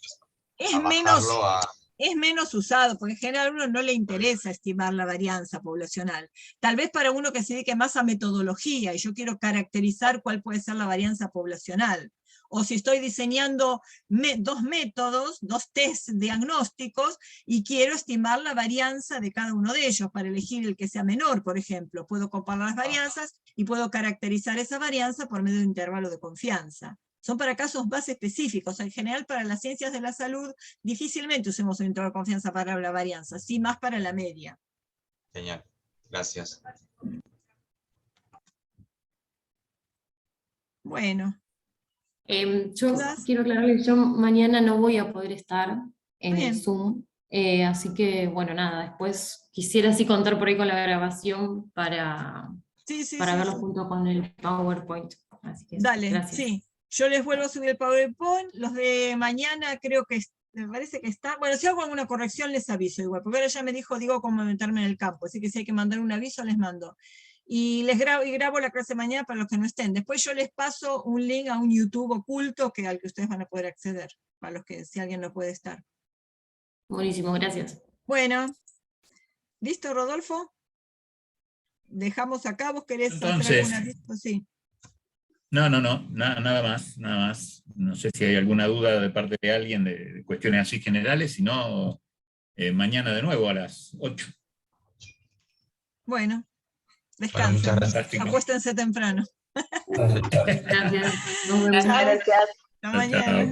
es menos usado, porque en general a uno no le interesa estimar la varianza poblacional. Tal vez para uno que se dedique más a metodología, y yo quiero caracterizar cuál puede ser la varianza poblacional. O si estoy diseñando dos métodos, dos test diagnósticos, y quiero estimar la varianza de cada uno de ellos, para elegir el que sea menor, por ejemplo. Puedo comparar las varianzas y puedo caracterizar esa varianza por medio de un intervalo de confianza. Son para casos más específicos. En general, para las ciencias de la salud, difícilmente usemos un intervalo de confianza para la varianza, sí más para la media. Genial, gracias. Bueno. Yo quiero aclararle que yo mañana no voy a poder estar en el Zoom, así que, bueno, nada, después quisiera así contar por ahí con la grabación para verlo junto con el PowerPoint. Así que dale, gracias. sí. Yo les vuelvo a subir el PowerPoint, los de mañana creo que, me parece que está, bueno, si hago alguna corrección les aviso igual, porque ahora ya me dijo, cómo meterme en el campo, así que si hay que mandar un aviso les mando. Y les grabo la clase mañana para los que no estén. Después yo les paso un link a un YouTube oculto al que ustedes van a poder acceder, para los que, si alguien no puede estar. Buenísimo, gracias. Bueno, ¿listo, Rodolfo? Dejamos acá, ¿vos querés hacer alguna aviso? Sí. No, nada más. No sé si hay alguna duda de parte de alguien de cuestiones así generales, si no, mañana de nuevo a las 8. Bueno, descansen, acuéstense temprano. Gracias. Nos vemos. Gracias. Hasta mañana.